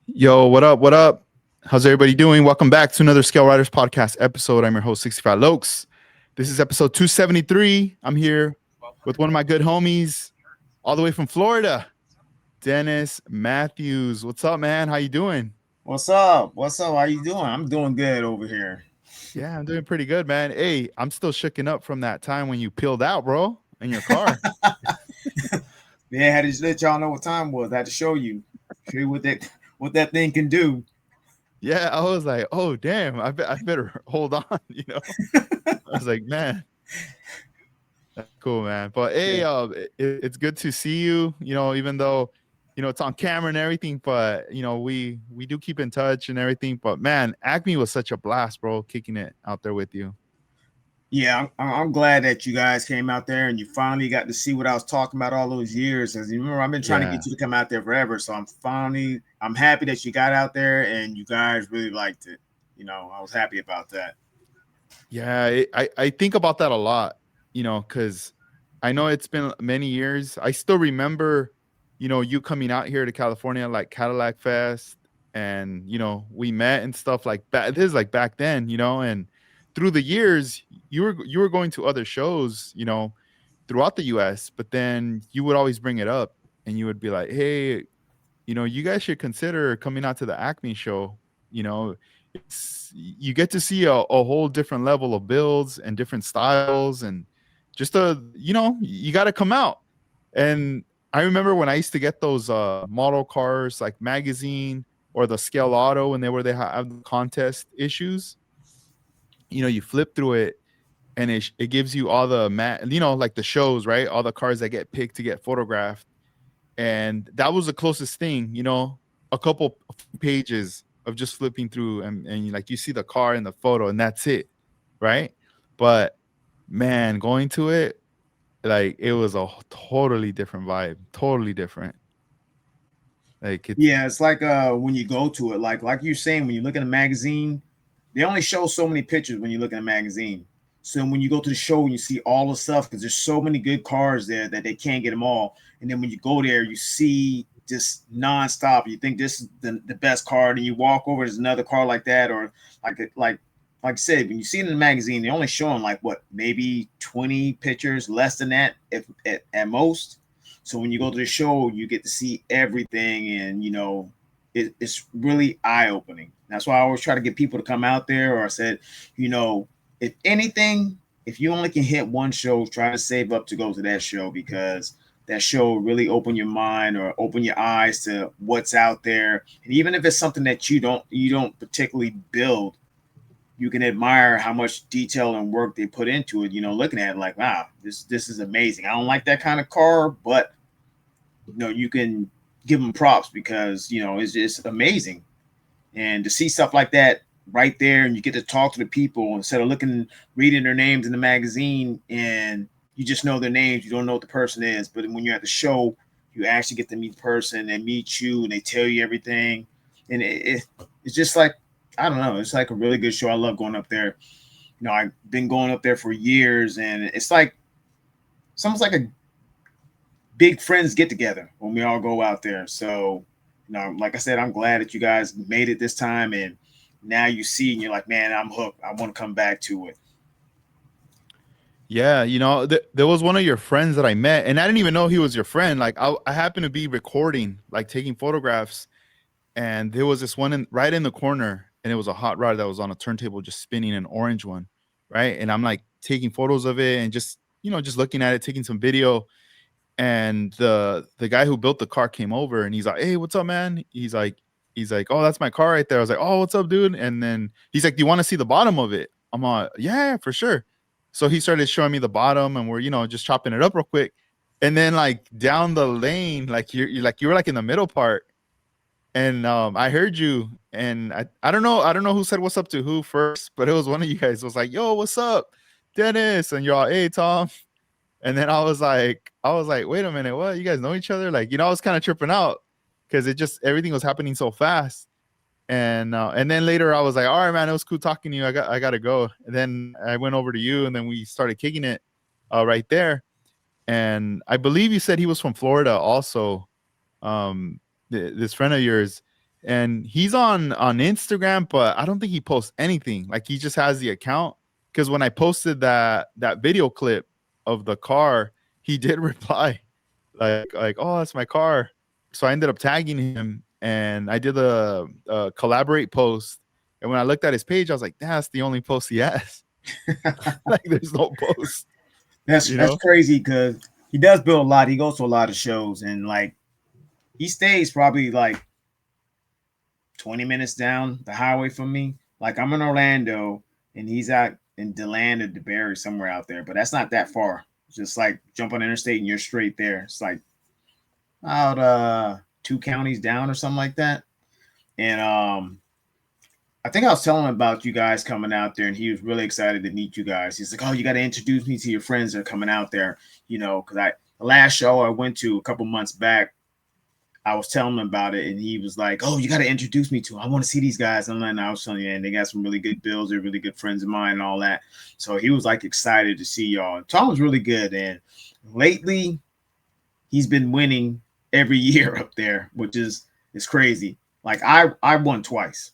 Yo, what up? What up? How's everybody doing? Welcome back to another Scale Riders podcast episode. I'm your host, 65 Loks. This is episode 273. I'm here with one of my good homies, all the way from Florida, Dennis Matthews. What's up, man? How you doing? What's up? What's up? How you doing? I'm doing good over here. Yeah, I'm doing pretty good, man. Hey, I'm still shooken up from that time when you peeled out, bro, in your car. Yeah, I had to just let y'all know what time it was. I had to show you what that thing can do. Yeah, I was like, oh, damn, I better hold on, I was like, man, that's cool, man. But hey, Yeah. it's good to see you. Even though it's on camera and everything, but we do keep in touch and everything. But man, Acme was such a blast, bro. Kicking it out there with you. Yeah, I'm glad that you guys came out there and you finally got to see what I was talking about all those years. As you remember, I've been trying to Yeah, get you to come out there forever. So I'm happy that you got out there and you guys really liked it. I was happy about that. yeah. I think about that a lot. Because I know it's been many years. I still remember, you coming out here to California, like Cadillac Fest, and we met and stuff like that. This is like back then, and through the years, you were going to other shows, throughout the U.S., but then you would always bring it up, and you would be like, "Hey, you guys should consider coming out to the Acme show." You get to see a whole different level of builds and different styles, and just you got to come out. And I remember when I used to get those model cars like magazine or the Scale Auto when they have the contest issues. You flip through it and it gives you all the like the shows, right? All the cars that get picked to get photographed, and that was the closest thing, a couple pages of just flipping through, and like you see the car in the photo and that's it, right? But man, going to it, like it was a totally different vibe, totally different. Like it's Yeah, it's like when you go to it, like you're saying, when you look at a magazine, they only show so many pictures when you look at a magazine. So when you go to the show, you see all the stuff because there's so many good cars there that they can't get them all. And then when you go there, you see just nonstop. You think this is the best car, and you walk over, there's another car like that, or like I said, when you see it in the magazine, they're only showing like what, maybe 20 pictures, less than that, if at most. So when you go to the show, you get to see everything, and it's really eye opening. That's why I always try to get people to come out there. Or I said, if anything, if you only can hit one show, try to save up to go to that show, because that show really open your mind or open your eyes to what's out there. And even if it's something that you don't particularly build, you can admire how much detail and work they put into it. Looking at it like, wow, this is amazing. I don't like that kind of car, but you can give them props because it's just amazing. And to see stuff like that right there, and you get to talk to the people instead of reading their names in the magazine, and you just know their names, you don't know what the person is. But when you're at the show, you actually get to meet the person, they meet you, and they tell you everything. And it's just like, I don't know, it's like a really good show. I love going up there. I've been going up there for years, and it's like it's almost like a big friends get together when we all go out there. So, like I said, I'm glad that you guys made it this time, and now you see and you're like, man, I'm hooked. I want to come back to it. Yeah, there was one of your friends that I met, and I didn't even know he was your friend. Like I happened to be recording, like taking photographs, and there was this one right in the corner, and it was a hot rod that was on a turntable just spinning, an orange one, right? And I'm like taking photos of it and just looking at it, taking some video. And the guy who built the car came over, and he's like, "Hey, what's up, man?" He's like, "Oh, that's my car right there." I was like, "Oh, what's up, dude?" And then he's like, "Do you want to see the bottom of it?" I'm like, "Yeah, for sure." So he started showing me the bottom, and we're just chopping it up real quick. And then like down the lane, like you were like in the middle part, and I heard you, and I don't know who said what's up to who first, but it was one of you guys. It was like, "Yo, what's up, Dennis?" And you're all, "Hey, Tom." And then I was like, wait a minute, what? You guys know each other? Like, I was kind of tripping out because everything was happening so fast. And then later I was like, all right, man, it was cool talking to you. I gotta go. And then I went over to you, and then we started kicking it right there. And I believe you said he was from Florida also. this friend of yours, and he's on Instagram, but I don't think he posts anything. Like he just has the account. Because when I posted that video clip of the car, he did reply like oh, that's my car. So I ended up tagging him, and I did a collaborate post. And when I looked at his page, I was like, that's the only post he has. Like there's no post, you That's know. crazy because he does build a lot. He goes to a lot of shows, and like he stays probably like 20 minutes down the highway from me. Like I'm in Orlando, and he's out in DeLand or DeBerry somewhere out there, but that's not that far. Just like jump on the interstate and you're straight there. It's like about 2 counties down or something like that. And I think I was telling him about you guys coming out there, and he was really excited to meet you guys. He's like, "Oh, you got to introduce me to your friends that are coming out there," because the last show I went to a couple months back, I was telling him about it, and he was like, "Oh, you got to introduce me to them. I want to see these guys." And then I was telling you, and they got some really good builds. They're really good friends of mine and all that. So he was like excited to see y'all. Tom was really good, and lately he's been winning every year up there, which is crazy. Like I won twice,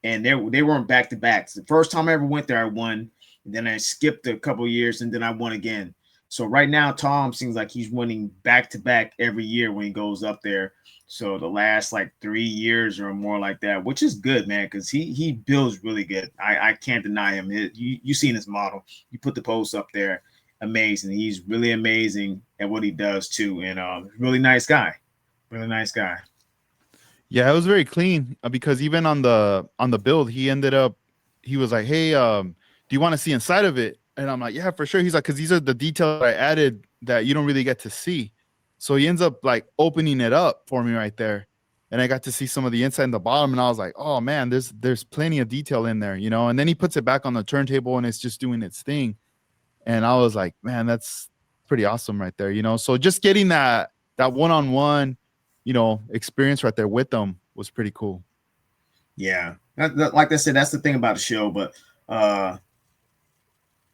and they weren't back to backs. The first time I ever went there, I won, and then I skipped a couple of years, and then I won again. So right now, Tom seems like he's winning back to back every year when he goes up there. So the last like 3 years or more like that, which is good, man, because he builds really good. I can't deny him. You seen his model. You put the post up there, amazing. He's really amazing at what he does too, and really nice guy, really nice guy. Yeah, it was very clean because even on the build, he was like, "Hey, do you want to see inside of it?" And I'm like, "Yeah, for sure." He's like, "Because these are the details that I added that you don't really get to see." So he ends up like opening it up for me right there, and I got to see some of the inside and the bottom, and I was like, "Oh man, there's plenty of detail in there, you know." And then he puts it back on the turntable, and it's just doing its thing, and I was like, "Man, that's pretty awesome right there," you know. So just getting that one-on-one, experience right there with them was pretty cool. Yeah, like I said, that's the thing about the show. But uh,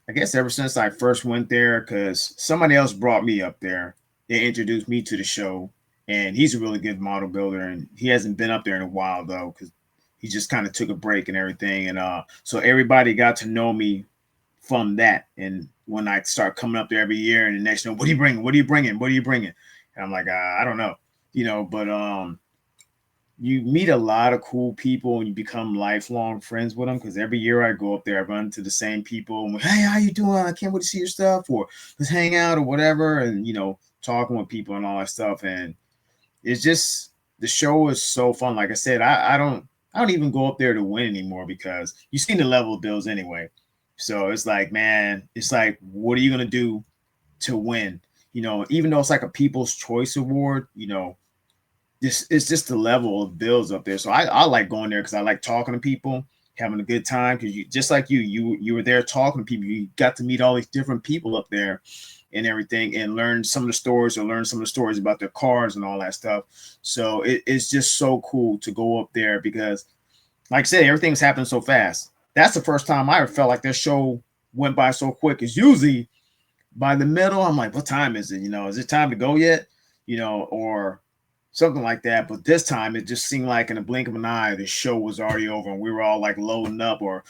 I guess ever since I first went there, because somebody else brought me up there, they introduced me to the show, and he's a really good model builder, and he hasn't been up there in a while though, because he just kind of took a break and everything, and so everybody got to know me from that. And when I start coming up there every year, and the next, what are you bringing? What are you bringing? What are you bringing? And I'm like, I don't know, but you meet a lot of cool people and you become lifelong friends with them because every year I go up there, I run into the same people and hey, how you doing? I can't wait to see your stuff, or let's hang out or whatever, and talking with people and all that stuff. And it's just the show is so fun. Like I said, I don't even go up there to win anymore because you've seen the level of bills anyway. So it's like, man, it's like, what are you gonna do to win? Even though it's like a People's Choice Award, this it's just the level of bills up there. So I like going there because I like talking to people, having a good time. Because you just like you were there talking to people. You got to meet all these different people up there and everything, and learn some of the stories, or learn some of the stories about their cars and all that stuff. So it's just so cool to go up there because, like I said, everything's happening so fast. That's the first time I ever felt like this show went by so quick. It's usually by the middle, I'm like, what time is it? Is it time to go yet? Or something like that. But this time it just seemed like in a blink of an eye, the show was already over and we were all like loading up, or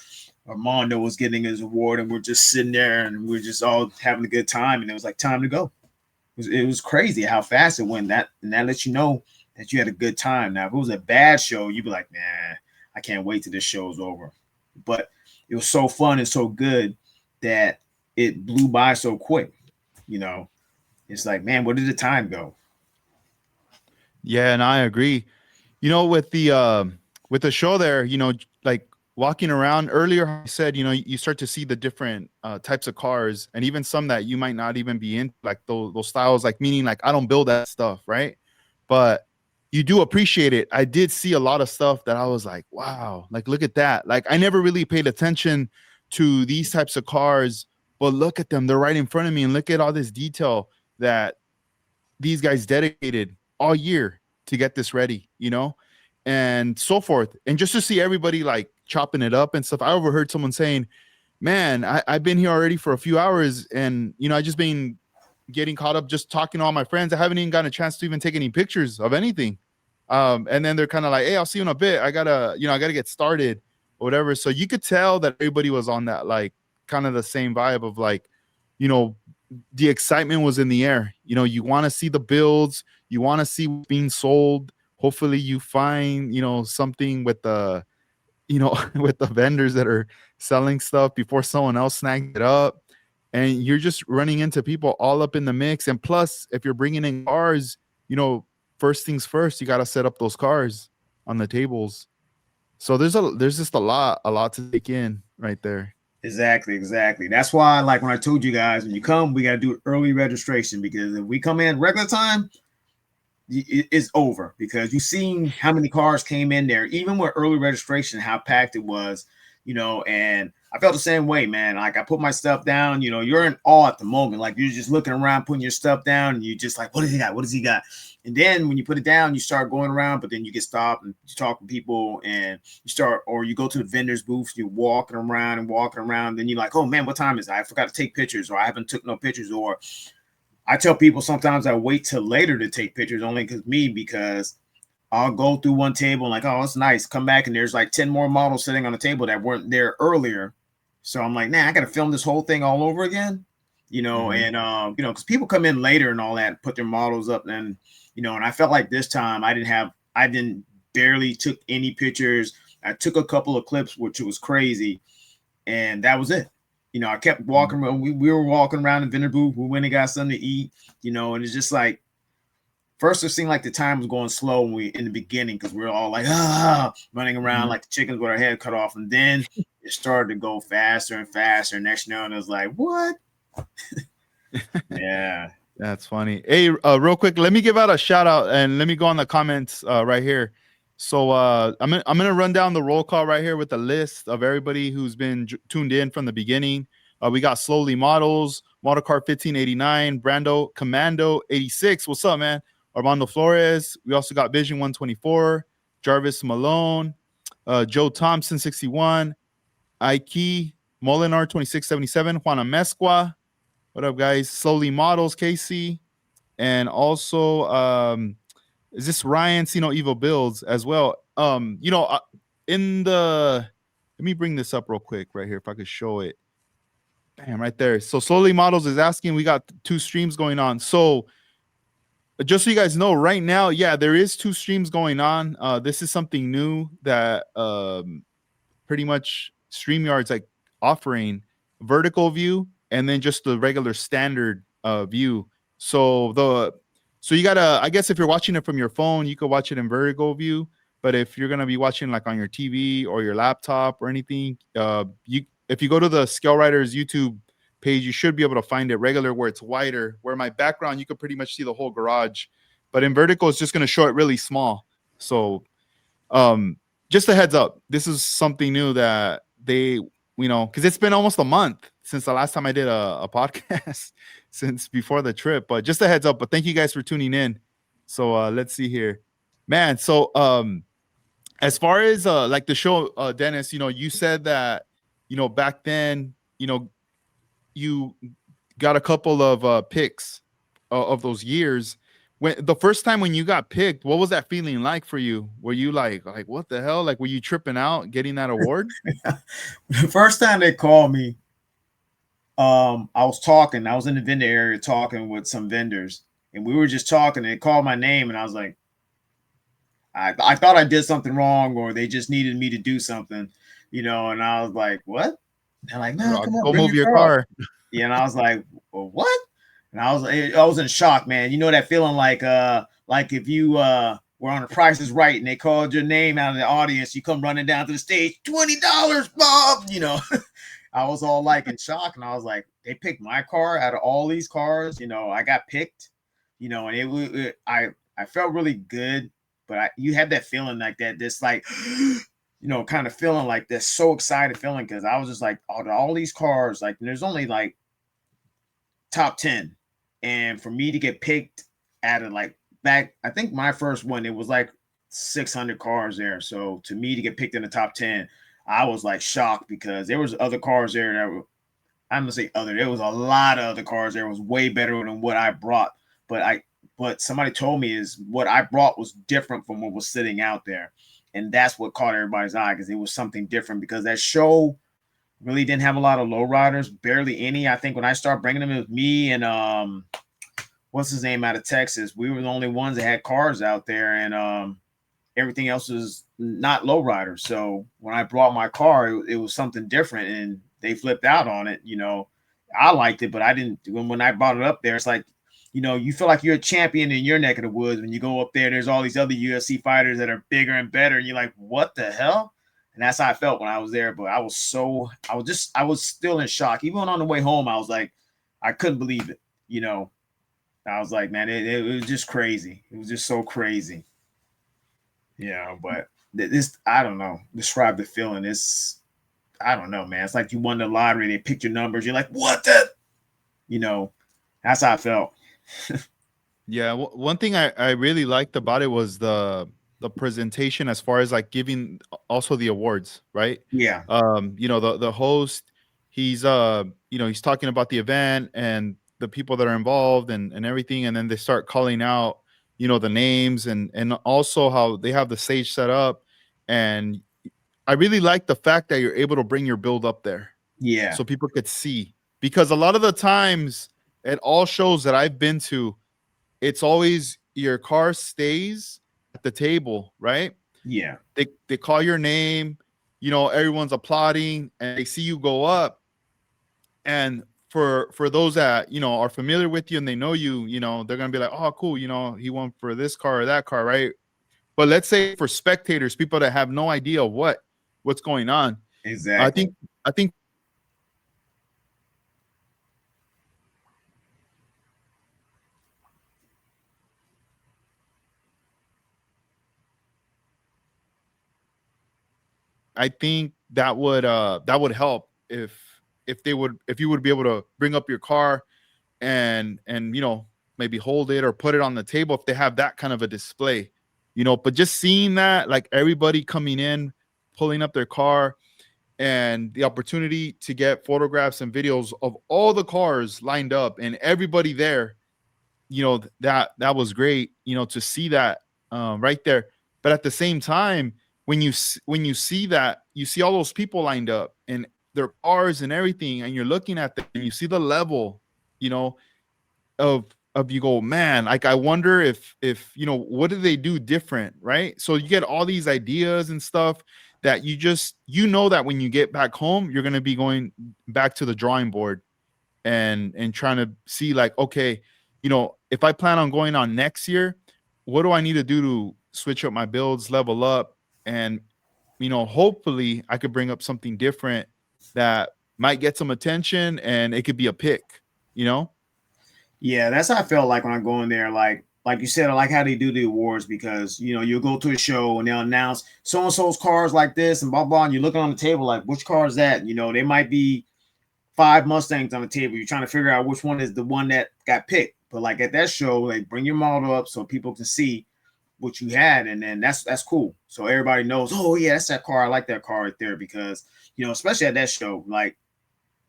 Armando was getting his award and we're just sitting there and we're just all having a good time. And it was like time to go. It was crazy how fast it went. And that lets you know that you had a good time. Now, if it was a bad show, you'd be like, nah, I can't wait till this show's over. But it was so fun and so good that it blew by so quick. You know, it's like, man, where did the time go? Yeah, and I agree. With the show there, like walking around earlier, I said, you start to see the different types of cars, and even some that you might not even be in, like those styles, like meaning like I don't build that stuff, right? But you do appreciate it. I did see a lot of stuff that I was like, wow, like look at that. Like I never really paid attention to these types of cars, but look at them. They're right in front of me, and look at all this detail that these guys dedicated all year to get this ready, and so forth. And just to see everybody like chopping it up and stuff. I overheard someone saying, man, I've been here already for a few hours, and I just been getting caught up just talking to all my friends. I haven't even gotten a chance to even take any pictures of anything. And then they're kind of like, hey, I'll see you in a bit. I gotta get started or whatever. So you could tell that everybody was on that, like, kind of the same vibe of like, you know, the excitement was in the air. You know, you want to see the builds, you want to see what's being sold. Hopefully you find, something with the, with the vendors that are selling stuff before someone else snags it up. And you're just running into people all up in the mix. And plus, if you're bringing in cars, first things first, you got to set up those cars on the tables. So there's just a lot to take in right there. Exactly. That's why, like when I told you guys, when you come, we got to do early registration, because if we come in regular time, it's over, because you've seen how many cars came in there, even with early registration, how packed it was, and I felt the same way, man. Like I put my stuff down, you're in awe at the moment. Like you're just looking around, putting your stuff down, and you just like, what does he got? What does he got? And then when you put it down, you start going around, but then you get stopped and you talk to people, and or you go to the vendor's booth, you're walking around. Then you're like, oh man, what time is it? I forgot to take pictures, or I haven't took no pictures, or I tell people sometimes I wait till later to take pictures, only because I'll go through one table and like, oh, it's nice. Come back and there's like 10 more models sitting on the table that weren't there earlier. So I'm like, nah, I got to film this whole thing all over again, and because people come in later and all that, put their models up, and and I felt like this time I didn't barely took any pictures. I took a couple of clips, which was crazy, and that was it. I kept walking around. We were walking around the vendor booth. We went and got something to eat, and it's just like, first it seemed like the time was going slow when we in the beginning, because we were all like, running around like the chickens with our head cut off. And then it started to go faster and faster. Next thing, it was like, what? Yeah. That's funny. Hey, real quick, let me give out a shout out and let me go on the comments right here. So I'm gonna run down the roll call right here with a list of everybody who's been tuned in from the beginning. We got Slowly Models, Motorcar 1589, Brando Commando 86. What's up, man? Armando Flores. We also got Vision 124, Jarvis Malone, Joe Thompson 61, Ike Molinar 2677, Juana Mesqua. What up, guys? Slowly Models, Casey. And also, is this Ryan Sino Evil Builds as well? In the, let me bring this up real quick right here if I could show it. Bam, right there. So Slowly Models is asking, we got 2 streams going on. So just so you guys know, right now, yeah, there is 2 streams going on. This is something new that pretty much StreamYard's like offering vertical view and then just the regular standard view. So you gotta, I guess if you're watching it from your phone, you could watch it in vertical view. But if you're gonna be watching like on your TV or your laptop or anything, if you go to the Lowriders YouTube page, you should be able to find it regular where it's wider. Where my background, you could pretty much see the whole garage, but in vertical, it's just gonna show it really small. So just a heads up, this is something new that they, because it's been almost a month since the last time I did a podcast since before the trip, but just a heads up. But thank you guys for tuning in. So let's see here, man. So as far as like the show, Dennis, you said that back then, you got a couple of picks of those years. When the first time when you got picked, what was that feeling like for you? Were you like what the hell? Like, were you tripping out getting that award? The first time they called me, I was in the vendor area talking with some vendors, and we were just talking, and they called my name, and I was like, I thought I did something wrong, or they just needed me to do something, and I was like, what? They're like, no, come on, Go bring move your car. car. Yeah, and I was like, well, what? And I was in shock, man. You know that feeling like if you were on The Price is Right and they called your name out of the audience, you come running down to the stage, $20, Bob. I was all like in shock, and I was like, they picked my car out of all these cars. I got picked. And I felt really good, but you have that feeling like that, this like, kind of feeling like this so excited feeling, because I was just like, all these cars, like there's only like top 10, and for me to get picked out of like back, I think my first one, it was like 600 cars there. So to me to get picked in the top 10, I was like shocked, because there was other cars there that were, I'm gonna say other, there was a lot of other cars there was way better than what I brought, but but somebody told me is what I brought was different from what was sitting out there. And that's what caught everybody's eye because it was something different because that show really didn't have a lot of lowriders, barely any. I think when I started bringing them, it was me and what's his name out of Texas. We were the only ones that had cars out there, and everything else was not lowriders. So when I brought my car, it was something different, and they flipped out on it. I liked it, but I didn't. When I brought it up there, it's like, you feel like you're a champion in your neck of the woods. When you go up there, there's all these other UFC fighters that are bigger and better, and you're like, what the hell? And that's how I felt when I was there. But I was still in shock. Even on the way home, I was like, I couldn't believe it. I was like, man, it was just crazy. It was just so crazy. But this, I don't know, describe the feeling. I don't know, man. It's like you won the lottery. They picked your numbers. You're like, what the? That's how I felt. Yeah, one thing I really liked about it was the presentation as far as like giving also the awards, right? Yeah. The host, he's he's talking about the event and the people that are involved and everything, and then they start calling out the names and also how they have the stage set up. And I really like the fact that you're able to bring your build up there Yeah. so people could see, because a lot of the times at all shows that I've been to, it's always your car stays at the table, right? Yeah. They call your name, everyone's applauding and they see you go up. And for those that, are familiar with you and they know you, they're going to be like, oh, cool. He won for this car or that car. Right. But let's say for spectators, people that have no idea what's going on. Exactly. I think that would help if you would be able to bring up your car and maybe hold it or put it on the table if they have that kind of a display, but just seeing that, like everybody coming in, pulling up their car, and the opportunity to get photographs and videos of all the cars lined up and everybody there, that was great, to see that right there. But at the same time, when you see that, you see all those people lined up and their cars and everything, and you're looking at them and you see the level, of you go, man, like I wonder if what do they do different, right? So you get all these ideas and stuff that you just that when you get back home, you're going to be going back to the drawing board and trying to see like, okay, if I plan on going on next year, what do I need to do to switch up my builds, level up, and hopefully I could bring up something different that might get some attention and it could be a pick, Yeah, that's how I felt like when I go in there. Like you said, I like how they do the awards because you'll go to a show and they'll announce so and so's cars like this and blah blah, and you're looking on the table like, which car is that? They might be 5 Mustangs on the table. You're trying to figure out which one is the one that got picked. But like at that show, like bring your model up so people can see what you had, and then that's cool. So everybody knows, oh yeah, that's that car. I like that car right there because especially at that show, like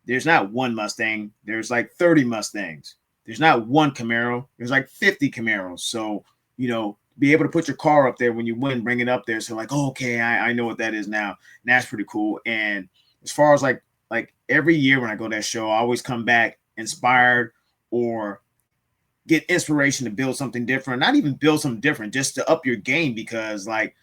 there's not one Mustang, there's like 30 Mustangs. There's not one Camaro, there's like 50 Camaros. So, be able to put your car up there when you win, bring it up there. So like, oh, okay, I know what that is now. And that's pretty cool. And as far as like every year when I go to that show, I always come back inspired or get inspiration to build something different. Not even build something different, just to up your game, because like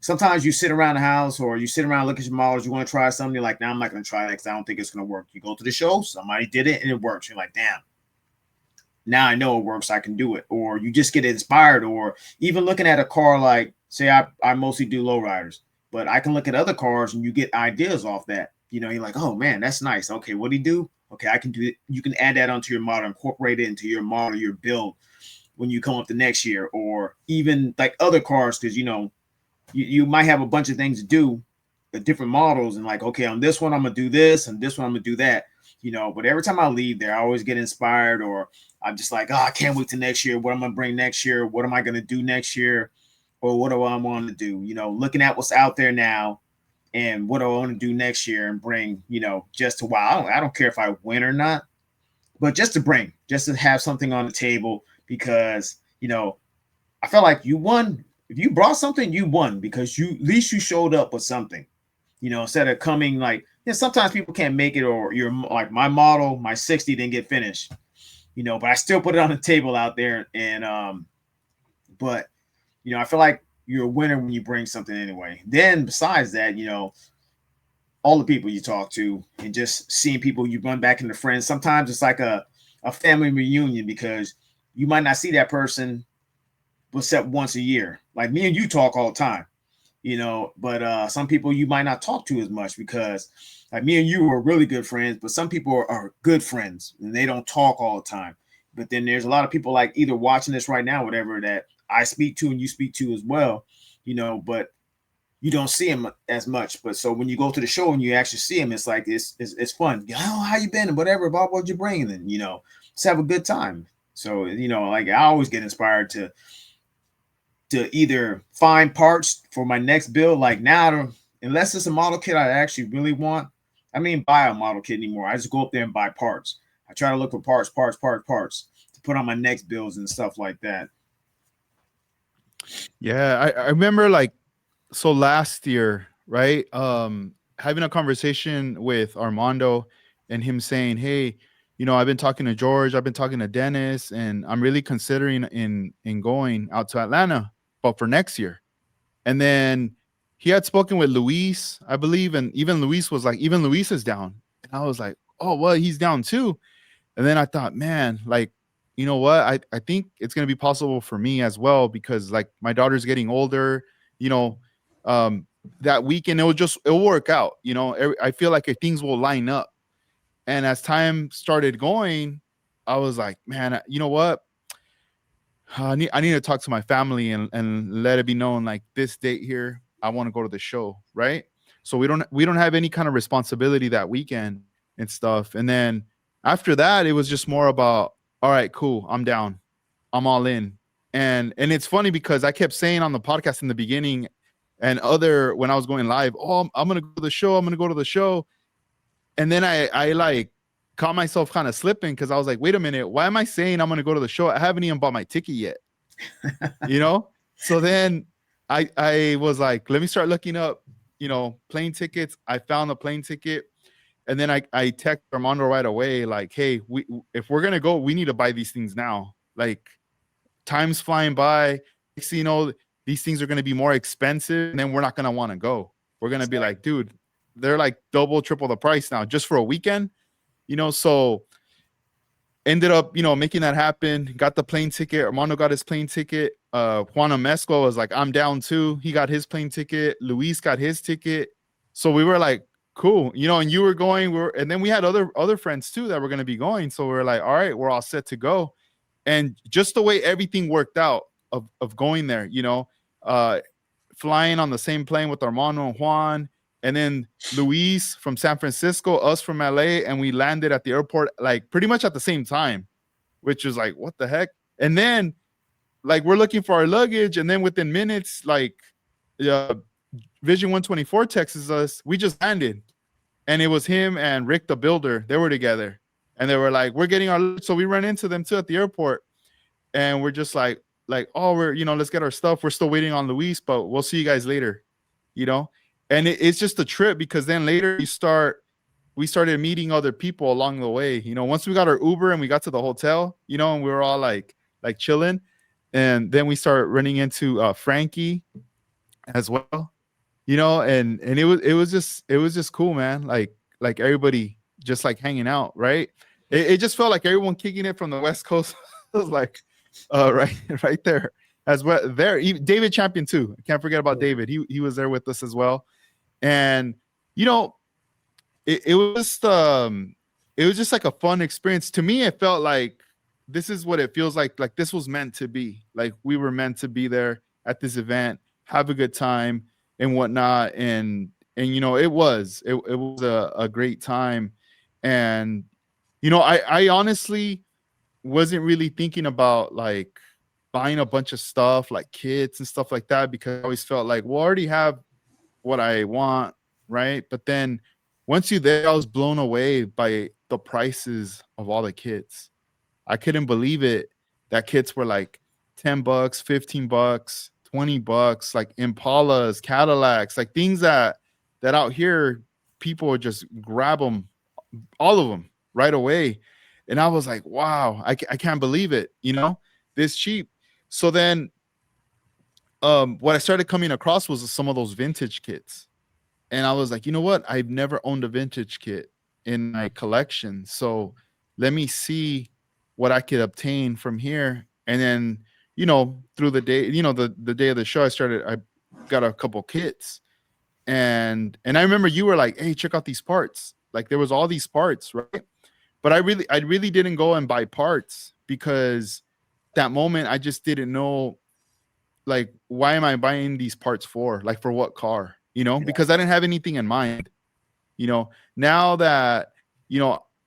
sometimes you sit around the house or you sit around, look at your models, you want to try something, you're like, nah, I'm not going to try that because I don't think it's going to work. You go to the show, somebody did it and it works. You're like, damn, now I know it works, I can do it. Or you just get inspired. Or even looking at a car, like say I mostly do lowriders, but I can look at other cars and you get ideas off that. You're like, oh man, that's nice. Okay, what do you do? Okay, I can do it. You can add that onto your model, incorporate it into your model, your build when you come up the next year. Or even like other cars, because you might have a bunch of things to do, different models, and like, okay, on this one I'm gonna do this, and this one I'm gonna do that. But every time I leave there, I always get inspired, or I'm just like, oh, I can't wait to next year. What am I gonna bring next year? What am I gonna do next year? Or what do I want to do? Looking at what's out there now and what do I want to do next year and bring, just to wow. I don't care if I win or not, but just to have something on the table, because you know, I felt like you won. If you brought something, you won because you at least you showed up with something. Instead of coming like, sometimes people can't make it, or you're like my model, my 60 didn't get finished. But I still put it on the table out there, and but I feel like you're a winner when you bring something anyway. Then besides that, all the people you talk to and just seeing people you run back into friends. Sometimes it's like a family reunion because you might not see that person except once a year. Like me and you talk all the time, but some people you might not talk to as much because like me and you are really good friends, but some people are good friends and they don't talk all the time. But then there's a lot of people like either watching this right now, whatever, that I speak to and you speak to as well, but you don't see him as much. But so when you go to the show and you actually see him, it's like it's fun. Oh, how you been and whatever, about what you bringing, and just have a good time. So like I always get inspired to either find parts for my next build. Like now, unless it's a model kit I actually really want, I mean buy a model kit anymore. I just go up there and buy parts. I try to look for parts to put on my next builds and stuff like that. Yeah, I remember like so last year, right? Having a conversation with Armando and him saying, "Hey, I've been talking to George, I've been talking to Dennis, and I'm really considering in going out to Atlanta, but for next year." And then he had spoken with Luis, I believe, and even Luis was like, even Luis is down. And I was like, "Oh, well, he's down too." And then I thought, man, like, you know what? I think it's gonna be possible for me as well because like my daughter's getting older, you know. Um, that weekend it'll work out, I feel like if things will line up. And as time started going, I was like, man, you know what? I need to talk to my family and let it be known like this date here, I want to go to the show, right? So we don't have any kind of responsibility that weekend and stuff. And then after that, it was just more about, all right, cool, I'm down, I'm all in. And it's funny because I kept saying on the podcast in the beginning and other when I was going live, oh, I'm gonna go to the show, I'm gonna go to the show. And then I like caught myself kind of slipping because I was like, wait a minute, why am I saying I'm gonna go to the show? I haven't even bought my ticket yet, you know? So then I was like, let me start looking up, plane tickets. I found a plane ticket. And then I text Armando right away, like, hey, if we're gonna go, we need to buy these things now. Like time's flying by. These things are gonna be more expensive, and then we're not gonna want to go. We're gonna be like, dude, they're like double, triple the price now just for a weekend, so ended up, making that happen. Got the plane ticket. Armando got his plane ticket. Juana Mesco was like, I'm down too. He got his plane ticket. Luis got his ticket. So we were like, cool, and you were going. And then we had other friends too that were going to be going. So we were like, all right, we're all set to go. And just the way everything worked out of going there, flying on the same plane with Armando and Juan, and then Luis from San Francisco, us from LA, and we landed at the airport like pretty much at the same time, which was like, what the heck? And then like we're looking for our luggage, and then within minutes, like uh, Vision 124 texts us, we just landed. And it was him and Rick the Builder. They were together. And they were like, we're getting our luggage. So we ran into them too at the airport. And we're just like, oh, let's get our stuff. We're still waiting on Luis, but we'll see you guys later, you know? And it's just a trip because then later we started meeting other people along the way. Once we got our Uber and we got to the hotel, and we were all like chilling. And then we started running into Frankie as well, and it was just cool, man. Like everybody just like hanging out, right? It just felt like everyone kicking it from the West Coast. It was like right there as well. There, David Champion too. I can't forget about David. He was there with us as well. And it was just like a fun experience. To me, it felt like this is what it feels like this was meant to be. Like we were meant to be there at this event, have a good time and whatnot. And it was a great time. And I honestly wasn't really thinking about like buying a bunch of stuff like kits and stuff like that because I always felt like, well, I already have what I want, right? But then once you there, I was blown away by the prices of all the kits. I couldn't believe it that kits were like $10, $15, $20, like Impalas, Cadillacs, like things that out here people would just grab them, all of them right away. And I was like, wow, I can't believe it, this cheap. So then what I started coming across was some of those vintage kits. And I was like, you know what? I've never owned a vintage kit in my collection. So let me see what I could obtain from here. And then, through the day, the day of the show, I got a couple kits. And I remember you were like, hey, check out these parts. Like there was all these parts, right? But I really didn't go and buy parts because that moment I just didn't know, like, why am I buying these parts for? Like, for what car? Because I didn't have anything in mind. Now that,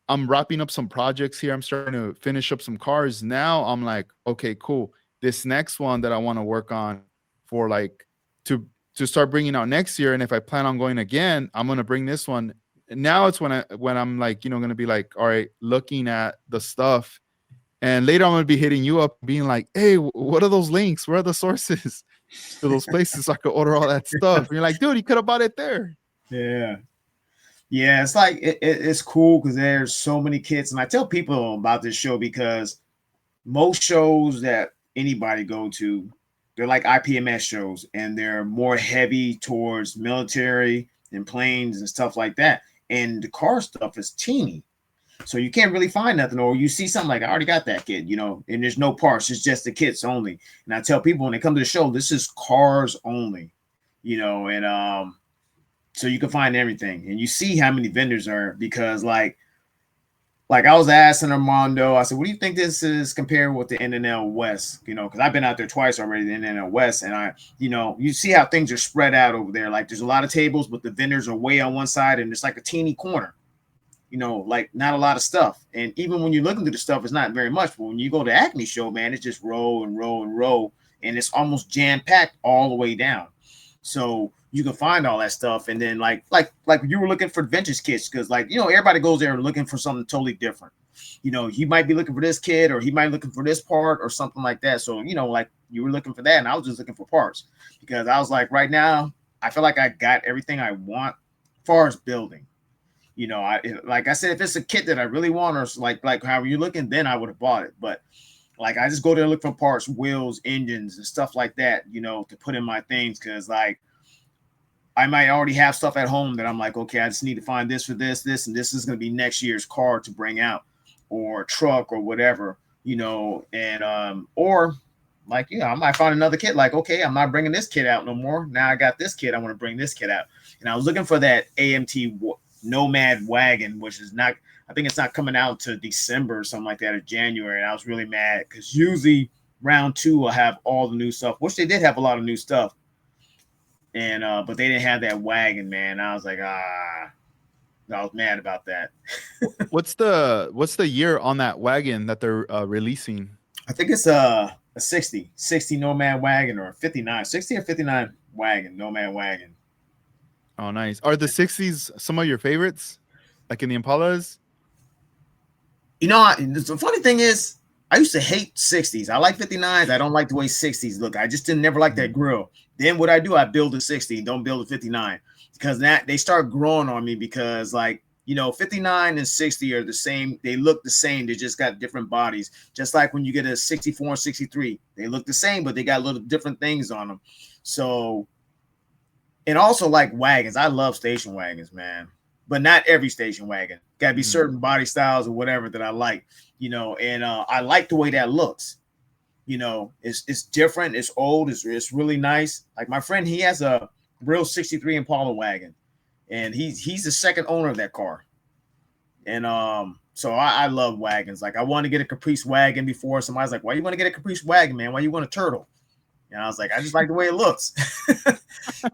I'm wrapping up some projects here, I'm starting to finish up some cars. Now I'm like, okay, cool. This next one that I want to work on for like to start bringing out next year. And if I plan on going again, I'm going to bring this one. Now it's when I'm like, going to be like, all right, looking at the stuff. And later I'm going to be hitting you up being like, hey, what are those links? Where are the sources to those places so I could order all that stuff? And you're like, dude, you could have bought it there. Yeah. Yeah, it's like it's cool because there's so many kits. And I tell people about this show because most shows that anybody go to, they're like IPMS shows, and they're more heavy towards military and planes and stuff like that. And the car stuff is teeny. So you can't really find nothing, or you see something like, I already got that kit, and there's no parts. It's just the kits only. And I tell people when they come to the show, this is cars only, and so you can find everything. And you see how many vendors are, because like I was asking Armando, I said, what do you think this is compared with the NNL West? Because I've been out there twice already, the NNL West, and you see how things are spread out over there. Like there's a lot of tables, but the vendors are way on one side, and it's like a teeny corner. Like not a lot of stuff. And even when you look into the stuff, it's not very much. But when you go to ACME show, man, it's just row and row and row, and it's almost jam-packed all the way down. So you can find all that stuff. And then like you were looking for vintage kits, because everybody goes there looking for something totally different. He might be looking for this kit, or he might be looking for this part or something like that. So, like you were looking for that, and I was just looking for parts, because I was like, right now, I feel like I got everything I want as far as building. Like I said, if it's a kit that I really want, or like how you're looking, then I would have bought it. But like I just go there and look for parts, wheels, engines, and stuff like that, to put in my things, because like I might already have stuff at home that I'm like, okay, I just need to find this for this, and this is going to be next year's car to bring out, or truck, or whatever, and or like, I might find another kit. Like, okay, I'm not bringing this kit out no more. Now I got this kit. I want to bring this kit out. And I was looking for that AMT Nomad wagon, which is not, I think it's not coming out to December or something like that, or January. And I was really mad because usually round 2 will have all the new stuff, which they did have a lot of new stuff. And but they didn't have that wagon, man. I was like, I was mad about that. What's the year on that wagon that they're releasing? I think it's a 60 Nomad wagon, or 59, 60 or 59 wagon, Nomad wagon. Oh, nice. Are the 60s some of your favorites, like in the Impalas? The funny thing is, I used to hate 60s. I like 59s. I don't like the way 60s look. I just didn't never like that grill. Then what I do, I build a 60, don't build a 59, because that they start growing on me, because 59 and 60 are the same. They look the same. They just got different bodies. Just like when you get a 64 and 63, they look the same, but they got little different things on them. So, and also like wagons. I love station wagons, man, but not every station wagon. Got to be certain body styles or whatever that I like, and I like the way that looks. It's different. It's old. It's really nice. Like my friend, he has a real 63 Impala wagon, and he's the second owner of that car. And so I love wagons. Like I want to get a Caprice wagon before. Somebody's like, why you want to get a Caprice wagon, man? Why you want a turtle? And I was like, I just like the way it looks.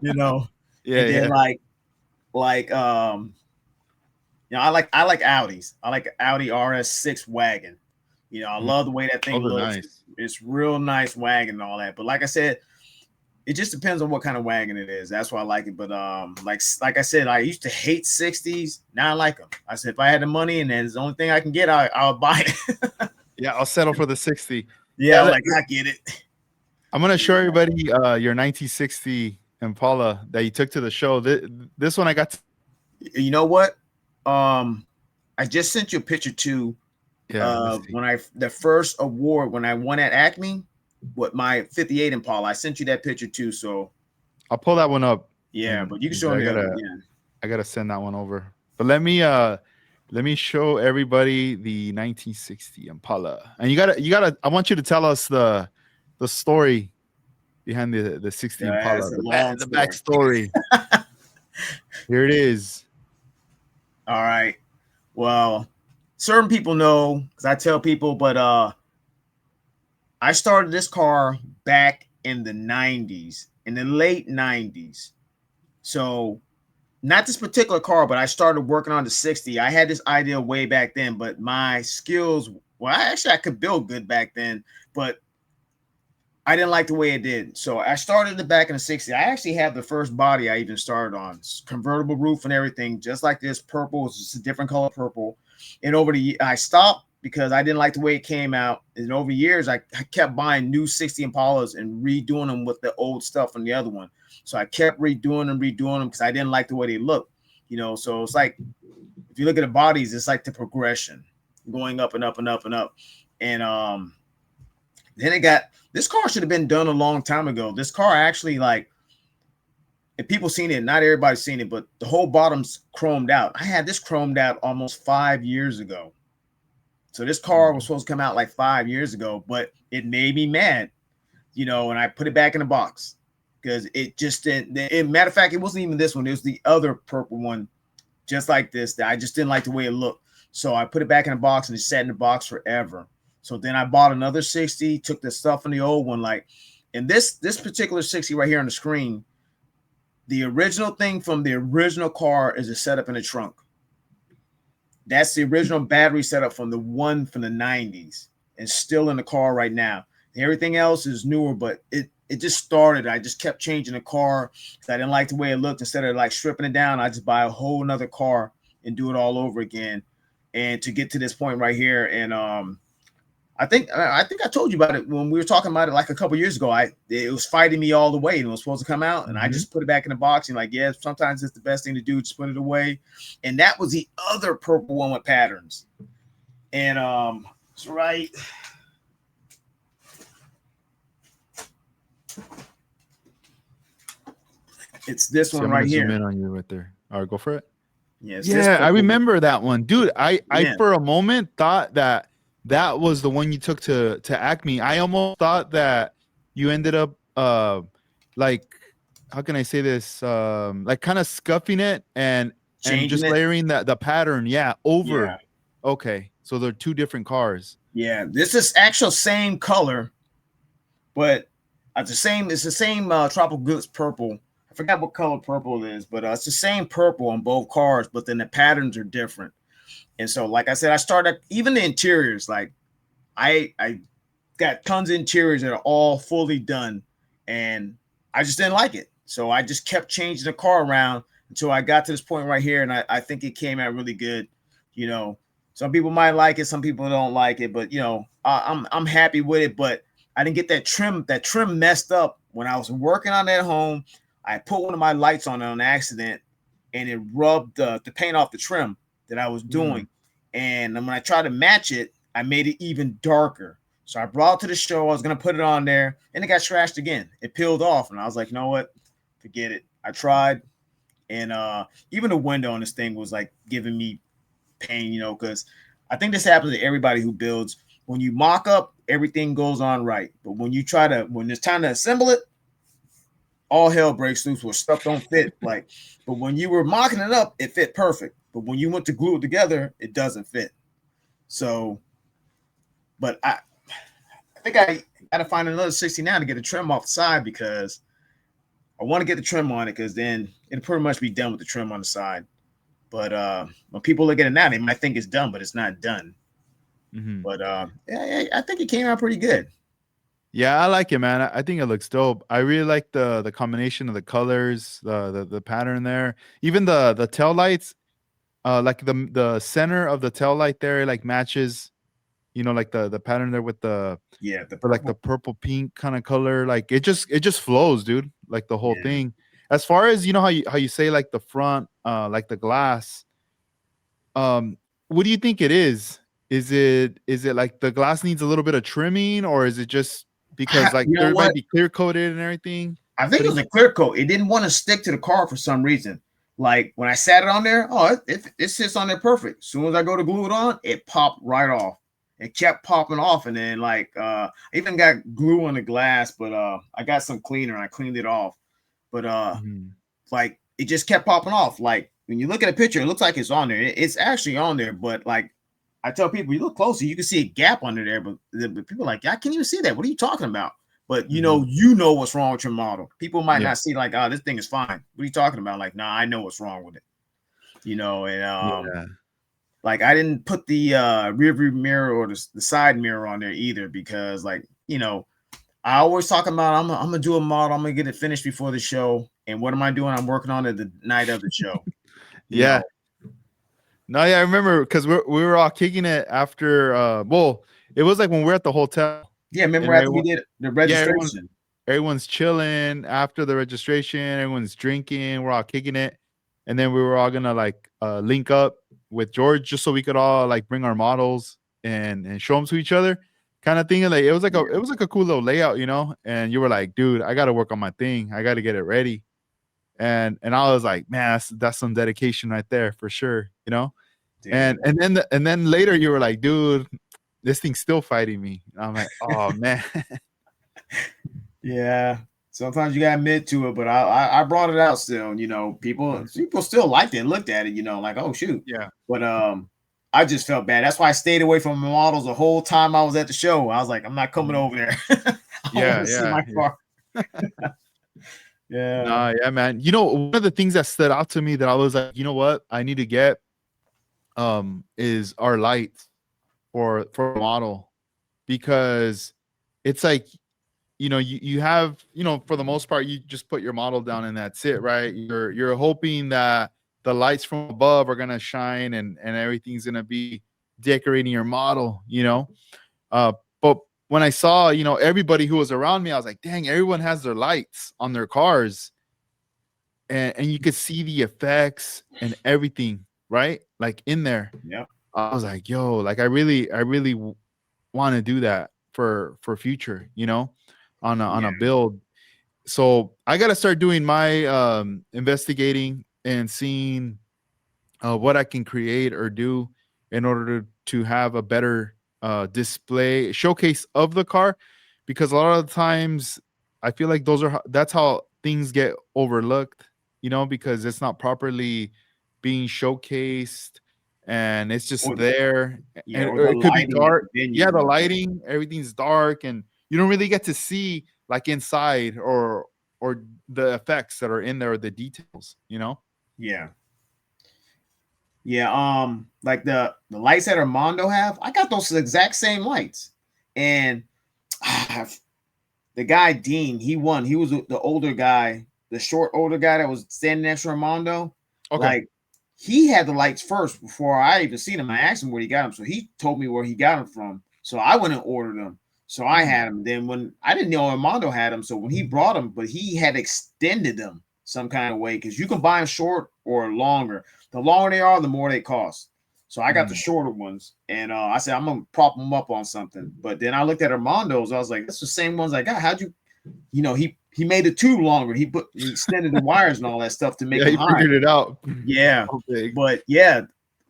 Yeah. And then yeah. I like Audis. I like Audi RS6 wagon. I love the way that thing looks. Nice. It's real nice wagon and all that. But like I said, it just depends on what kind of wagon it is. That's why I like it. But like I said, I used to hate 60s. Now I like them. I said, if I had the money and it's the only thing I can get, I'll buy it. Yeah, I'll settle for the 60. Yeah, I get it. I'm gonna show everybody your 1960 Impala that you took to the show. This one I got. You know what? I just sent you a picture too. Yeah, let's see. When the first award when I won at Acme with my 58 Impala, I sent you that picture too. So I'll pull that one up. yeah, And but you can show me. Yeah. I gotta send that one over. But let me show everybody the 1960 Impala. And you gotta I want you to tell us the story behind the 60 Yeah, Impala. that's a long The story. backstory. Here it is. All right. Well, certain people know because I tell people, but I started this car back in the 90s, in the late 90s. So not this particular car, but I started working on the 60. I had this idea way back then, but my skills, well, I could build good back then, but I didn't like the way it did. So I started it back in the 60. I actually have the first body I even started on. It's convertible roof and everything, just like this. Purple. It's just a different color purple. And I stopped because I didn't like the way it came out. And over years, I kept buying new 60 Impalas and redoing them with the old stuff from the other one. So I kept redoing them because I didn't like the way they looked. So it's like, if you look at the bodies, it's like the progression going up and up and up and up. And then this car should have been done a long time ago. This car actually, like, if people seen it, not everybody's seen it, but the whole bottom's chromed out. I had this chromed out almost 5 years ago. So this car was supposed to come out like 5 years ago, but it made me mad, and I put it back in the box because it just didn't. Matter of fact, it wasn't even this one. It was the other purple one, just like this, that I just didn't like the way it looked. So I put it back in the box and it sat in the box forever. So then I bought another 60, took the stuff from the old one, and this particular 60 right here on the screen, the original thing from the original car is a setup in the trunk. That's the original battery setup from the one from the 90s and still in the car right now. Everything else is newer, but it just started. I just kept changing the car because I didn't like the way it looked. Instead of like stripping it down, I just buy a whole nother car and do it all over again. And to get to this point right here, and I think I told you about it when we were talking about it like a couple years ago. It was fighting me all the way, and it was supposed to come out, and I just put it back in the box. And yeah, sometimes it's the best thing to do, just put it away. And that was the other purple one with patterns. And it's right. It's this one right here. Zoom in on you right there. All right, go for it. Yes. Yeah, I remember that one, dude. I for a moment thought that was the one you took to Acme. I almost thought that you ended up like, how can I say this? Like kind of scuffing it and just layering the pattern, over. Yeah. Okay, so they're two different cars. Yeah, this is actual same color, but it's the same tropical goods purple. I forgot what color purple it is, but it's the same purple on both cars, but then the patterns are different. And so, like I said, I started even the interiors. Like I got tons of interiors that are all fully done, and I just didn't like it. So I just kept changing the car around until I got to this point right here, and I think it came out really good. Some people might like it, some people don't like it, but I'm happy with it. But I didn't get that trim. That trim messed up when I was working on that home. I put one of my lights on accident, and it rubbed the paint off the trim that I was doing. And when I tried to match it, I made it even darker. So I brought it to the show. I was going to put it on there, and it got scratched again. It peeled off, and I was like, you know what? Forget it. I tried, and even the window on this thing was like giving me pain, because I think this happens to everybody who builds. When you mock up, everything goes on right. But when it's time to assemble it, all hell breaks loose where stuff don't fit. But when you were mocking it up, it fit perfect. But when you went to glue it together, it doesn't fit. So, but I think I got to find another 60 now to get a trim off the side because I want to get the trim on it because then it'll pretty much be done with the trim on the side. But when people look at it now, they might think it's done, but it's not done. But I think it came out pretty good. Yeah, I like it, man. I think it looks dope. I really like the combination of the colors, the pattern there. Even the tail lights, like the center of the tail light there, like matches like the pattern there with the Yeah, the or like the purple. purple pink kind of color. Like it just flows, dude. Like the whole Yeah. thing. As far as how you say like the front, like the glass. Um, what do you think it is? Is it like the glass needs a little bit of trimming, or is it just because like You know there might what? be clear coated and everything? I think What it do you was a think? clear coat. It didn't want to stick to the car for some reason. Like when I sat it on there, oh, it sits on there perfect. As soon as I go to glue it on, it popped right off. It kept popping off, and then like I even got glue on the glass, but I got some cleaner and I cleaned it off. But Mhm. like it just kept popping off. Like when you look at a picture, it looks like it's on there. It's actually on there, but like I tell people, you look closer, you can see a gap under there, but people are like, I can't even see that. What are you talking about? But Mhm. you know what's wrong with your model. People might Yeah. not see like, oh, this thing is fine. What are you talking about? Like, nah, I know what's wrong with it. And Yeah. like I didn't put the rear view mirror or the side mirror on there either because like, I always talk about I'm gonna do a model, I'm gonna get it finished before the show. And what am I doing? I'm working on it the night of the show. You Yeah. know, No, yeah, I remember because we were all kicking it after. Well, it was like when we are at the hotel yeah, and remember after we everyone, did the yeah, registration. everyone's chilling after the registration. Everyone's drinking. We're all kicking it, and then we were all gonna like link up with George just so we could all like bring our models and show them to each other, kind of thing. And like Yeah, it was like a cool little layout. And you were like, dude, I got to work on my thing. I got to get it ready. And I was like, man, that's some dedication right there for sure. yeah. And then later you were like, dude, this thing's still fighting me. And I'm like, oh man. Yeah. Sometimes you gotta admit to it, but I brought it out still. People still liked it and looked at it, like, oh shoot. Yeah. But I just felt bad. That's why I stayed away from the models the whole time I was at the show. I was like, I'm not coming Mhm. over there. I want Yeah, to see yeah, my car. Yeah. nah, yeah, man. One of the things that stood out to me that I was like, you know what, I need to get is our lights for a model because it's like you have for the most part you just put your model down and that's it, right? You're hoping that the lights from above are gonna shine and everything's gonna be decorating your model. uh but when I saw everybody who was around me, I was like, dang, everyone has their lights on their cars, and you could see the effects and everything, right, like in there. Yep. I was like, yo, like I really want to do that for future, on a Yeah. build. So I got to start doing my investigating and seeing what I can create or do in order to have a better display showcase of the car, because a lot of the times I feel like that's how things get overlooked, because it's not properly being showcased and it's just Or there, yeah, and or or the it could be lighting at dark. the venue. Yeah, the lighting, everything's dark, and you don't really get to see like inside or the effects that are in there, or the details. Yeah. Yeah, like the lights that Armando have, I got those exact same lights. And the guy Dean, he won. He was the older guy, the short older guy that was standing next to Armando. Okay. Like he had the lights first before I even seen him. I asked him where he got them, so he told me where he got them from. So I went and ordered them. So I Mm. had them. Then when I didn't know Armando had them, so when he brought them, but he had extended them some kind of way because you can buy them short or longer. The longer they are, the more they cost. So I got the Mhm. shorter ones, and I said I'm gonna prop them up on something. But then I looked at Armando's. I was like, "That's the same ones I got. How'd you, he made it too longer. He extended the wires and all that stuff to make Yeah, them you high. figured it out. Yeah, So big. but yeah,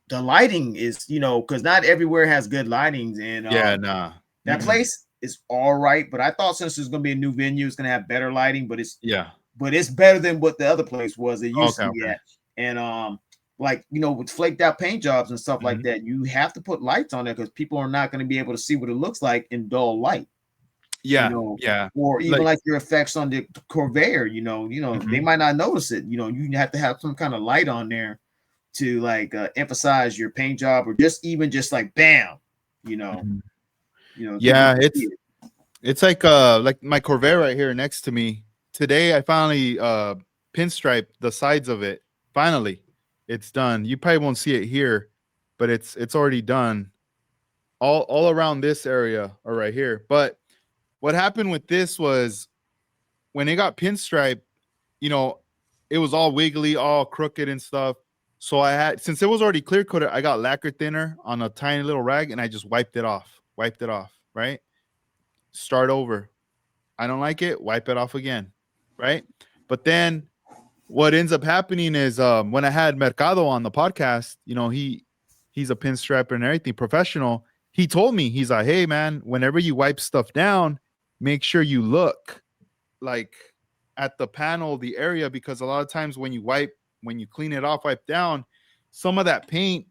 the lighting is because not everywhere has good lightings, and Yeah, nah. that Mm-mm. place is all right. But I thought since there's gonna be a new venue, it's gonna have better lighting. Yeah. But it's better than what the other place was. It used Okay, to be okay. at, and like with flaked out paint jobs and stuff like Mhm. that, you have to put lights on there because people are not going to be able to see what it looks like in dull light. you Yeah, know, yeah. or even Like like your effects on the Corvair, they mhm, might not notice it. You have to have some kind of light on there to like emphasize your paint job, or just even just like bam, you know, mhm. people Yeah, can see it. it's like my Corvair right here next to me. Today I finally pinstripe the sides of it. Finally. It's done. You probably won't see it here, but it's already done. all around this area or right here. But what happened with this was when it got pinstripe, you know, it was all wiggly, all crooked and stuff. So I had, since it was already clear coated, I got lacquer thinner on a tiny little rag and I just wiped it off, right? Start over. I don't like it, wipe it off again, right? But then what ends up happening is when I had Mercado on the podcast, you know, he's a pinstriper and everything, professional. He told me, he's like, hey man, whenever you wipe stuff down, make sure you look like at the panel, the area, because a lot of times when you clean it off, wipe down, some of that paint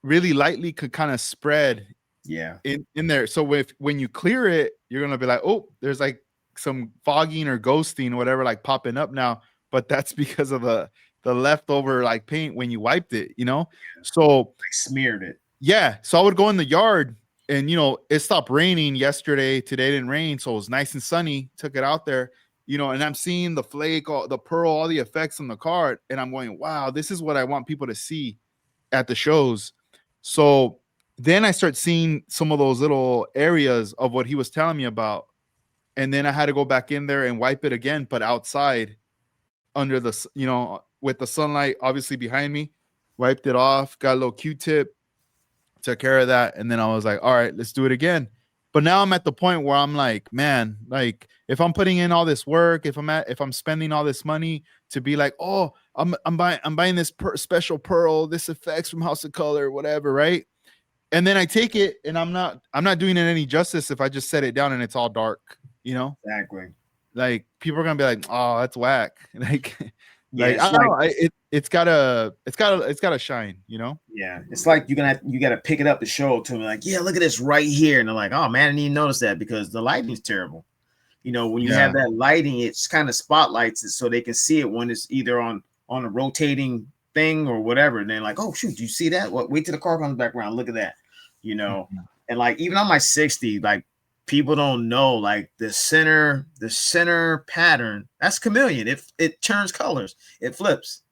really lightly could kind of spread Yeah. in there. So when you clear it, you're gonna be like, oh, there's like some fogging or ghosting or whatever like popping up now. But that's because of the leftover like paint when you wiped it, you know? So I smeared it. yeah. So I would go in the yard and you know, it stopped raining yesterday. Today it didn't rain, so it was nice and sunny. Took it out there, you know, and I'm seeing the flake, all the pearl, all the effects on the card, and I'm going, wow, this is what I want people to see at the shows. So then I start seeing some of those little areas of what he was telling me about. And then I had to go back in there and wipe it again, but outside under the, you know, with the sunlight obviously behind me, wiped it off, got a little Q-tip, took care of that. And then I was like, all right, let's do it again. But now I'm at the point where I'm like, man, like if I'm putting in all this work, if I'm spending all this money to be like, oh, I'm buying this special pearl, this effects from House of Color, whatever, right? And then I take it and I'm not doing it any justice if I just set it down and it's all dark, you know? Exactly. Like people are gonna be like, oh, that's whack. Like Yeah, like I it's don't like know. It's gotta shine, you know? yeah, it's like you gotta pick it up to show it to me. Like, yeah, look at this right here, and they're like, oh man, I didn't even notice that because the lighting's terrible. You know, when you have Yeah. that lighting, it's kind of spotlights it so they can see it when it's either on a rotating thing or whatever. And they're like, oh shoot, do you see that? What? Wait till the car comes back around. Look at that. You know, and like even on my 60, like people don't know like the center pattern. That's chameleon. It turns colors. It flips.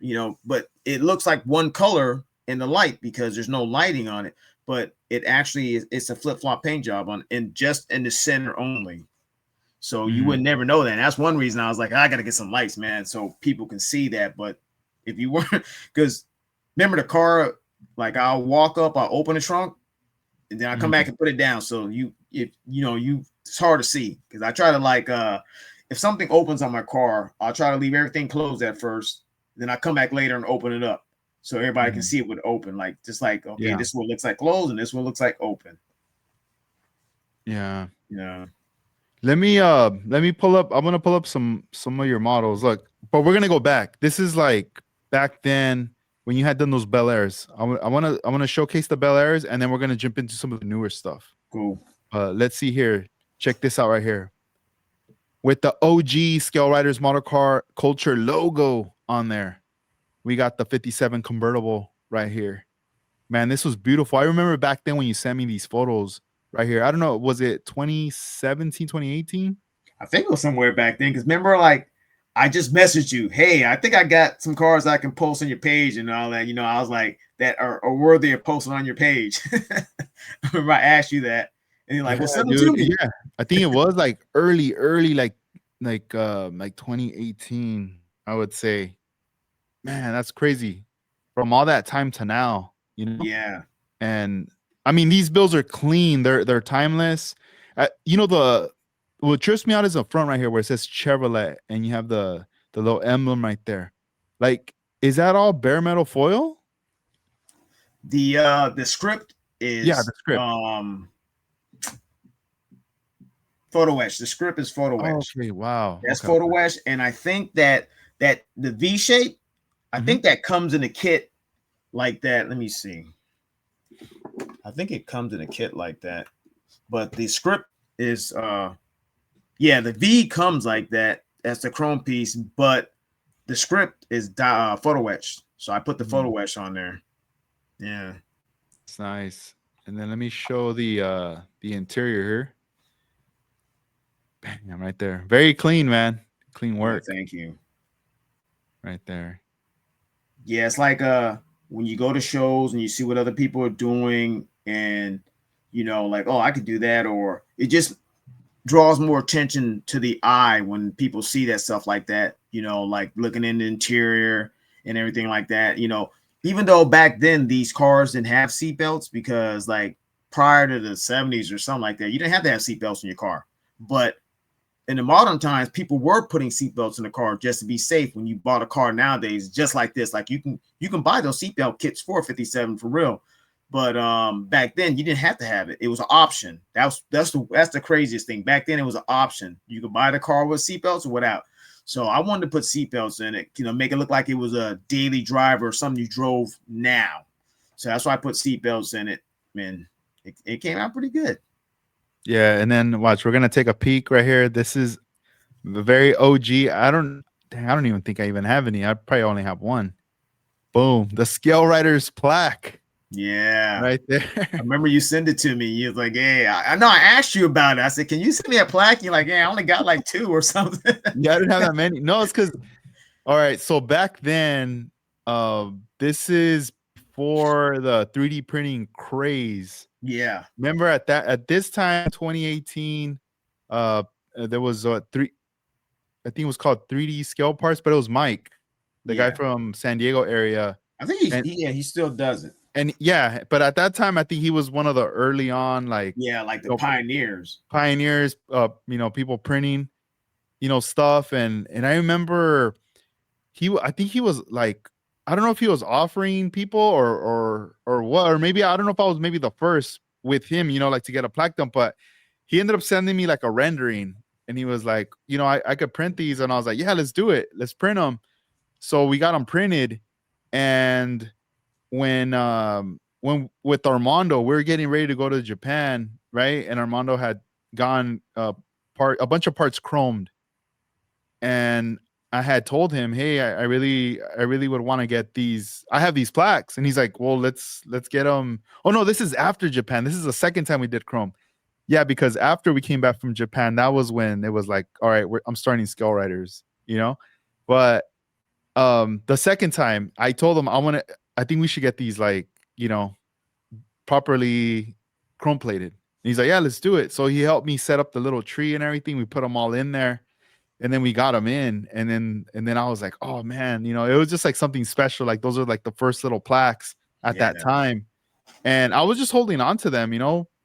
You know, but it looks like one color in the light because there's no lighting on it. But it actually is, it's a flip flop paint job on and just in the center only. So you Mhm. would never know that. And that's one reason I was like, I gotta get some lights, man, so people can see that. But if you weren't, because remember the car, like I'll walk up, I'll open the trunk, and then I come back Mhm. and put it down. So if you know, it's hard to see because I try to like, if something opens on my car, I'll try to leave everything closed at first. Then I come back later and open it up so everybody can Mhm. see it with open. Like just like, okay, Yeah. this one looks like closed and this one looks like open. Yeah. You know, Let me pull up. I'm gonna pull up some of your models. Look, but we're gonna go back. This is like back then when you had done those Bel Airs. I wanna showcase the Bel Airs, and then we're gonna jump into some of the newer stuff. cool. Let's see here. Check this out right here with the OG Scale Riders Model Car Culture logo on there. We got the 57 convertible right here. Man, this was beautiful. I remember back then when you sent me these photos right here. I don't know, was it 2017, 2018? I think it was somewhere back then. Because remember, like, I just messaged you, hey, I think I got some cars I can post on your page and all that. You know, I was like, that are worthy of posting on your page. I remember I asked you that. And you're like, Yeah, well, send them to dude. me. Yeah. I think it was like early, like 2018, I would say. Man, that's crazy. From all that time to now, you know? Yeah. And I mean, these bills are clean. They're timeless. You know what trips me out is the front right here where it says Chevrolet, and you have the little emblem right there. Like, is that all bare metal foil? The script Yeah, is the script. photo etch. The script is photo Oh, etch. okay, wow. That's Okay, photo okay. etch. And I think that the V shape, I Mhm. think that comes in a kit like that. Let me see. I think it comes in a kit like that. But the script is yeah, the V comes like that. That's the chrome piece, but the script is photo etched. So I put the Mhm. photo etch on there. Yeah. It's nice. And then let me show the interior here. Bam, right there. Very clean, man. Clean Yeah, work thank you. right there. Yeah, it's like when you go to shows and you see what other people are doing, and like, oh, I could do that, or it just draws more attention to the eye when people see that stuff like that, like looking in the interior and everything like that. Even though back then these cars didn't have seatbelts, because like prior to the 70s or something like that, you didn't have to have seatbelts in your car. But in the modern times, people were putting seatbelts in the car just to be safe. When you bought a car nowadays, just like this, like you can buy those seatbelt kits for 57 for real. But back then you didn't have to have it. It was an option. That's the craziest thing. Back then it was an option. You could buy the car with seatbelts or without. So I wanted to put seatbelts in it, make it look like it was a daily drive or something you drove now. So that's why I put seatbelts in it. Man, it came out pretty good. Yeah, and then watch, we're gonna take a peek right here. This is the very OG. I don't even think I even have any. I probably only have one. Boom, the Scale Riders plaque Yeah. right there. I remember you sent it to me. You was like, "Hey, I know I asked you about it." I said, "Can you send me a plaque?" You're like, "Yeah, I only got like 2 or something." Yeah, I didn't have that many. No, it's because all right. So back then, this is for the 3D printing craze. Yeah. Remember at this time, 2018, there was I think it was called 3D Scale Parts, but it was Mike, the guy Yeah. from San Diego area, I think and he still does it. yeah, but at that time, I think he was one of the early on, like, Yeah, like the pioneers. pioneers, people printing, stuff, and I remember I think he was like, I don't know if he was offering people or what, or maybe I don't know if I was maybe the first with him, like to get a plaque done, but he ended up sending me like a rendering, and he was like, I could print these, and I was like, yeah, let's do it, let's print them. So we got them printed, and when with Armando, we were getting ready to go to Japan, right? And Armando had gone a bunch of parts chromed, and I had told him, "Hey, I really would want to get these. I have these plaques." And he's like, "Well, let's get them." Oh no, this is after Japan. This is the second time we did chrome. Yeah, because after we came back from Japan, that was when it was like, "All right, I'm starting Scale Riders," But the second time, I told him I think we should get these, like, properly chrome plated. And he's like, "Yeah, let's do it." So he helped me set up the little tree and everything. We put them all in there, and then we got them in, and then I was like, oh man, it was just like something special. Like, those are like the first little plaques at Yeah. that time, and I was just holding on to them,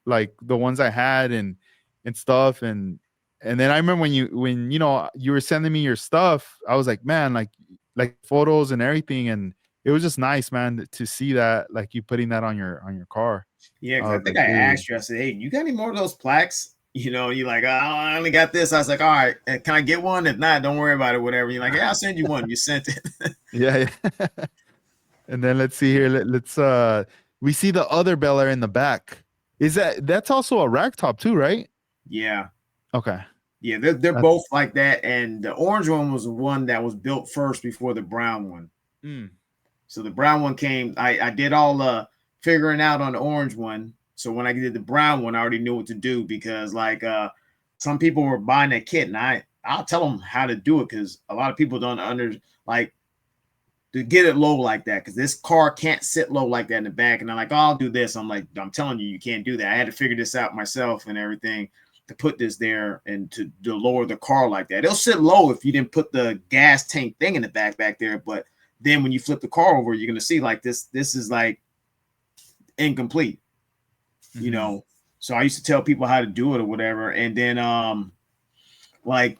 like the ones I had and stuff. And then I remember when you were sending me your stuff, I was like, man, like photos and everything, and it was just nice, man, to see that, like, you putting that on your car. Yeah, I because I was think like, I dude. asked you, I said, "Hey, you got any more of those plaques?" You're like, "Oh, I only got this." I was like, "All right, can I get one? If not, don't worry about it, whatever." You're like, "Yeah, I'll send you one." You sent it. Yeah, yeah. And then let's see here. Let's we see the other Bel Air in the back. That's also a rack top too, right? Yeah. Okay. Yeah, they're That's both like that. And the orange one was the one that was built first before the brown one. mm, So the brown one came, I did all the figuring out on the orange one. So when I did the brown one, I already knew what to do, because like some people were buying that kit, and I'll tell them how to do it, because a lot of people don't like to get it low like that, because this car can't sit low like that in the back. And I'm like, "Oh, I'll do this." I'm like, "I'm telling you, you can't do that." I had to figure this out myself and everything to put this there and to lower the car like that. It'll sit low if you didn't put the gas tank thing in the back there, but then when you flip the car over, you're gonna see like this is like incomplete, mhm. So I used to tell people how to do it or whatever. And then like,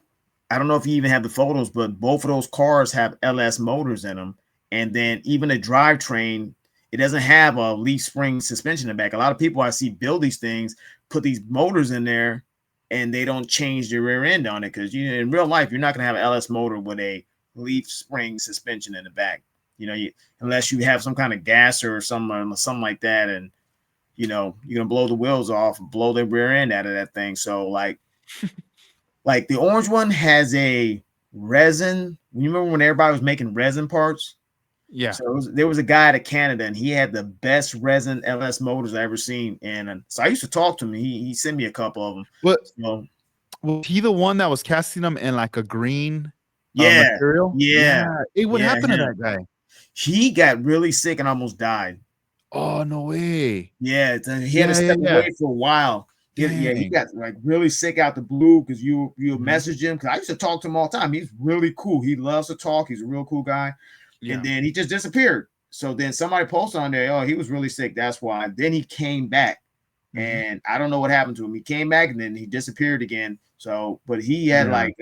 I don't know if you even have the photos, but both of those cars have LS motors in them. And then even the drivetrain, it doesn't have a leaf spring suspension in the back. A lot of people I see build these things, put these motors in there, and they don't change the rear end on it, because in real life you're not going to have an LS motor with a leaf spring suspension in the back. Unless you have some kind of gasser or something like that, and you're gonna blow the wheels off and blow the rear end out of that thing. So like the orange one has a resin. You remember when everybody was making resin parts? Yeah. So there was a guy out of Canada, and he had the best resin LS motors I ever seen. And so I used to talk to him. He sent me a couple of them. What So was he the one that was casting them in like a green yeah, material? yeah, Yeah. Hey, what yeah, happened to him. that guy? He got really sick and almost died. Oh, no way. Yeah, he had to Yeah, yeah, step yeah. away for a while. He Dang. got like really sick out the blue because you Mhm. message him, because I used to talk to him all the time. He's really cool. He loves to talk. He's a real cool guy. And Yeah. then he just disappeared. So then somebody posted on there, oh, he was really sick. That's why. Then he came back, Mhm. and I don't know what happened to him. He came back and then he disappeared again. So, but he had Yeah. like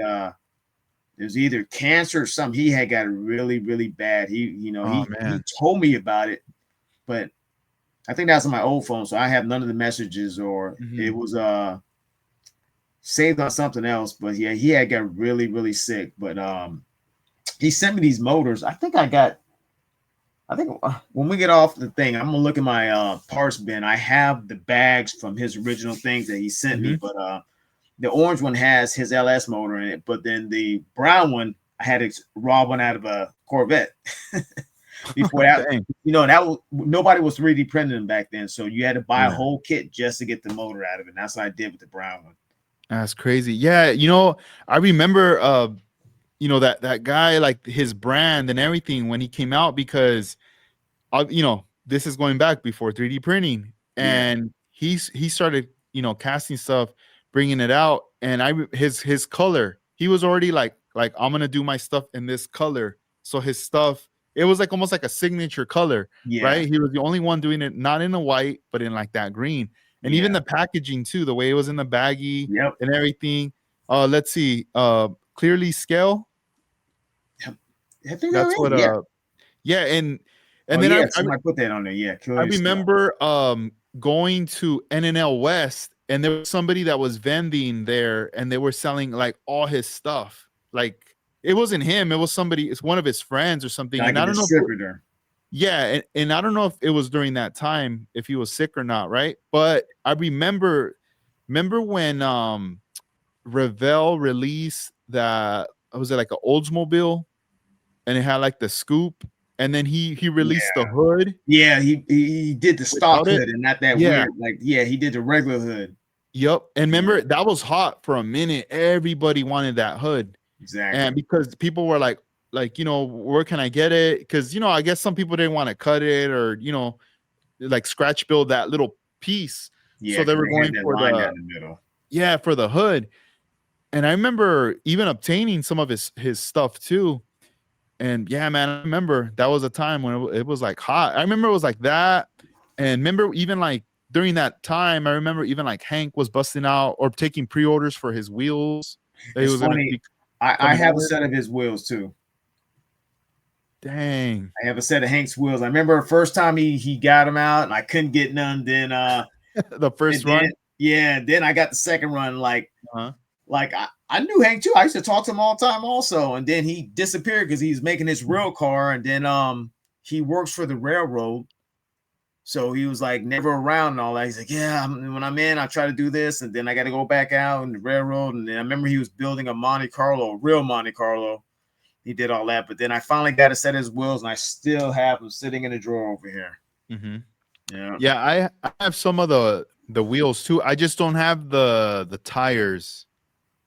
it was either cancer or something. He had got it really, really bad. Oh, He man. told me about it, but I think that's on my old phone, so I have none of the messages, or it Mhm. was saved on something else. But yeah, he had got really, really sick. But he sent me these motors. I think when we get off the thing, I'm gonna look at my parts bin. I have the bags from his original things that he sent me, Mhm. but the orange one has his LS motor in it, but then the brown one I had to raw one out of a Corvette. Before that, Dang. that was, nobody was 3D printing back then, so you had to buy a Yeah. whole kit just to get the motor out of it. And that's what I did with the brown one. That's crazy. Yeah, I remember that guy, like his brand and everything when he came out, because this is going back before 3D printing, Yeah, and he started, casting stuff, bringing it out, and his color, he was already like I'm gonna do my stuff in this color. So his stuff, it was like almost like a signature color, yeah, right? He was the only one doing it, not in the white, but in like that green, and even yeah, the packaging too, the way it was in the baggie yep. and everything. Let's see, clearly scale. I think that That's was what. it. Yeah. Yeah, Oh and then yeah, I somebody put that on there. Yeah, I clearly scale. remember going to NNL West, and there was somebody that was vending there, and they were selling like all his stuff. Like it wasn't him, it was somebody, it's one of his friends or something. Like And a I don't know if distributor. yeah, and I don't know if it was during that time, if he was sick or not, right? But I remember when Revell released that, was it like an Oldsmobile, and it had like the scoop, and then he released the Yeah, hood yeah. He did the stock without it. hood and not that Yeah. weird. Like yeah, he did the regular hood. Yep. And Yeah, remember, that was hot for a minute. Everybody wanted that hood. And exactly. because people were like, where can I get it? Because, I guess some people didn't want to cut it, or, like scratch build that little piece. Yeah, So they because were they had going that for line down the middle. for the hood. And I remember even obtaining some of his stuff too. And yeah, man, I remember that was a time when it was like hot. I remember it was like that. And remember even like during that time, I remember even like Hank was busting out or taking pre-orders for his wheels that he It's was gonna funny. be I coming out have a with. set of his wheels too. Dang. I have a set of Hank's wheels. I remember the first time he got them out and I couldn't get none. Then The first and then run. yeah, then I got the second run. Uh-huh. Like I knew Hank too. I used to talk to him all the time also. And then he disappeared because he's making his rail car. And then he works for the railroad. So he was like never around and all that. He's like, yeah, when I'm in, I try to do this, and then I got to go back out in the railroad. And then I remember he was building a Monte Carlo, real Monte Carlo. He did all that, but then I finally got a set of his wheels, and I still have them sitting in a drawer over here. Mm-hmm. Yeah, Yeah, I have some of the wheels too. I just don't have the tires.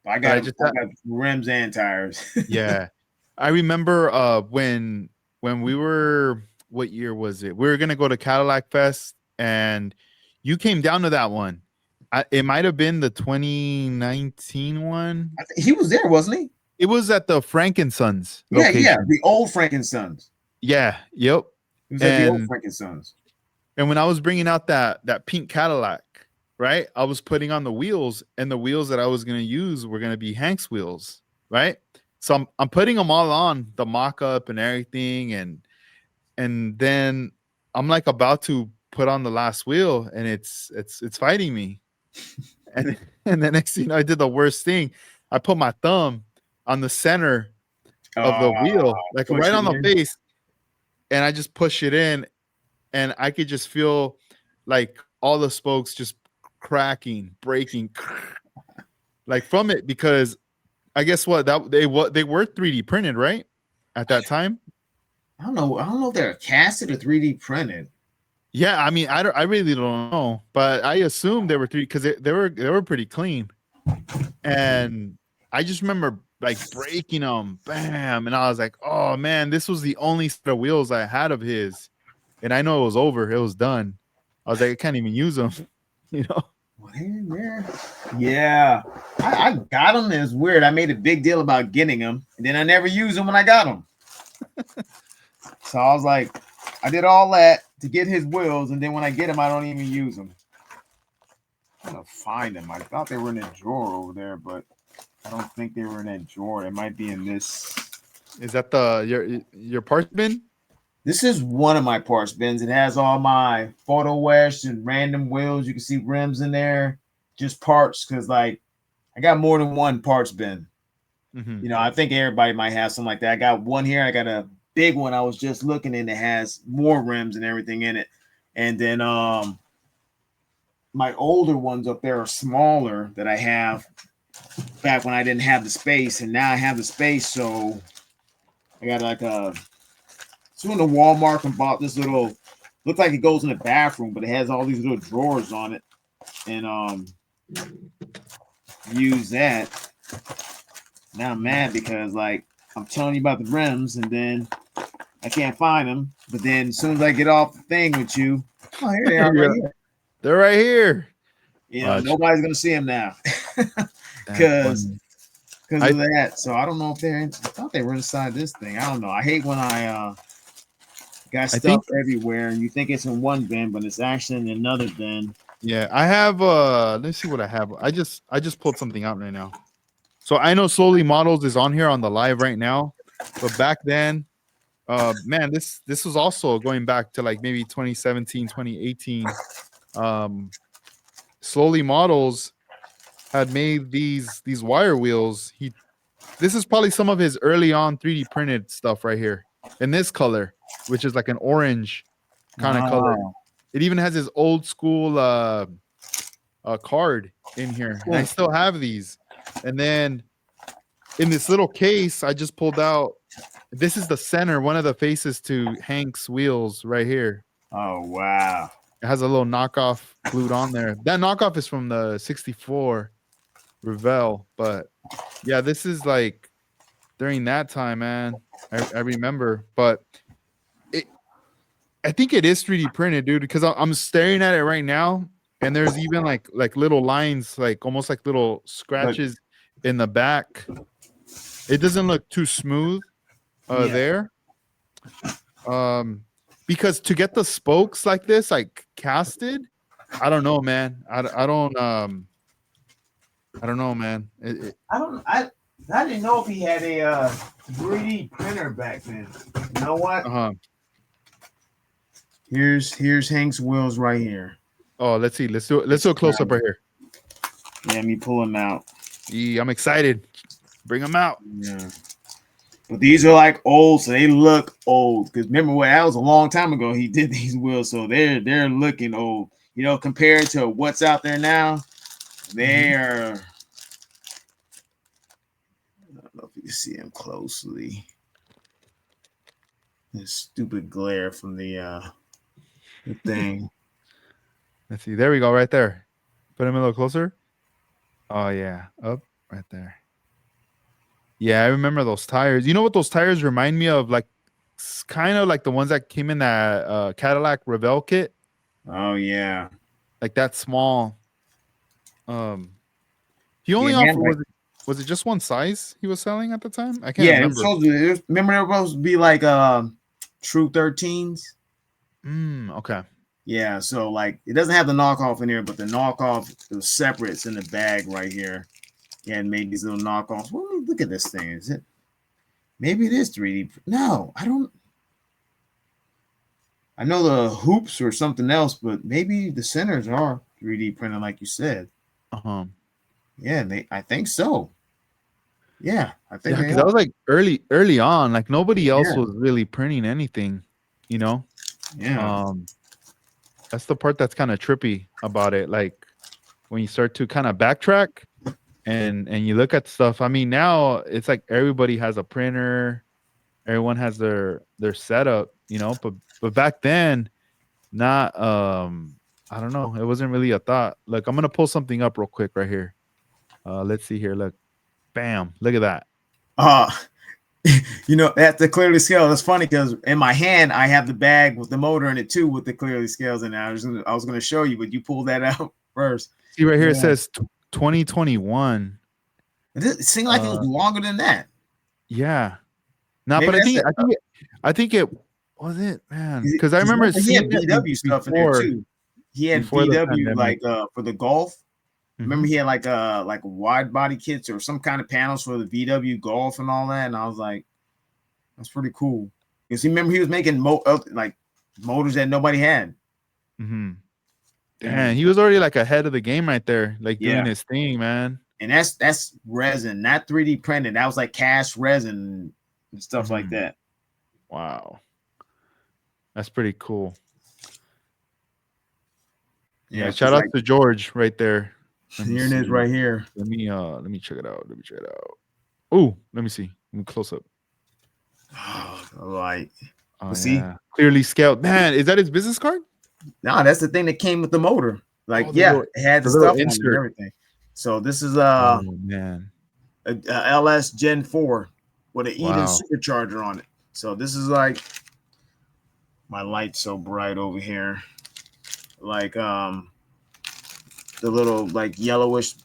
I But got I them. just I got rims and tires. yeah. I remember when we were, what year was it? We were gonna go to Cadillac Fest, and you came down to that one. It might have been the 2019 one. He was there, wasn't he? It was at the Frankensons Yeah, yeah. location. The old Frankensons. Yeah, yep. He was at the old And Frankensons. when I was bringing out that pink Cadillac, right? I was putting on the wheels, and the wheels that I was gonna use were gonna be Hank's wheels, right? So I'm putting them all on the mock-up and everything, and then I'm like about to put on the last wheel, and it's fighting me. And and the next thing you know, I did the worst thing. I put my thumb on the center of the wheel, like Push right it on the in. face, and I just push it in, and I could just feel like all the spokes just cracking, breaking, like from it, because I guess they were 3D printed, right? At that time. I don't know. I don't know if they're casted or 3D printed. Yeah, I mean, I really don't know, but I assume they were three, because they were pretty clean. And I just remember like breaking them, bam. And I was like, oh man, this was the only set of wheels I had of his, and I know it was over, it was done. I was like, I can't even use them, you know. Yeah, I got them. It's weird. I made a big deal about getting them, and then I never used them when I got them. So I was like, I did all that to get his wheels, and then when I get them, I don't even use them. I'm gonna find them. I thought they were in a drawer over there, but I don't think they were in that drawer. They might be in this. Is that your parts bin? This is one of my parts bins. It has all my photo wesh and random wheels. You can see rims in there, just parts. Because like I got more than one parts bin. Mm-hmm. You know, I think everybody might have something like that. I got one here. I got a big one. I was just looking in. It has more rims and everything in it. And then my older ones up there are smaller that I have back when I didn't have the space, and now I have the space. So I got like a. So in the Walmart and bought this little. Looked like it goes in the bathroom, but it has all these little drawers on it, and use that. Now I'm mad because like I'm telling you about the rims, and then I can't find them. But then as soon as I get off the thing with you, oh here they are right here. They're right here. You know, nobody's gonna see them now because of that. So I don't know if they're. I thought they were inside this thing. I don't know. I hate when I got stuff everywhere and you think it's in one bin, but it's actually in another bin. Yeah, I have. Let's see what I have. I just pulled something out right now. So I know Slowly Models is on here on the live right now, but back then, man, this was also going back to like maybe 2017, 2018. Slowly Models had made these wire wheels. This is probably some of his early on 3D printed stuff right here in this color, which is like an orange kind of color. It even has his old school card in here. And I still have these. And then in this little case, I just pulled out. This is the center, one of the faces to Hank's wheels right here. Oh wow! It has a little knockoff glued on there. That knockoff is from the 64 Revell, but yeah, this is like during that time, man. I remember, but I think it is 3D printed, dude, because I'm staring at it right now, and there's even like little lines, like almost like little scratches in the back. It doesn't look too smooth there. Because to get the spokes like this, like casted, I don't know, man. I don't know, man. I didn't know if he had a 3D printer back then. You know what? Here's Hank's wheels right here. Oh, let's see. Let's do a close up right here. Yeah, let me pull them out. Yeah, I'm excited. Bring them out. Yeah. But these are like old, so they look old. Because remember what, that was a long time ago he did these wheels, so they're looking old. You know, compared to what's out there now, they're. I don't know if you can see them closely. This stupid glare from the thing. Let's see. There we go, right there. Put him a little closer. Oh yeah, up right there. Yeah, I remember those tires. You know what those tires remind me of? Like, kind of like the ones that came in that Cadillac Revell kit. Oh yeah, like that small. He only offered. Was it just one size he was selling at the time? I can't remember. Remember there was supposed to be like True 13s. Okay. Yeah, so like it doesn't have the knockoff in here, but the knockoff is separate. It's in the bag right here. Yeah, and made these little knockoffs. Well, look at this thing. Is it? Maybe it is 3D. No, I don't. I know the hoops or something else, but maybe the centers are 3D printed, like you said. Yeah, I think so. Yeah, I think because that was like early on. Like nobody else was really printing anything, you know. Yeah. That's the part that's kind of trippy about it. Like when you start to kind of backtrack and you look at stuff. I mean, now it's like everybody has a printer, everyone has their setup, you know. But back then, not I don't know. It wasn't really a thought. Look, I'm gonna pull something up real quick right here. Let's see here. Look, bam! Look at that. Uh you know, at the clearly scale, that's funny because in my hand I have the bag with the motor in it too, with the clearly scales in it. I was gonna show you, but you pulled that out first. See right here it Yeah. says 2021. It seemed like it was Uh, longer than that. yeah. No, Maybe but I that's think it. I think it, I think it was it, man, because I Because remember remember he seeing had it VW stuff in there before too. He had before the VW pandemic. like for the Golf. Hmm. Remember he had like wide body kits or some kind of panels for the VW Golf and all that. And I was like, that's pretty cool. Because he remember he was making like motors that nobody had. Hmm. Yeah. Damn, he was already like ahead of the game right there, like doing Yeah. his thing, man. And that's resin, not 3D printed. That was like cast resin and stuff like Hmm. that. Wow, that's pretty cool. Yeah, Yeah, shout because out like to George right there. Let me here it is see. right here. Let me check it out. Let me check it out. Oh, let me see. Let me close up. Like, Oh but see, yeah, clearly scaled. Man, is that his business card? no, that's the thing that came with the motor. Like, Oh, yeah, it had the the little stuff on it and insert. everything. So this is Oh man, a LS Gen 4 with an Eden wow. supercharger on it. So this is like my light's so bright over here. Like the little like yellowish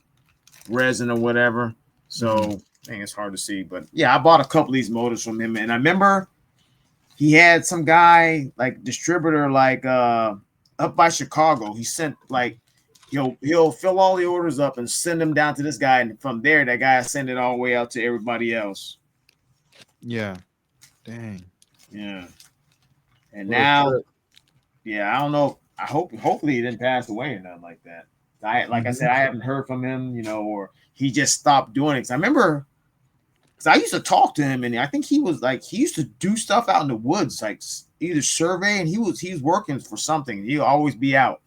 resin or whatever. So Hmm. I think it's hard to see. But yeah, I bought a couple of these motors from him. And I remember he had some guy like distributor like up by Chicago. He sent like he'll fill all the orders up and send them down to this guy, and from there that guy send it all the way out to everybody else. Yeah. Dang. Yeah. And What a now, trip. yeah, I don't know. Hopefully he didn't pass away or nothing like that. Like I Hmm. said, I haven't heard from him, or he just stopped doing it. Cause I remember, cause I used to talk to him, and I think he used to do stuff out in the woods, like either survey, and he's working for something. He'll always be out,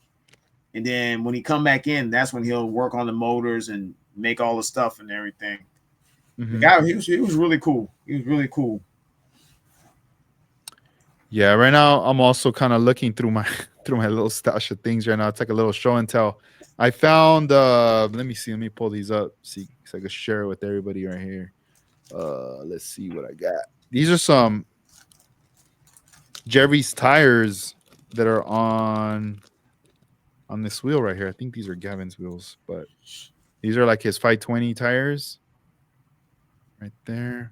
and then when he come back in, that's when he'll work on the motors and make all the stuff and everything. The Hmm. guy, he was really cool. He was really cool. Yeah. Right now, I'm also kind of looking through my through my little stash of things right now. It's like a little show and tell. I found. Let me see. Let me pull these up. See, so I can share it with everybody right here. Let's see what I got. These are some Jerry's tires that are on this wheel right here. I think these are Gavin's wheels, but these are like his 520 tires right there.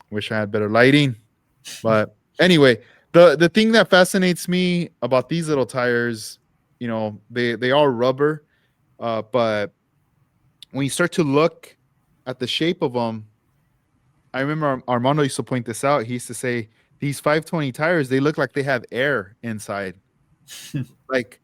Wish I had better lighting, but anyway, the thing that fascinates me about these little tires, they are rubber, but when you start to look at the shape of them, I remember Armando used to point this out. He used to say these 520 tires, they look like they have air inside. Like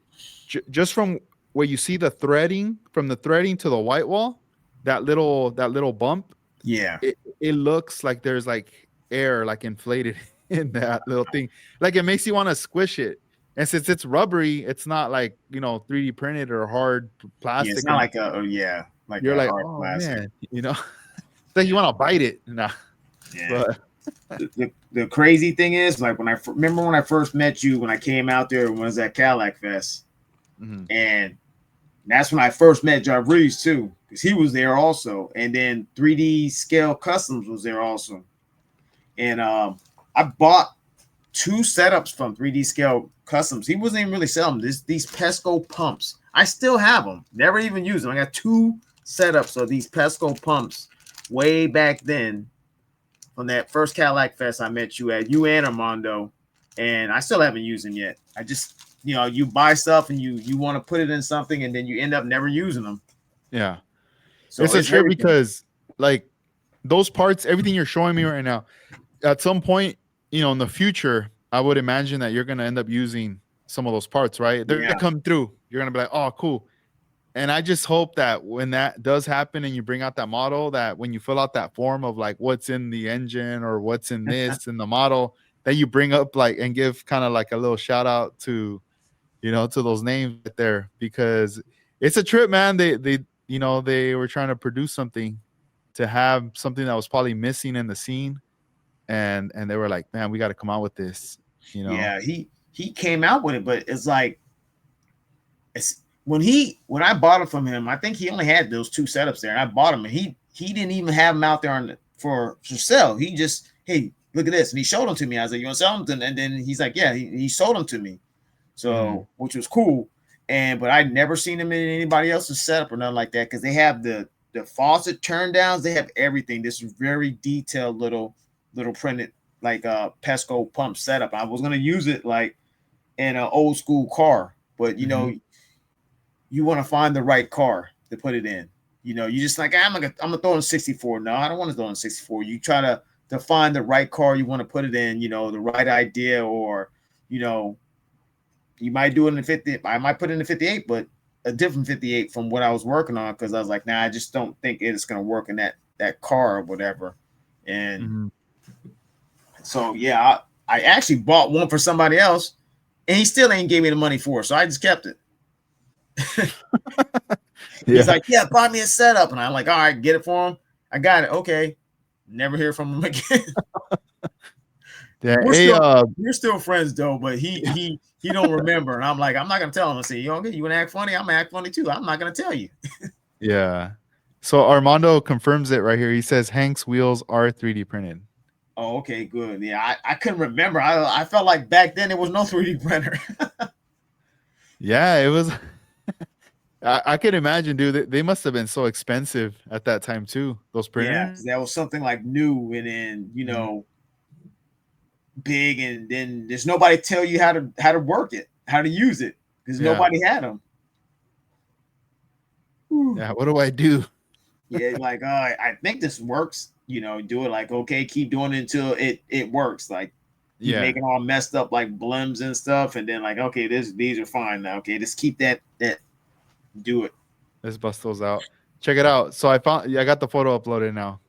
just from where you see the threading, from the threading to the white wall, that little bump, Yeah, it looks like there's like air like inflated in that little thing. Like it makes you want to squish it. And since it's rubbery, it's not like 3D printed or hard yeah. It's plastic not or like nothing. like You're a like, hard oh plastic. man, it's like you want to bite it. Nah. Yeah. But The crazy thing is, like remember when I first met you, when I came out there and was at Cadillac Fest, mhm. and that's when I first met Jarvis too, because he was there also, and then 3D Scale Customs was there also, and I bought two setups from 3D Scale Customs. He wasn't even really selling these Pesco pumps. I still have them, never even used them. I got two setups of these Pesco pumps way back then from that first Cadillac Fest I met you at, you and Armando, and I still haven't used them yet. I just, you buy stuff and you want to put it in something, and then you end up never using them. Yeah. So It's a it's trip everything. because like those parts, everything you're showing me right now, at some point, in the future, I would imagine that you're gonna end up using some of those parts, right? They're gonna Yeah, come through. You're gonna be like, oh, cool. And I just hope that when that does happen and you bring out that model, that when you fill out that form of like what's in the engine or what's in this in the model, that you bring up like and give kind of like a little shout out to those names right there, because it's a trip, man. They were trying to produce something to have something that was probably missing in the scene, and they were like, man, we got to come out with this, you know. yeah. He came out with it, but it's like when I bought it from him, I think he only had those two setups there, and I bought them, and he didn't even have them out there for sale. He just, hey, look at this, and he showed them to me. I was like, you want to sell them? And then he's like, yeah, he sold them to me. So which was cool. But I'd never seen them in anybody else's setup or nothing like that, because they have the faucet turn downs, they have everything. This is very detailed little printed like Pesco pump setup. I was gonna use it like in an old school car, but you know, you want to find the right car to put it in. You know, you just like, I'm gonna throw in 64. No, I don't want to throw in 64. You try to find the right car you want to put it in, you know, the right idea, or you know, you might do it in the 50. I might put it in the 58, but a different 58 from what I was working on, because I was like, nah, I just don't think it's gonna work in that car or whatever. And so yeah, I actually bought one for somebody else, and he still ain't gave me the money for it, so I just kept it. He's like, yeah, buy me a setup, and I'm like, all right, get it for him. I got it. Okay, never hear from him again. Yeah, we're still friends though, but he don't remember, and I'm like, I'm not gonna tell him. I say, you gonna act funny? I'm gonna act funny too. I'm not gonna tell you. Yeah. So Armando confirms it right here. He says Hank's wheels are 3D printed. Oh, okay, good. Yeah, I couldn't remember. I felt like back then there was no 3D printer. Yeah, it was. I can imagine, dude. They must have been so expensive at that time too. Those printers. Yeah, that was something like new, and then you know, big, and then there's nobody tell you how to work it, how to use it, because nobody had them. Yeah, what do I do? Yeah, like I think this works. You know, do it like, okay, keep doing it until it works. Like you make it all messed up like blims and stuff, and then like, okay, these are fine now. Okay, just keep that do it. Let's bust those out. Check it out. So I got the photo uploaded now.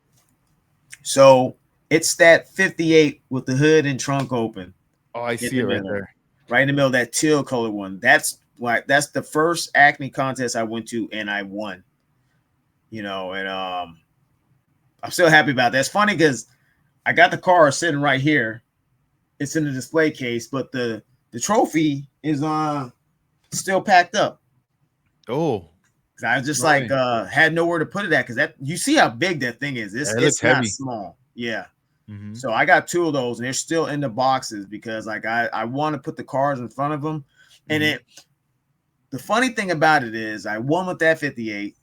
So it's that 58 with the hood and trunk open. Oh, I see it right there. Right in the middle, that teal color one. That's the first ACME contest I went to, and I won. You know, and I'm still happy about that. It's funny because I got the car sitting right here. It's in the display case, but the trophy is still packed up. Oh, I was just like had nowhere to put it at, because that, you see how big that thing is. It's not small. Yeah. So I got 2 of those, and they're still in the boxes, because like I want to put the cars in front of them. And the funny thing about it is I won with that 58.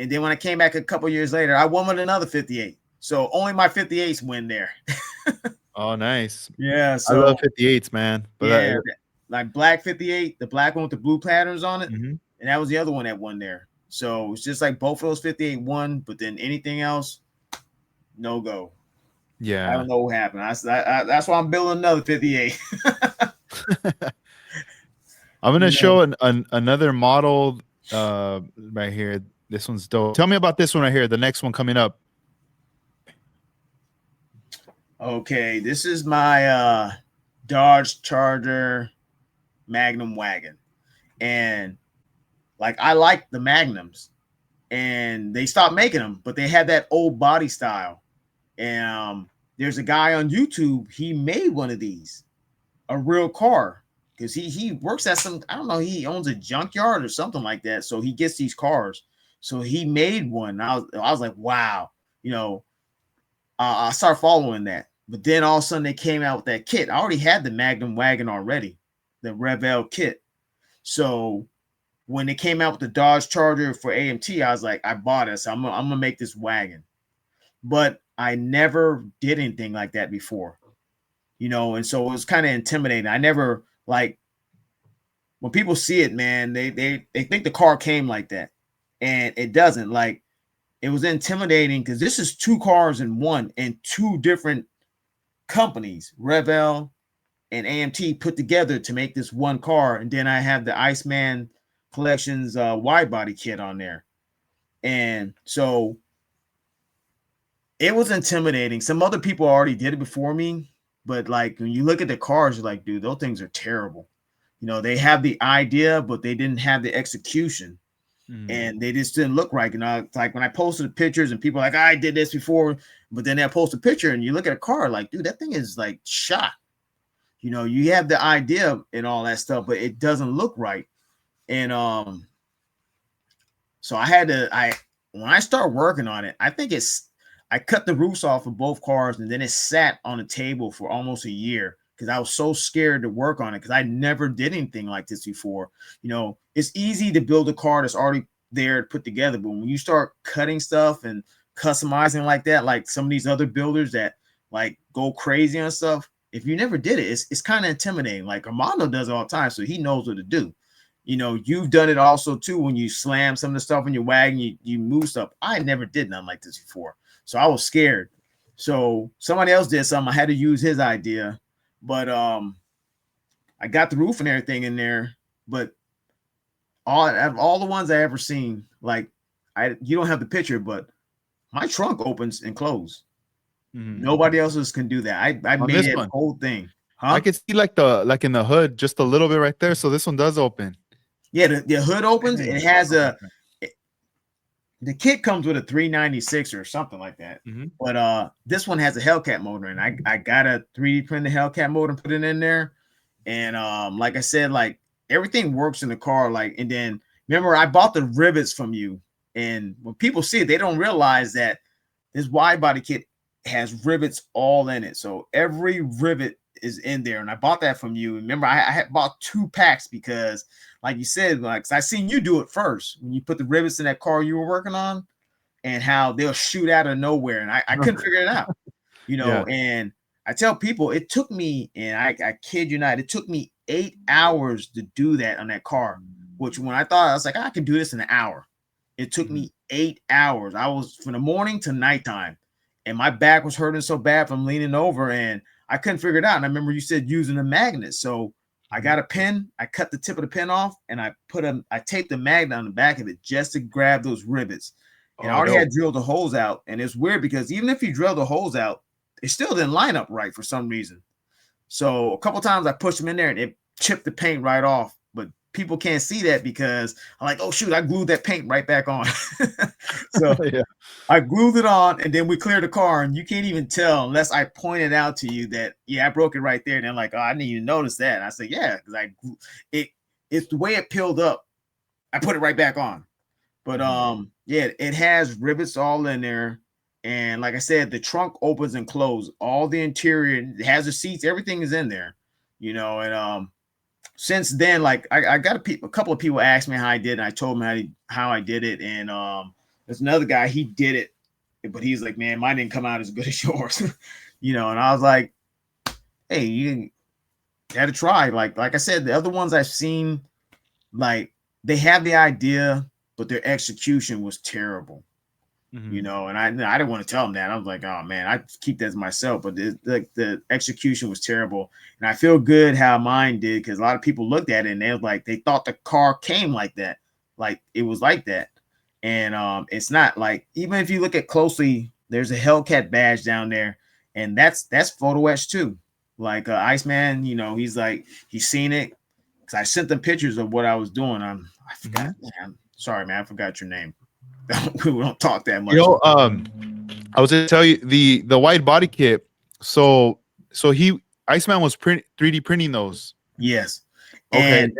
And then when I came back a couple years later, I won with another 58. So only my 58s win there. Oh, nice. Yeah. So I love 58s, man. But like black 58, the black one with the blue patterns on it. And that was the other one that won there. So it's just like both of those 58 won, but then anything else, no go. Yeah. I don't know what happened. That's why I'm building another 58. I'm going to show another model right here. This one's dope. Tell me about this one right here. The next one coming up. Okay, this is my Dodge Charger Magnum wagon. And like, I like the Magnums, and they stopped making them, but they had that old body style. And there's a guy on YouTube, he made one of these, a real car, because he works at some, I don't know, he owns a junkyard or something like that. So he gets these cars. So he made one. I was like, wow, you know, I started following that. But then all of a sudden they came out with that kit. I already had the Magnum wagon already, the Revell kit. So when they came out with the Dodge Charger for AMT, I was like, I bought it. So I'm gonna make this wagon. But I never did anything like that before, you know, and so it was kind of intimidating. I never, like, when people see it, man, they think the car came like that, and it doesn't. Like, it was intimidating because this is 2 cars in one, and 2 different companies, Revell and AMT, put together to make this one car. And then I have the Iceman Collections wide body kit on there, and so it was intimidating. Some other people already did it before me, but like, when you look at the cars, you're like, dude, those things are terrible. You know, they have the idea, but they didn't have the execution. And they just didn't look right. You know, it's like when I posted the pictures and people are like, I did this before, but then I post a picture and you look at a car like, dude, that thing is like shot. You know, you have the idea and all that stuff, but it doesn't look right. And so when I start working on it, I think I cut the roofs off of both cars, and then it sat on the table for almost a year because I was so scared to work on it because I never did anything like this before. You know, it's easy to build a car that's already there to put together, but when you start cutting stuff and customizing like that, like some of these other builders that like go crazy on stuff, if you never did it, it's kind of intimidating. Like Armando does it all the time, so he knows what to do. You know, you've done it also too when you slam some of the stuff in your wagon, you move stuff. I never did nothing like this before, so I was scared. So somebody else did something. I had to use his idea, but I got the roof and everything in there. But all the ones I ever seen, like you don't have the picture, but my trunk opens and closes. Mhm. Nobody else's can do that. I On made this that one, whole thing. Huh? I could see like in the hood just a little bit right there. So this one does open. Yeah, the hood opens. Dang. It has Okay. the kit comes with a 396 or something like that. Mhm. But this one has a Hellcat motor, and I got a 3D printed Hellcat motor and put it in there. And like I said, like everything works in the car. Like, and then remember, I bought the rivets from you, and when people see it, they don't realize that this wide body kit has rivets all in it. So every rivet is in there, and I bought that from you. Remember, I had bought 2 packs because, like you said, like I seen you do it first when you put the rivets in that car you were working on, and how they'll shoot out of nowhere, and I couldn't figure it out, you know. Yeah. And I tell people it took me, and I kid you not, it took me 8 hours to do that on that car. Which when I thought I was like, I can do this in an hour, it took me 8 hours. I was from the morning to nighttime, and my back was hurting so bad from leaning over, and I couldn't figure it out. And I remember you said using a magnet, so I got a pin. I cut the tip of the pin off, and I taped the magnet on the back of it just to grab those rivets. And I Oh, already dope. had drilled the holes out, and it's weird because even if you drill the holes out, it still didn't line up right for some reason. So a couple times I pushed them in there, and it chipped the paint right off. But people can't see that because I'm like, oh shoot, I glued that paint right back on. So Yeah. I glued it on, and then we cleared the car, and you can't even tell unless I pointed out to you that, yeah, I broke it right there. And they're like, oh, I didn't even notice that. And I said, yeah, because it's the way it peeled up. I put it right back on. But yeah, it has rivets all in there. And like I said, the trunk opens and closes. All the interior, it has the seats, everything is in there, you know. And since then, like I got a couple of people asked me how I did, and I told them how I did it. And there's another guy, he did it, but he's like, man, mine didn't come out as good as yours, you know. And I was like, hey, you got to try. Like I said, the other ones I've seen, like they have the idea, but their execution was terrible, you know. And I didn't want to tell them that. I was like, oh man, I keep that to myself. But the execution was terrible, and I feel good how mine did because a lot of people looked at it and they was like, they thought the car came like that, like it was like that. And it's not. Like, even if you look at closely, there's a Hellcat badge down there, and that's photo etched too. Like Iceman, you know, he's like, he's seen it because I sent them pictures of what I was doing. I forgot. Man, sorry, man, I forgot your name. We don't talk that much. You know, I was gonna tell you the wide body kit. So Iceman was 3D printing those. Yes. Okay. And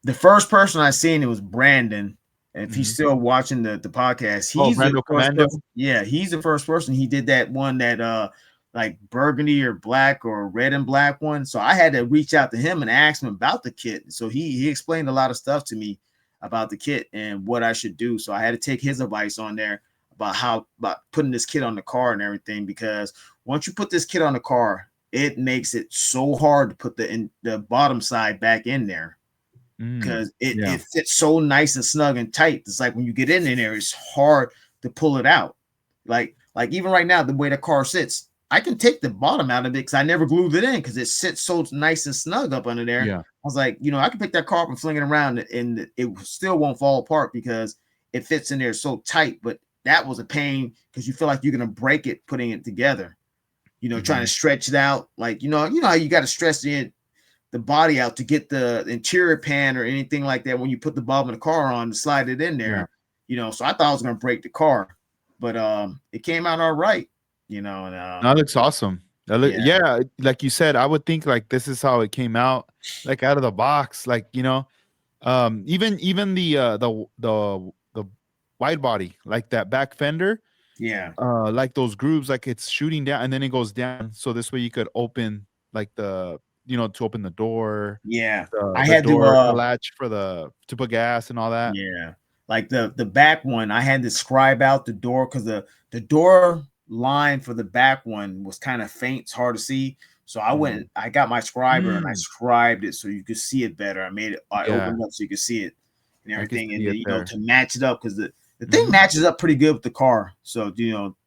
the first person I seen, it was Brandon. And if he's still watching the podcast, he's the Brando first Commando. person. Yeah, he's the first person. He did that one that like burgundy or black or red and black one. So I had to reach out to him and ask him about the kit. So he explained a lot of stuff to me about the kit and what I should do. So I had to take his advice on there about putting this kit on the car and everything, because once you put this kit on the car, it makes it so hard to put the bottom side back in there because it fits so nice and snug and tight. It's like when you get in there, it's hard to pull it out. Like even right now, the way the car sits, I can take the bottom out of it because I never glued it in because it sits so nice and snug up under there. Yeah. I was like, you know, I can pick that car up and fling it around and it still won't fall apart because it fits in there so tight. But that was a pain because you feel like you're gonna break it putting it together. You know, trying to stretch it out, like you know how you got to stretch the body out to get the interior pan or anything like that when you put the bottom of the car on to slide it in there. You know, so I thought I was gonna break the car, but it came out all right. You know, and that looks awesome. Yeah, like you said, I would think like this is how it came out, like out of the box, like you know, even the wide body, like that back fender, Yeah. like those grooves, like it's shooting down and then it goes down. So this way you could open like the, to open the door, Yeah. the I the had to door, the latch for to put gas and all that. yeah. Like the back one, I had to scribe out the door because the door line for the back one was kind of faint, it's hard to see. So Mm. I got my scriber and I Mm. scribed it so you could see it better. I Yeah, opened it up so you could see it and I can everything. And see then, it there. to match it up because the thing Hmm. matches up pretty good with the car. So,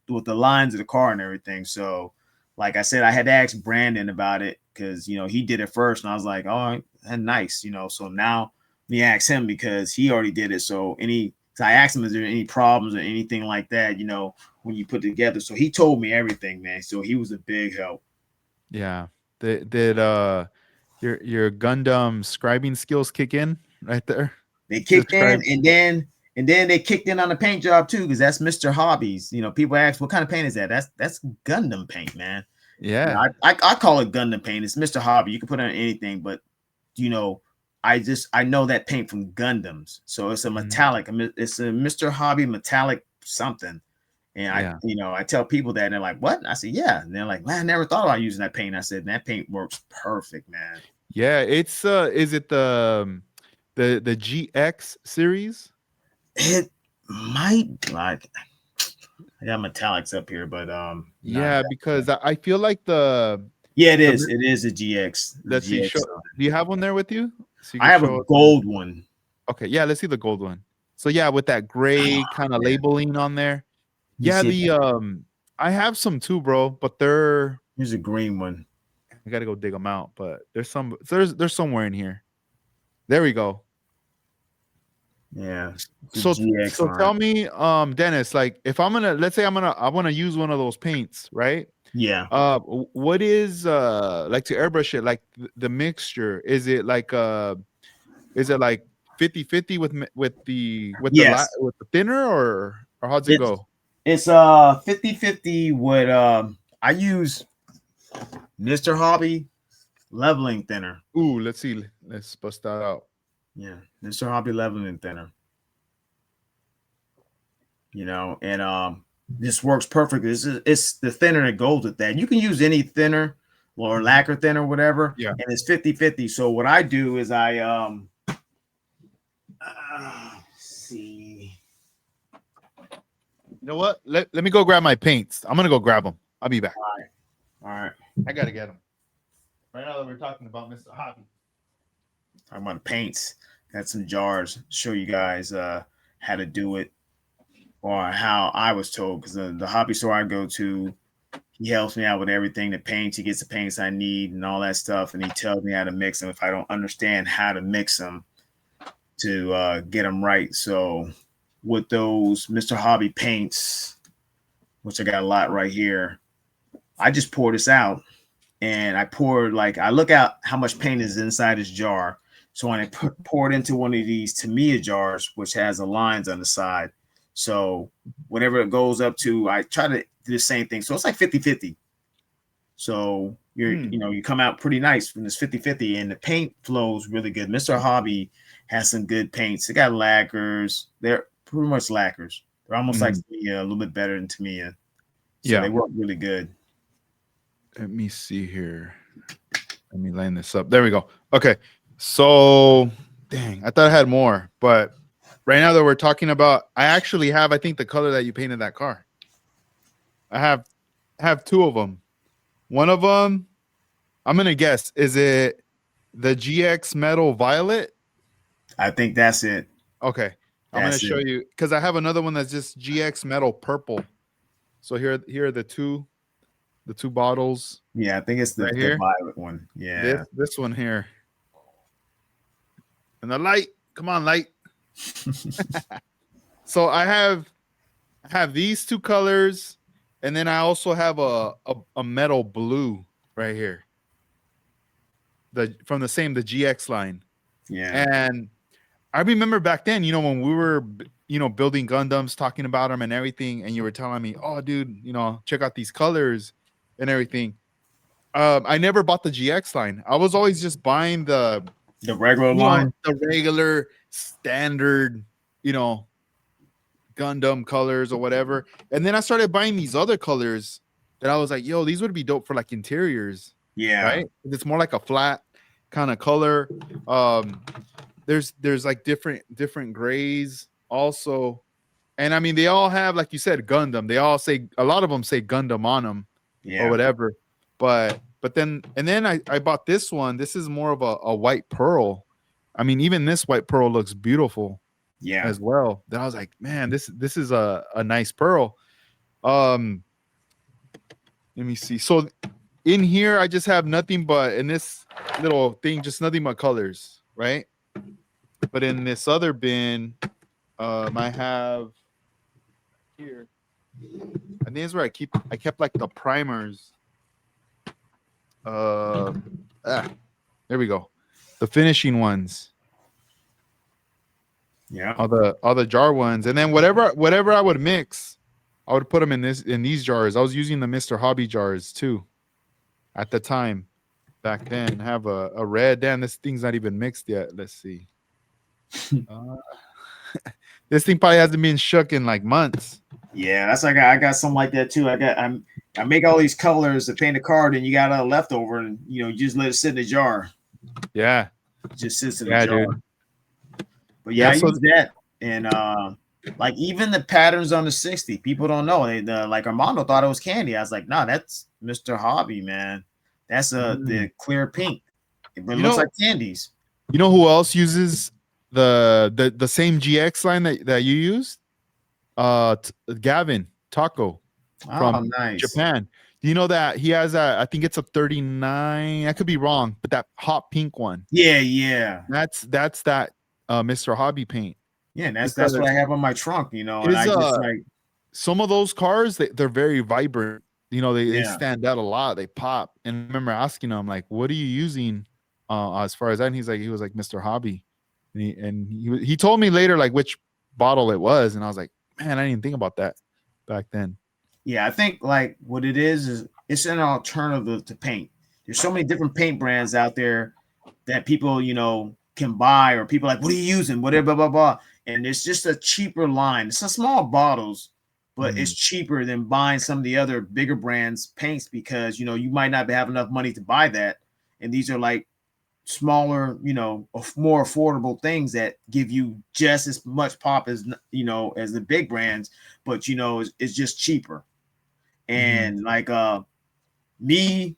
with the lines of the car and everything. So, like I said, I had to ask Brandon about it because, he did it first. And I was like, oh, nice, So now me ask him because he already did it. So I asked him, is there any problems or anything like that, when you put it together? So he told me everything, man. So he was a big help. Yeah. Did your Gundam scribing skills kick in right there? They The kicked in scribe. and then they kicked in on the paint job too, because that's Mr. Hobbies. People ask what kind of paint is that? That's Gundam paint, man. Yeah. I call it Gundam paint. It's Mr. Hobby. You can put it on anything, but you know, I know that paint from Gundams. So it's a Mhm. metallic. It's a Mr. Hobby metallic something. And Yeah. I tell people that and they're like, what? And I said, yeah. And they're like, man, I never thought about using that paint. I said, that paint works perfect, man. Yeah, it's is it the GX series? It might like I got metallics up here, but not Yeah, that. because I feel like the Yeah, it the is. mi- It is a GX. The let's see, show, GX. do you have one there with you? So you I can have a show us gold one. okay, yeah, let's see the gold one. So yeah, with that gray kind of Yeah. labeling on there. You Yeah, see the it? I have some too, bro, but they're Here's a green one. I gotta go dig them out, but there's somewhere in here. There we go. Yeah, the So GX so line. tell me, Dennis, like if I'm gonna let's say I wanna use one of those paints, right? Yeah. What is like to airbrush it, like the mixture? Is it like 50-50 Yes. with the thinner or how's it It's go? it's 50/50 with I use Mr. Hobby leveling thinner. Ooh, let's see. Let's bust that out. Yeah, Mr. Hobby leveling thinner. And this works perfectly. It's the thinner that goes with that. You can use any thinner or Mhm. lacquer thinner, whatever, Yeah. and it's 50/50. So what I do is I see. You know what? Let me go grab my paints. I'm gonna go grab them. I'll be back. All right. I gotta get them. Right now that we're talking about Mr. Hobby. Talking about paints. Got some jars. Show you guys how to do it or how I was told, because the hobby store I go to, he helps me out with everything, the paints. He gets the paints I need and all that stuff, and he tells me how to mix them if I don't understand how to mix them to get them right. So with those Mr. Hobby paints, which I got a lot right here, I just pour this out and I look out how much paint is inside this jar. So when I pour it into one of these Tamiya jars, which has the lines on the side, so whatever it goes up to, I try to do the same thing. So it's like 50/50. So you come out pretty nice when it's 50/50 and the paint flows really good. Mr. Hobby has some good paints. They got lacquers. They're pretty much lacquers. They're almost like Mhm. Tamiya, a little bit better than Tamiya. So they Yeah. work really good. Let me see here. Let me line this up. There we go. Okay. So, dang, I thought I had more, but right now that we're talking about, I actually have, I think, the color that you painted that car. I have two of them. One of them, I'm gonna guess, is it the GX Metal Violet? I think that's it. Okay, I'm gonna That's show it. you because I have another one that's just GX Metal Purple. So here are the two bottles Yeah, I think it's the right the here. violet one. Yeah. This one here, and the light. Come on, light. So I have these two colors, and then I also have a metal blue right here. The from the GX line. Yeah. And I remember back then, when we were building Gundams, talking about them and everything, and you were telling me, "Oh, dude, check out these colors and everything." I never bought the GX line. I was always just buying The regular line. the regular standard, you know, Gundam colors or whatever. And then I started buying these other colors that I was like, yo, these would be dope for like interiors, Yeah. right? It's more like a flat kind of color. Um, there's like different grays also. And I mean, they all have, like you said, Gundam. They all say, a lot of them say Gundam on them or Yeah. whatever. But then I bought this one. This is more of a white pearl. I mean, even this white pearl looks beautiful Yeah. as well. Then I was like, man, this is a nice pearl. Um, let me see. So in here, I just have nothing but, in this little thing, just nothing but colors, right? But in this other bin, I have here. I think it's where I kept like the primers. Uh, there we go. The finishing ones. Yeah. All the jar ones, and then whatever I would mix, I would put them in these jars. I was using the Mr. Hobby jars too, at the time, back then. I have a red. Damn, this thing's not even mixed yet. Let's see. This thing probably hasn't been shook in like months. Yeah, that's like I got something like that too. I make all these colors to paint a card, and you got a leftover, and you just let it sit in a jar. Yeah, It just sits in a jar. dude. But yeah, I so use that, and like even the patterns on the 60, people don't know. Like Armando thought it was candy. I was like, nah, that's Mr. Hobby, man. That's the clear pink. It looks like candies. You know who else uses the same GX line that you used? Gavin Taco from nice. Japan. Do you know that he has I think it's a 39. I could be wrong, but that hot pink one. Yeah. That's that Mr. Hobby paint. Yeah, that's what I have on my trunk, and I just like some of those cars, they're very vibrant. They stand out a lot. They pop. And I remember asking him, like, what are you using as far as that? And he was like Mr. Hobby. And he told me later like which bottle it was, and I was like, man, I didn't think about that back then. Yeah, I think like what it is it's an alternative to paint. There's so many different paint brands out there that people, can buy, or people like, what are you using? Whatever, blah, blah, blah. And it's just a cheaper line. It's a small bottles, but it's cheaper than buying some of the other bigger brands paints, because, you might not have enough money to buy that. And these are like smaller, more affordable things that give you just as much pop as, as the big brands, but, it's just cheaper. And like me,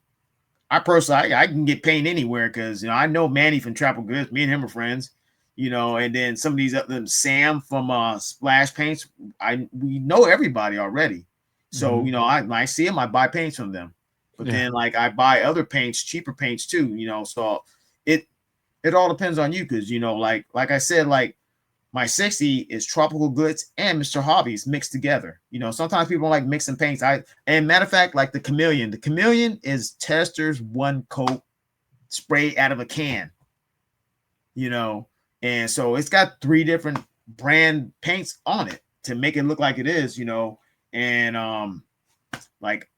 I personally, I can get paint anywhere, because I know Manny from Trapple Goods. Me and him are friends, and then some of these other Sam from Splash Paints. We know everybody already, so I see them, I buy paints from them. But then like I buy other paints, cheaper paints too, So it all depends on you, because like I said, like my 60 is Tropical Goods and Mr. Hobbies mixed together. Sometimes people like mixing paints. And matter of fact, like the Chameleon. The Chameleon is Tester's one coat spray out of a can. And so it's got 3 different brand paints on it to make it look like it is, and like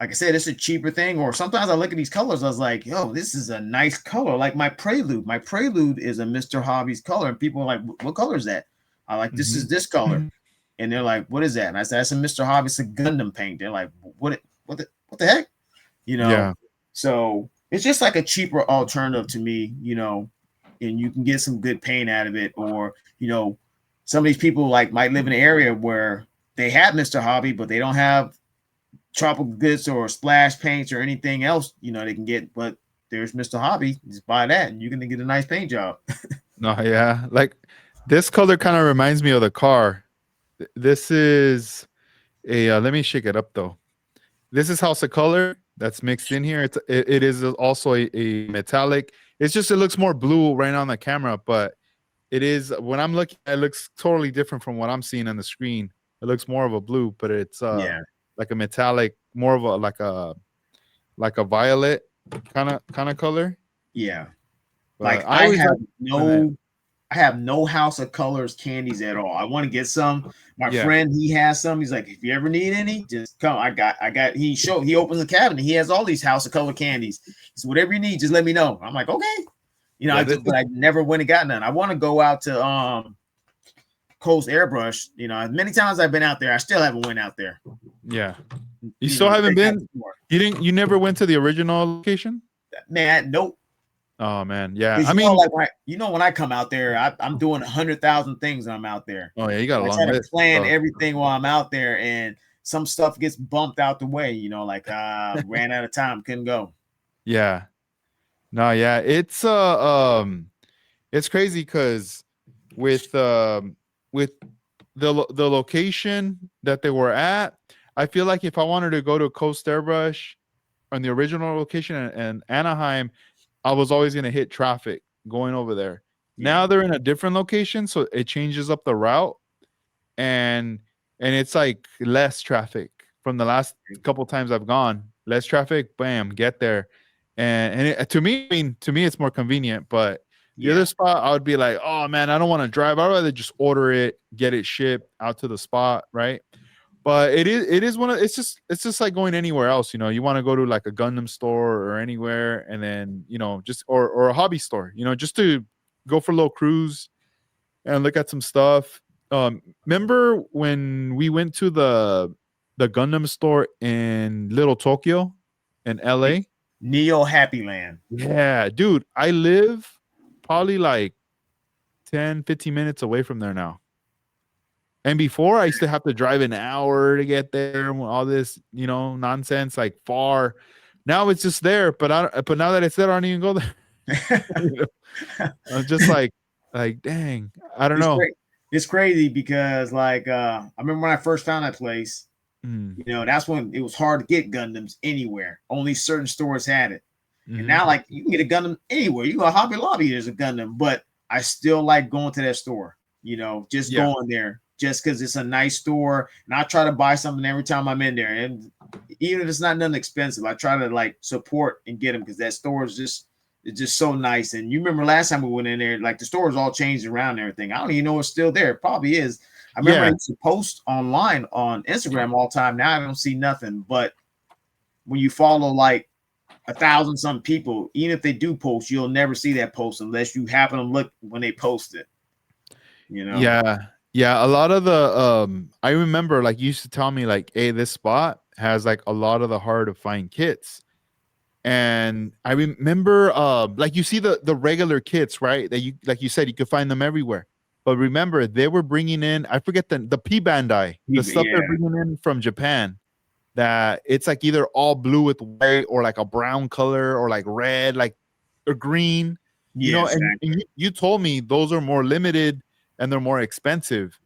I said, it's a cheaper thing. Or sometimes I look at these colors, I was like, yo, this is a nice color. Like my Prelude. My Prelude is a Mr. Hobby's color. And people are like, what color is that? I like, this is this color. And they're like, what is that? And I said, that's a Mr. Hobby's, a Gundam paint. They're like, what the heck? Yeah. So it's just like a cheaper alternative to me, and you can get some good paint out of it. Or, some of these people like might live in an area where they have Mr. Hobby, but they don't have Tropical Goods or Splash Paints or anything else, they can get. But there's Mr. Hobby. Just buy that, and you can get a nice paint job. No, yeah, like this color kind of reminds me of the car. This is a. Let me shake it up though. This is House of Color that's mixed in here. It is also a metallic. It's just it looks more blue right on the camera, but it is when I'm looking, it looks totally different from what I'm seeing on the screen. It looks more of a blue, but it's like a metallic, more of a like a violet kind of color. Yeah. But like I have no House of Colors candies at all. I want to get some. My friend, he has some. He's like, if you ever need any, just come. I got he opens the cabinet. He has all these House of Color candies. So whatever you need, just let me know. I'm like, okay. But I never went and got none. I want to go out to Coast Airbrush, you know, as many times I've been out there, I still haven't went out there. Yeah. You still haven't been? You never went to the original location? Man, nope. Oh man, yeah. Because I mean, when I come out there, I'm doing 100,000 things when I'm out there. oh yeah, you got a I long try to list. plan everything while I'm out there, and some stuff gets bumped out the way. You know, like ran out of time, couldn't go. Yeah. No, yeah. It's crazy because with with the location that they were at, I feel like if I wanted to go to Coast Airbrush on the original location and Anaheim, I was always going to hit traffic going over there. Yeah. Now they're in a different location, so it changes up the route, and it's like less traffic from the last couple times I've gone. Less traffic, bam, get there, and to me, I mean, to me, it's more convenient. But the other spot, I would be like, oh man, I don't want to drive. I'd rather just order it, get it shipped out to the spot, right? But it is one of it's just like going anywhere else. You know, you want to go to like a Gundam store or anywhere, and then just or a hobby store. Just to go for a little cruise and look at some stuff. Remember when we went to the Gundam store in Little Tokyo in LA? Neo Happy Land. Yeah, dude, I live probably like 10, 15 minutes away from there now. And before I used to have to drive an hour to get there, all this, nonsense, like far. Now it's just there, but now that it's there, I don't even go there. I'm just like, dang, I don't know. It's crazy because I remember when I first found that place, that's when it was hard to get Gundams anywhere. Only certain stores had it. Mm-hmm. And now you can get a Gundam anywhere. You go to Hobby Lobby, there's a Gundam, but I still like going to that store, going there just because it's a nice store. And I try to buy something every time I'm in there. And even if it's not nothing expensive, I try to support and get them because that store is just so nice. And you remember last time we went in there, the store is all changed around and everything. I don't even know it's still there. It probably is. I remember they used to post online on Instagram all the time. Now I don't see nothing. But when you follow 1,000 some people, even if they do post, you'll never see that post unless you happen to look when they post it. Yeah, a lot of the I remember you used to tell me hey, this spot has a lot of the hard to find kits. And I remember you see the regular kits, right? That you said you could find them everywhere. But remember, they were bringing in, I forget the P Bandai, the stuff they're bringing in from Japan, that it's either all blue with white or a brown color or red, or green. And you told me those are more limited and they're more expensive.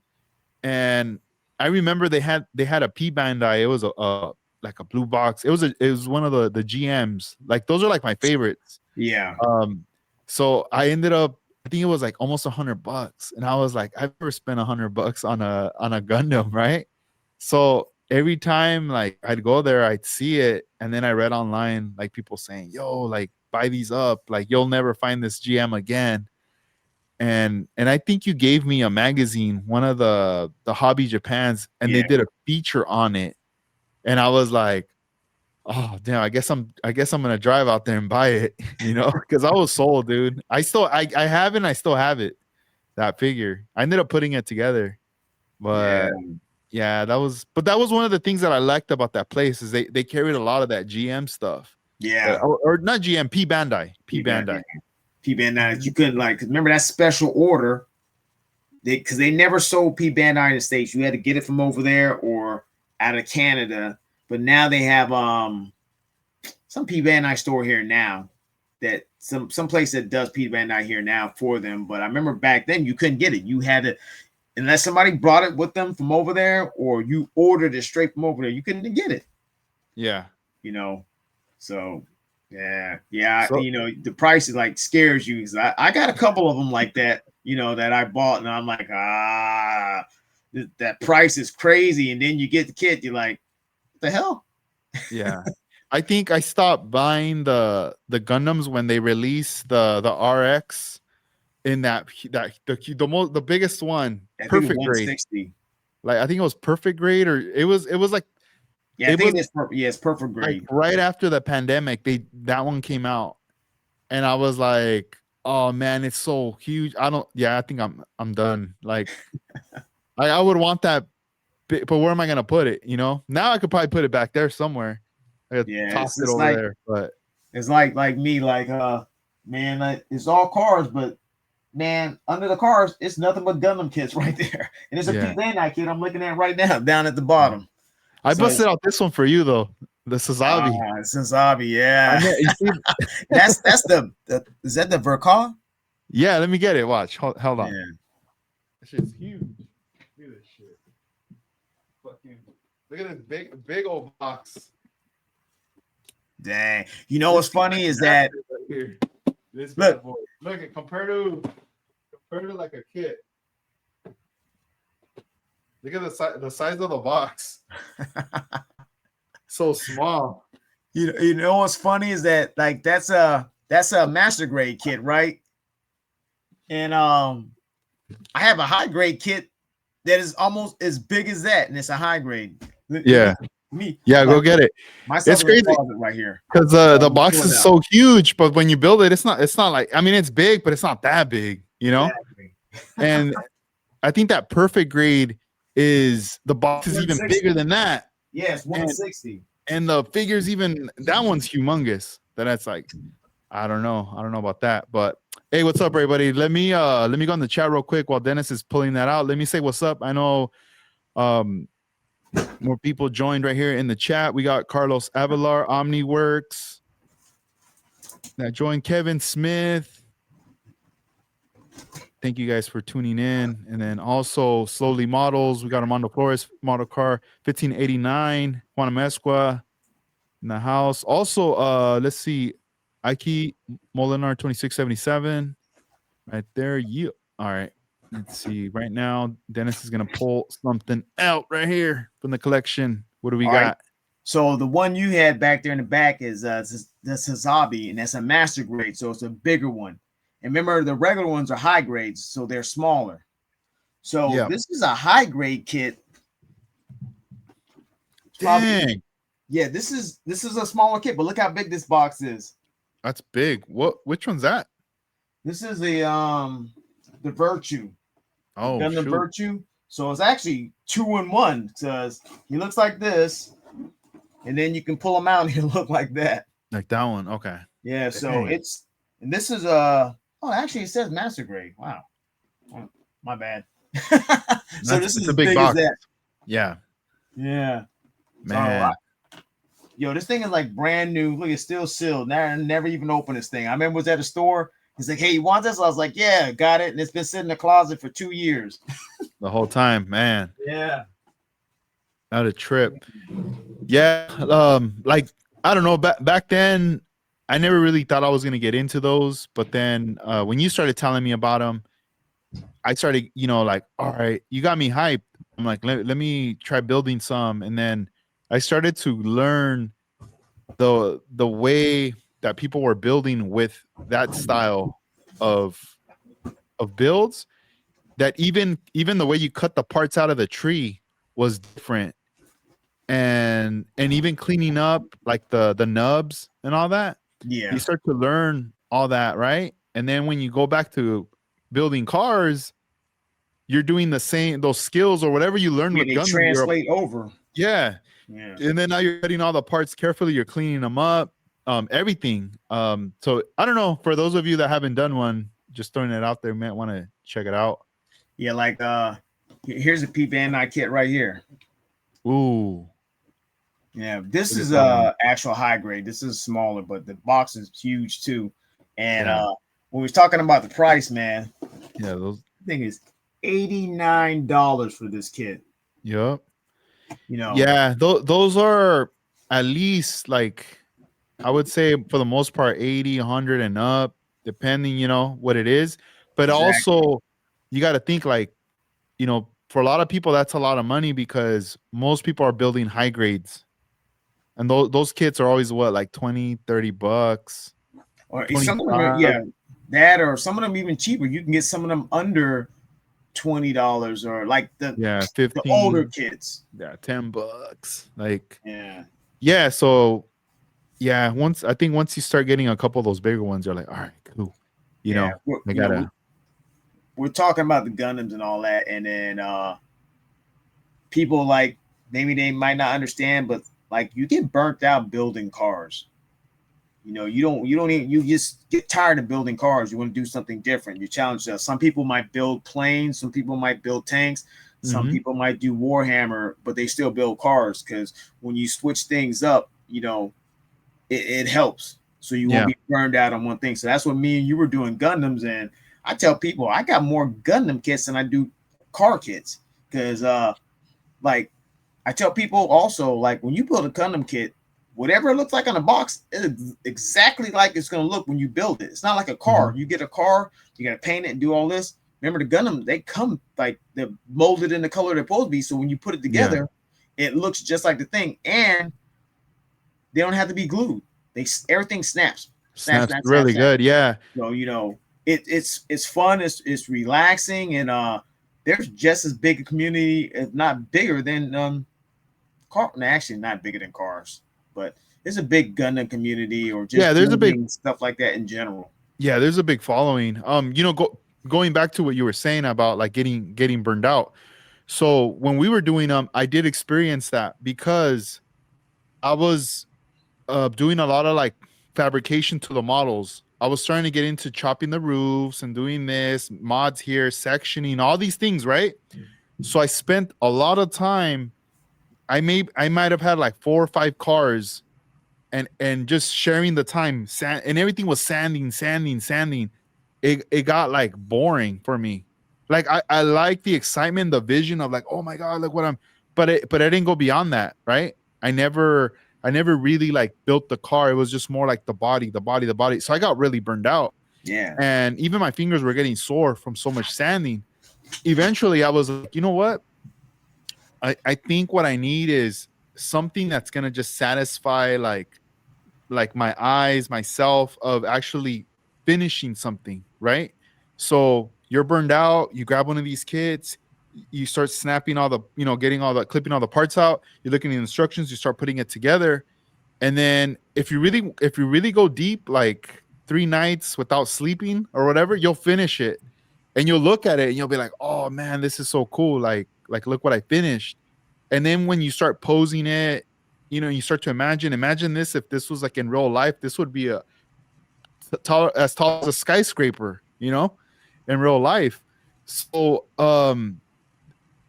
And I remember they had a P Bandai. It was a blue box. It was one of the GMs. Those are my favorites. Yeah. So I ended up, I think it was almost $100, and I was I've never spent $100 on a Gundam, right? So every time I'd go there, I'd see it, and then I read online people saying, "Yo, buy these up, you'll never find this GM again." And I think you gave me a magazine, one of the Hobby Japans, and they did a feature on it, and I was like, oh damn, I guess I'm gonna drive out there and buy it, because I was sold, dude. I have it, and I still have it, that figure. I ended up putting it together, but yeah, that was one of the things that I liked about that place is they carried a lot of that GM stuff. Or not GM, P Bandai. P Bandai. You couldn't cause remember that special order, because they never sold P Bandai in the States. You had to get it from over there or out of Canada. But now they have some P Bandai store here now, that some place that does P Bandai here now for them. But I remember back then you couldn't get it. You had to, unless somebody brought it with them from over there, or you ordered it straight from over there, you couldn't get it. Yeah. So yeah. So, the price is scares you, because I got a couple of them like that, that I bought, and I'm like, that price is crazy. And then you get the kit, you're like, what the hell? Yeah. I think I stopped buying the Gundams when they released the RX in the biggest one, perfect grade. I think it was perfect grade, or it was it's perfect grade. Right after the pandemic, that one came out, and I was like, oh man, it's so huge. I think I'm done. I would want that, but where am I gonna put it? You know, now I could probably put it back there somewhere. I could Yeah, toss it it's over like there, but it's like me, like man, like, it's all cars, but man, under the cars, it's nothing but Gundam kits right there. And it's a yeah. Pete Van Dyke kit I'm looking at right now down at the bottom. I So busted out this one for you though, the Sazabi. Sensabi, I yeah. mean, you see, That's the is that the Verka? yeah. Let me get it. Watch. Hold on. Yeah. That shit's huge. Look at this shit. Fucking. Look at this big old box. Dang. You know what's funny is that right here. This look, bad boy. Look at compared to like a kit. Look at the size of the box. So small. you know what's funny is that like that's a master grade kit, right? And I have a high grade kit that is almost as big as that, and it's a high grade. Yeah. Me. Yeah, go get it. Myself It's crazy right here. because the box is so huge, but when you build it, it's not like, I mean, it's big, but it's not that big, you know. Exactly. And I think that perfect grade is the box is even bigger than that. Yes, 160. And the figures, even that one's humongous. That's like, I don't know about that. But hey, what's up, everybody? Let me go in the chat real quick while Dennis is pulling that out. Let me say what's up. I know more people joined right here in the chat. We got Carlos Avalar, OmniWorks. That joined Kevin Smith. Thank you guys for tuning in. And then also Slowly Models. We got Armando Flores, Model Car 1589, Juan Mesqua in the house. Also, let's see, Ike Molinar 2677 right there. You all right? Let's see. Right now, Dennis is gonna pull something out right here from the collection. What do we got? Right. So the one you had back there in the back is the Sazabi, and that's a master grade, so it's a bigger one. And remember, the regular ones are high grades, so they're smaller. So this is a high grade kit. Dang. Yeah, this is a smaller kit, but look how big this box is. That's big. Which one's that? This is the Virtue. Oh, Gundam Virtue. So it's actually 2-in-1 because he looks like this, and then you can pull him out and he'll look like that. Like that one. Okay. Yeah. So it's, and this is actually it says master grade. Wow. Oh, my bad. So this is a big box. Yeah. Yeah. Man. Yo, this thing is like brand new. Look, it's still sealed. Never even opened this thing. I remember it was at a store. He's like, hey, you want this? I was like, yeah, got it. And it's been sitting in the closet for 2 years. The whole time, man. Yeah. Not a trip. Yeah. Like, I don't know. Back then, I never really thought I was gonna get into those. But then when you started telling me about them, I started, like, all right, you got me hyped. I'm like, let me try building some. And then I started to learn the way that people were building with that style of builds, that even the way you cut the parts out of the tree was different. And even cleaning up like the nubs and all that. Yeah. You start to learn all that, right? And then when you go back to building cars, you're doing the same, those skills or whatever you learned with Gundam. Translate over. Yeah. Yeah. And then now you're cutting all the parts carefully, you're cleaning them up, everything. So I don't know, for those of you that haven't done one, just throwing it out there, might want to check it out. Yeah, like here's a Pete Van Dyke kit right here. Ooh. Yeah, this is actual high grade. This is smaller, but the box is huge too. And when we was talking about the price, man, yeah, those thing is $89 for this kit. Yep. Yeah, those are at least, like, I would say for the most part 80, 100 and up, depending, what it is. But also you got to think, like, for a lot of people that's a lot of money, because most people are building high grades. And those kits are always what, like $20-30, or some of them, that, or some of them even cheaper. You can get some of them under $20, or like the 15, the older kits. Yeah, $10. Like so once you start getting a couple of those bigger ones, you're like, all right, cool. I gotta. We're talking about the Gundams and all that, and then people like maybe they might not understand, but like you get burnt out building cars. You don't even, you just get tired of building cars. You want to do something different. You challenge yourself. Some people might build planes, some people might build tanks, some Mm-hmm. people might do Warhammer, but they still build cars because when you switch things up, it helps. So you won't Yeah. be burned out on one thing. So that's what me and you were doing Gundams. And I tell people I got more Gundam kits than I do car kits. Because like I tell people also, like when you build a Gundam kit, whatever it looks like on the box is exactly like it's going to look when you build it. It's not like a car. Mm-hmm. You get a car, you got to paint it and do all this. Remember the Gundam, they come like they're molded in the color they're supposed to be. So when you put it Yeah. together, it looks just like the thing. And they don't have to be glued. Everything snaps. Snaps really good. Yeah. So it's fun, it's relaxing, and there's just as big a community, if not bigger than car. No, actually not bigger than cars, but there's a big Gundam community or just There's a big stuff like that in general. Yeah, there's a big following. Going back to what you were saying about like getting burned out. So when we were doing I did experience that because I was doing a lot of like fabrication to the models. I was starting to get into chopping the roofs and doing this mods here, sectioning, all these things, right? So I spent a lot of time. I might have had like 4 or 5 cars and just sharing the time, and everything was sanding. It got like boring for me. Like I like the excitement, the vision of like, oh my god, look what I'm. But I didn't go beyond that, right? I never really like built the car. It was just more like the body. So I got really burned out, Yeah, and even my fingers were getting sore from so much sanding. Eventually, I was like, you know what? I think what I need is something that's gonna just satisfy like my eyes, myself, of actually finishing something, right? So you're burned out, you grab one of these kits, you start snapping all the, getting all the clipping all the parts out, you're looking at the instructions, you start putting it together. And then if you really go deep, like 3 nights without sleeping or whatever, you'll finish it. And you'll look at it and you'll be like, oh man, this is so cool. Like look what I finished. And then when you start posing it, you start to imagine this, if this was like in real life, this would be as tall as a skyscraper, in real life. So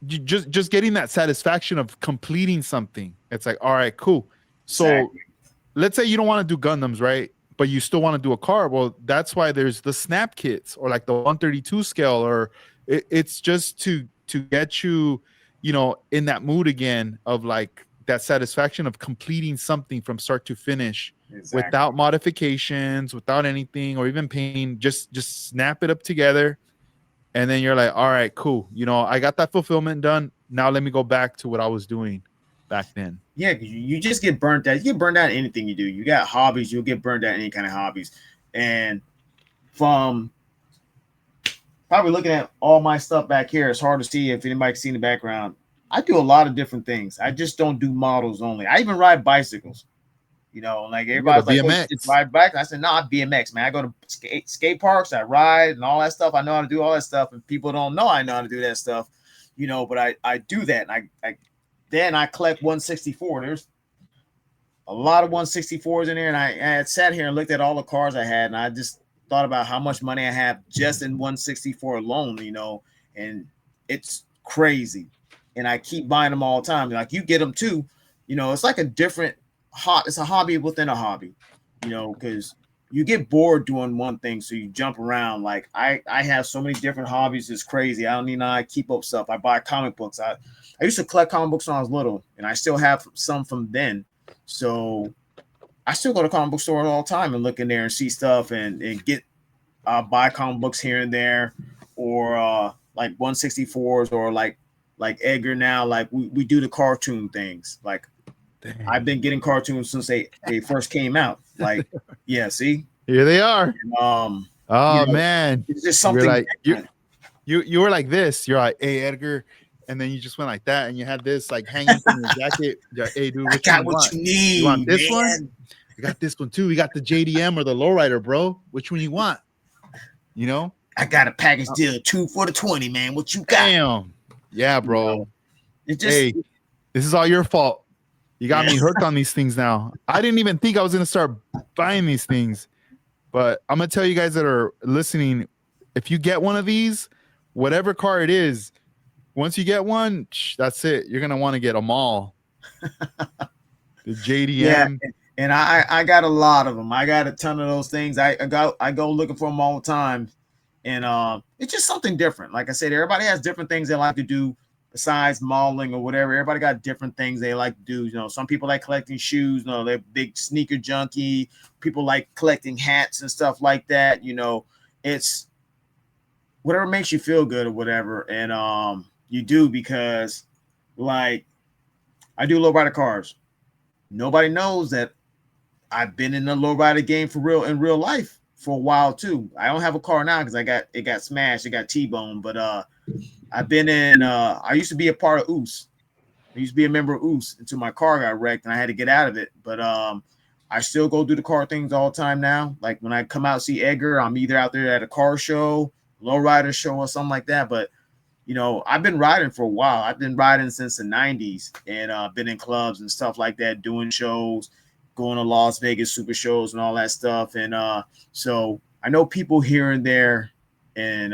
you just getting that satisfaction of completing something. It's like, all right, cool. So exactly. let's say you don't want to do Gundams, right? But you still want to do a car. Well, that's why there's the snap kits or like the 132 scale, or it's just to get you, in that mood again of like that satisfaction of completing something from start to finish Exactly. without modifications, without anything, or even pain. Just snap it up together, and then you're like, all right, cool. I got that fulfillment done. Now let me go back to what I was doing back then. Yeah, you just get burnt out. You get burnt out in anything you do. You got hobbies, you'll get burnt out in any kind of hobbies. And from probably looking at all my stuff back here, it's hard to see if anybody can see in the background. I do a lot of different things. I just don't do models only. I even ride bicycles. Like everybody's like, oh, you just ride bikes. I said, no, I BMX, man. I go to skate parks, I ride and all that stuff. I know how to do all that stuff. And people don't know I know how to do that stuff, but I do that. And then I collect 164. There's a lot of 164s in there. And I had sat here and looked at all the cars I had. And I just thought about how much money I have just in 164 alone, and it's crazy. And I keep buying them all the time. Like you get them too. It's like it's a hobby within a hobby, because you get bored doing one thing. So you jump around. Like I have so many different hobbies. It's crazy. I don't even know how I keep up stuff. I buy comic books. I used to collect comic books when I was little, and I still have some from then. So I still go to comic book stores all the time and look in there and see stuff and get buy comic books here and there, or like 164s, or like Edgar now. Like we do the cartoon things. Like Dang. I've been getting cartoons since they first came out. Like, yeah, see, here they are. Man, it's just something. Like, you were like this. You're like, hey, Edgar, and then you just went like that, and you had this like hanging from your jacket. You're like, hey, dude, I got what you need. You want this man. one? I got this one too. We got the JDM or the Lowrider, bro. Which one you want? I got a package deal, 2 for the 20, man. What you got? Damn. Yeah, bro. it just Hey, this is all your fault. You got me hooked on these things now. I didn't even think I was gonna start buying these things, but I'm gonna tell you guys that are listening, if you get one of these, whatever car it is, once you get one, that's it. You're gonna want to get them all. The yeah. JDM. And I got a lot of them. I got a ton of those things. I go looking for them all the time, and it's just something different. Like I said, everybody has different things they like to do besides modeling or whatever. Everybody got different things they like to do. You know, some people like collecting shoes. You know, they're big sneaker junkie. People like collecting hats and stuff like that. You know, it's whatever makes you feel good or whatever, and you do because, like, I do lowrider cars. Nobody knows that I've been in the lowrider game for real in real life for a while too. I don't have a car now because it got smashed, it got T-boned. But I've been in. I used to be a part of OOS. I used to be a member of OOS until my car got wrecked and I had to get out of it. But I still go do the car things all the time now. Like when I come out see Edgar, I'm either out there at a car show, lowrider show, or something like that. But you know, I've been riding for a while. I've been riding since the 90s and been in clubs and stuff like that, doing shows, going to Las Vegas super shows and all that stuff. And so I know people here and there. And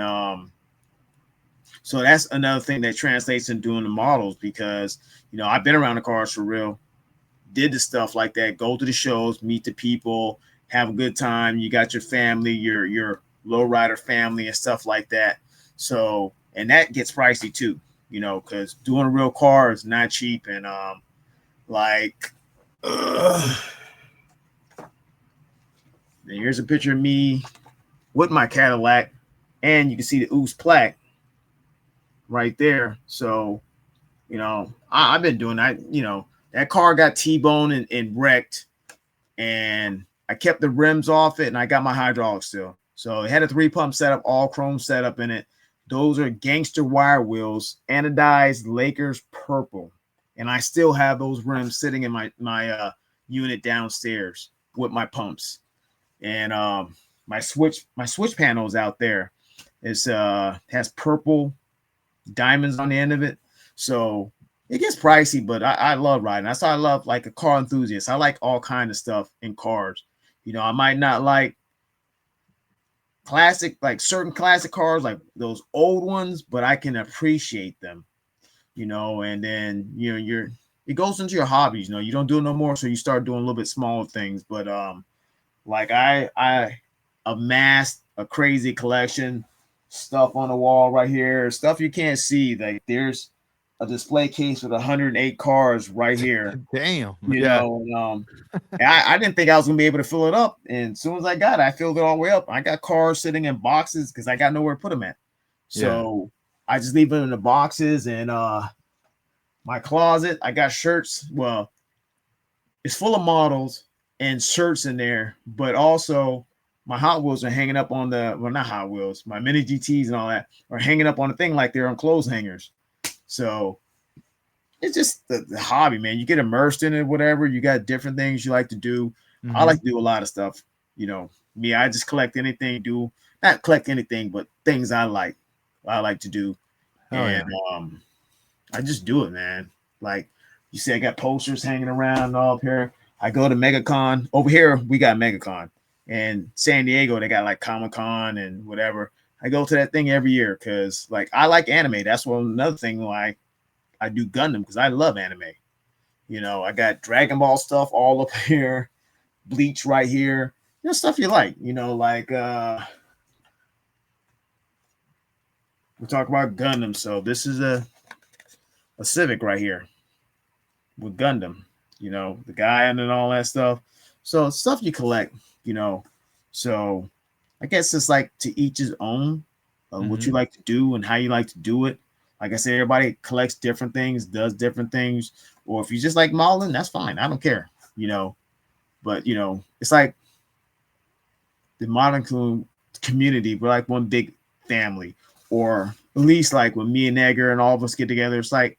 so that's another thing that translates in doing the models because, you know, I've been around the cars for real, did the stuff like that, go to the shows, meet the people, have a good time. You got your family, your lowrider family and stuff like that. So, and that gets pricey too, you know, because doing a real car is not cheap. And like, here's a picture of me with my Cadillac, and you can see the OOS plaque right there. So, you know, I've been doing that. You know, that car got T-boned and wrecked, and I kept the rims off it, and I got my hydraulics still. So it had a 3-pump setup, all chrome setup in it. Those are gangster wire wheels, anodized Lakers purple. And I still have those rims sitting in my unit downstairs with my pumps. And my switch panels out there is has purple diamonds on the end of it. So it gets pricey, but I love riding. That's why I love like a car enthusiast. I like all kind of stuff in cars. You know, I might not like certain classic cars, like those old ones, but I can appreciate them, you know. And then, you know, it goes into your hobbies, you know, you don't do it no more. So you start doing a little bit smaller things. But like I amassed a crazy collection, stuff on the wall right here, stuff you can't see. Like there's a display case with 108 cars right here. Damn. You Yeah. know, I didn't think I was gonna be able to fill it up, and as soon as I got it, I filled it all the way up. I got cars sitting in boxes because I got nowhere to put them at. So I just leave them in the boxes. And my closet, I got shirts. Well, it's full of models and shirts in there, but also my Hot Wheels are hanging up on not Hot Wheels, my mini GTs and all that are hanging up on the thing like they're on clothes hangers. So it's just the hobby, man. You get immersed in it, whatever. You got different things you like to do. I like to do a lot of stuff. You know, me, I just collect anything, not collect anything, but things I like to do. And I just do it, man. Like you said, I got posters hanging around all up here. I go to MegaCon. Over here, we got MegaCon. And San Diego, they got like Comic-Con and whatever. I go to that thing every year because, like, I like anime. That's another thing. Like, I do Gundam because I love anime. You know, I got Dragon Ball stuff all up here, Bleach right here. You know, stuff you like. You know, like we talk about Gundam. So this is a Civic right here with Gundam. You know, the guy and all that stuff. So stuff you collect. You know, so I guess it's like to each his own. What you like to do and how you like to do it. Like I said, everybody collects different things, does different things. Or if you just like modeling, that's fine. I don't care, you know. But, you know, it's like the modern community. We're like one big family. Or at least like when me and Edgar and all of us get together, it's like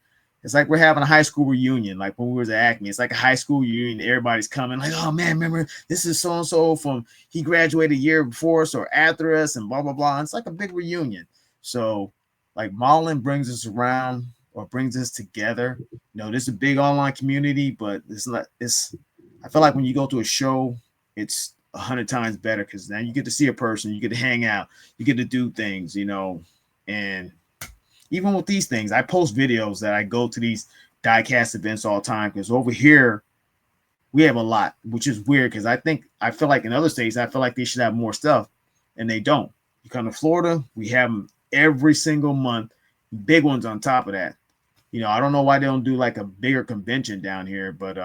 we're having a high school reunion. Like when we was at ACME, it's like a high school reunion. Everybody's coming like, oh man, remember this is so-and-so from he graduated a year before us or after us and blah, blah, blah. And it's like a big reunion. So like modeling brings us around what brings us together. You know, there's a big online community, but it's not. It's. I feel like when you go to a show, it's 100 times better because now you get to see a person, you get to hang out, you get to do things, you know. And even with these things, I post videos that I go to these diecast events all the time because over here we have a lot, which is weird because I feel like in other states, I feel like they should have more stuff, and they don't. You come to Florida, we have them every single month, big ones on top of that. You know, I don't know why they don't do like a bigger convention down here, but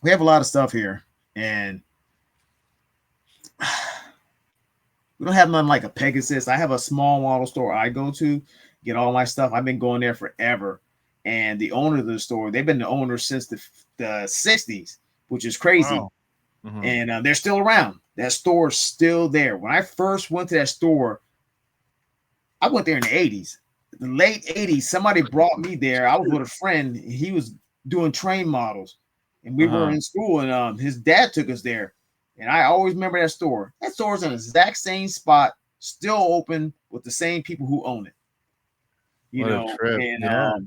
we have a lot of stuff here, and we don't have nothing like a Pegasus. I have a small model store I go to get all my stuff. I've been going there forever, and the owner of the store, they've been the owner since the 60s, which is crazy. Wow. Mm-hmm. And they're still around. That store's still there. When I first went to that store, I went there in the 80s. The late 80s, somebody brought me there. I was with a friend. He was doing train models, and we were in school, and his dad took us there. And I always remember that store. That store's in the exact same spot, still open with the same people who own it. You know, and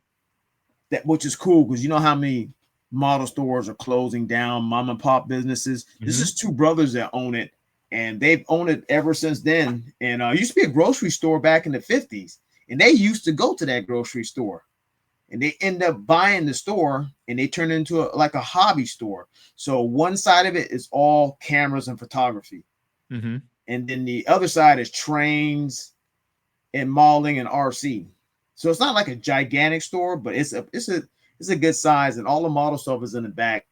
that, which is cool because you know how many model stores are closing down, mom and pop businesses. This is two brothers that own it, and they've owned it ever since then. And it used to be a grocery store back in the 50s, and they used to go to that grocery store, and they end up buying the store, and they turn it into like a hobby store. So one side of it is all cameras and photography, and then the other side is trains and modeling and RC. So it's not like a gigantic store, but it's a good size, and all the model stuff is in the back.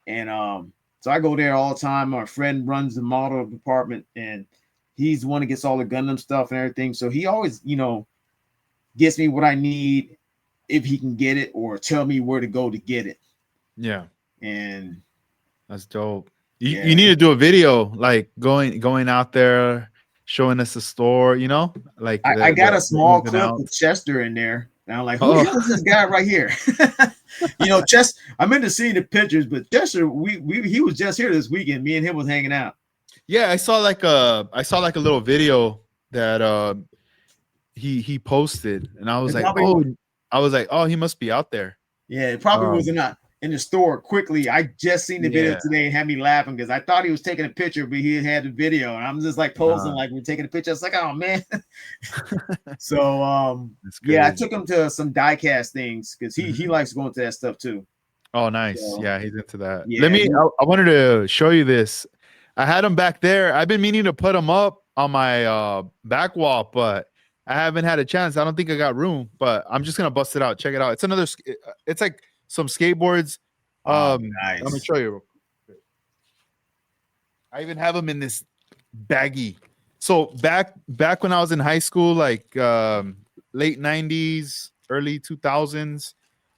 And so I go there all the time. My friend runs the model department, and he's the one that gets all the Gundam stuff and everything. So he always, you know, gets me what I need if he can get it, or tell me where to go to get it. Yeah, and that's dope. You need to do a video like going out there, showing us the store. You know, like I got a small clip with Chester in there. And I'm like, who is this guy right here? You know, Chester, I'm into seeing the pictures, but Chester, he was just here this weekend. Me and him was hanging out. Yeah, I saw like a little video that he posted, and I was like, oh, he must be out there. Yeah, it probably was not in the store quickly. I just seen the video today and had me laughing because I thought he was taking a picture, but he had the video, and I'm just like posing like we're taking a picture. I was like, oh man. So I took him to some diecast things because he likes going to that stuff too. Oh, nice. So, yeah, he's into that. Yeah, I wanted to show you this. I had him back there. I've been meaning to put him up on my back wall, but I haven't had a chance. I don't think I got room, but I'm just gonna bust it out. Check it out. It's like some skateboards. Nice. I'm gonna show you. I even have them in this baggie. So back when I was in high school, like late 90s, early 2000s,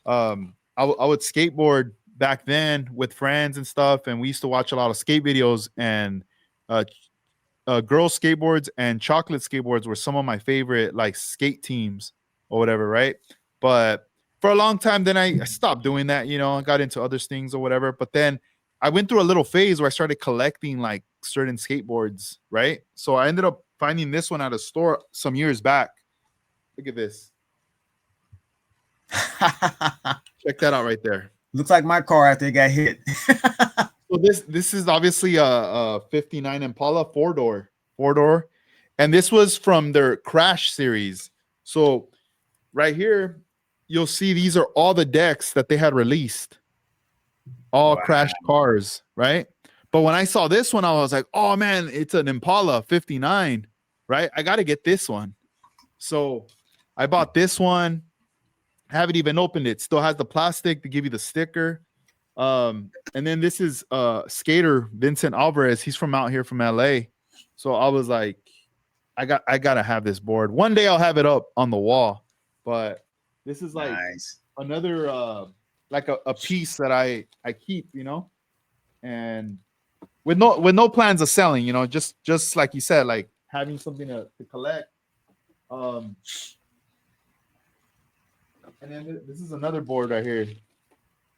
I would skateboard back then with friends and stuff, and we used to watch a lot of skate videos, and girl skateboards and chocolate skateboards were some of my favorite like skate teams or whatever, right? But for a long time, then I stopped doing that, you know, I got into other things or whatever. But then I went through a little phase where I started collecting like certain skateboards, right? So I ended up finding this one at a store some years back. Look at this. Check that out right there. Looks like my car after it got hit. So this is obviously a 59 Impala four door, and this was from their Crash series. So right here, you'll see these are all the decks that they had released, all crashed cars, right? But when I saw this one, I was like, oh man, it's an Impala 59, right? I got to get this one. So I bought this one. Haven't even opened it. Still has the plastic to give you the sticker. And then this is skater Vincent Alvarez. He's from out here from LA. So I was like, I gotta have this board. One day I'll have it up on the wall. But this is like another like a piece that I keep, you know, and with no plans of selling, you know, just like you said, like having something to collect. And then this is another board right here.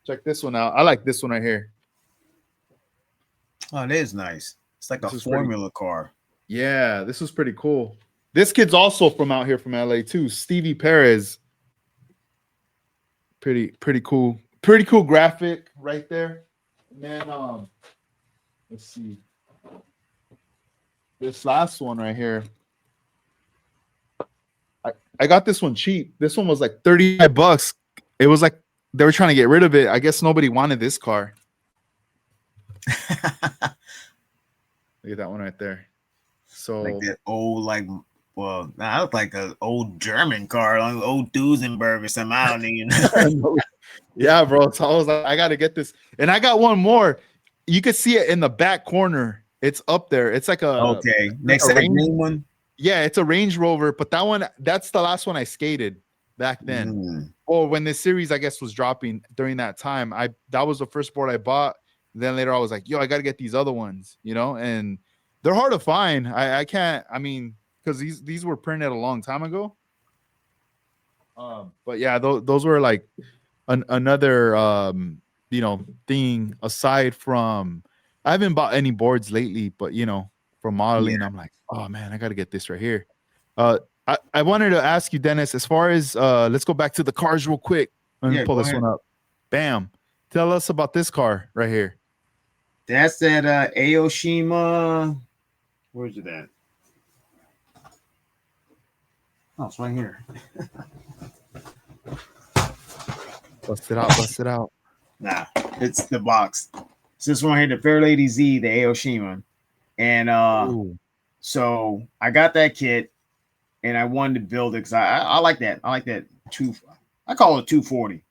Check this one out. I like this one right here. Oh, it is nice. It's like a formula car. Yeah, this was pretty cool. This kid's also from out here from LA too. Stevie Perez. Pretty cool. Pretty cool graphic right there. And then let's see. This last one right here. I got this one cheap. This one was like $35. It was like they were trying to get rid of it. I guess nobody wanted this car. Look at that one right there. So like that old, like, well, I look like an old German car, like old Duesenberg or something. I don't even. yeah, bro. So I was like, I gotta get this. And I got one more. You could see it in the back corner. It's up there. It's like Okay, next like to that green one. Yeah, it's a Range Rover, but that's the last one I skated back then. Or when this series, I guess, was dropping during that time. That was the first board I bought. Then later I was like, yo, I gotta get these other ones, and they're hard to find. I can't, because these were printed a long time ago. But yeah, those were like another thing aside from I haven't bought any boards lately, but for modeling, I'm like, oh man, I gotta get this right here. I wanted to ask you, Dennis, as far as let's go back to the cars real quick. Let me pull this one up. Bam. Tell us about this car right here. That's that Aoshima. Where's it at? Oh, it's right here. Bust it out. Nah, it's the box. So this one here, the Fair Lady Z, the Aoshima. And so I got that kit and I wanted to build it because I like that. I like that I call it 240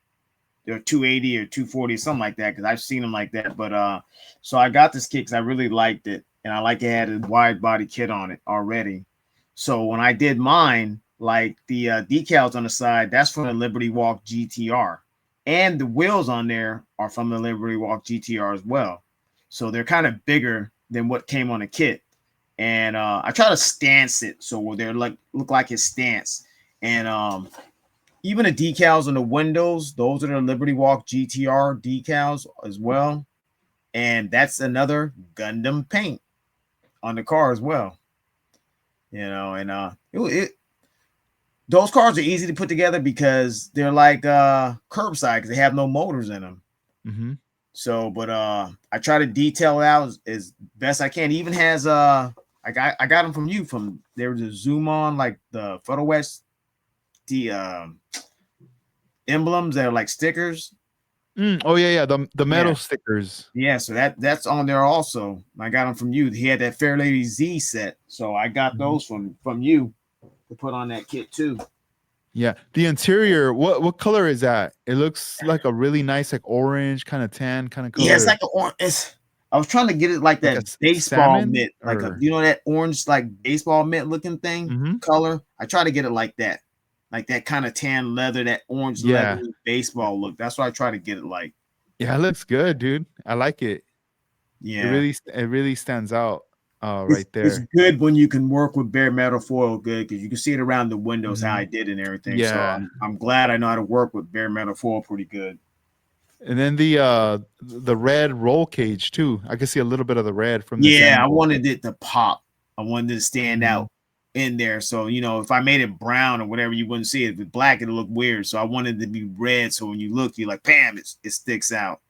or 280 or 240, something like that, because I've seen them like that. But so I got this kit because I really liked it, and I like it had a wide body kit on it already. So when I did mine, like the decals on the side, that's from the Liberty Walk GTR. And the wheels on there are from the Liberty Walk GTR as well. So they're kind of bigger than what came on the kit. And I try to stance it so they're like look like his stance. And even the decals on the windows, those are the Liberty Walk GTR decals as well. And that's another Gundam paint on the car as well. Those cars are easy to put together because they're like curbside because they have no motors in them. Mm-hmm. So, but I try to detail it out as best I can. It even has I got them from you. There was a zoom on like the photo west, the emblems that are like stickers. Oh yeah, the metal stickers. Yeah, so that's on there also. I got them from you. He had that Fair Lady Z set, so I got those from you to put on that kit too. Yeah, the interior. What color is that? It looks like a really nice, like orange, kind of tan, kind of color. Yeah, it's like an orange. I was trying to get it like that baseball mitt, like that orange, like baseball mitt looking thing color. I try to get it like that kind of tan leather, that orange leather baseball look. That's what I try to get it like. Yeah, it looks good, dude. I like it. Yeah, it really stands out. Right there. It's good when you can work with bare metal foil good because you can see it around the windows how I did and everything. Yeah. So I'm glad I know how to work with bare metal foil pretty good. And then the red roll cage too. I can see a little bit of the red from this I angle. wanted it to pop. I wanted it to stand out in there. So if I made it brown or whatever, you wouldn't see it. If it's black, it'll look weird. So I wanted it to be red. So when you look, you're like, bam, it sticks out.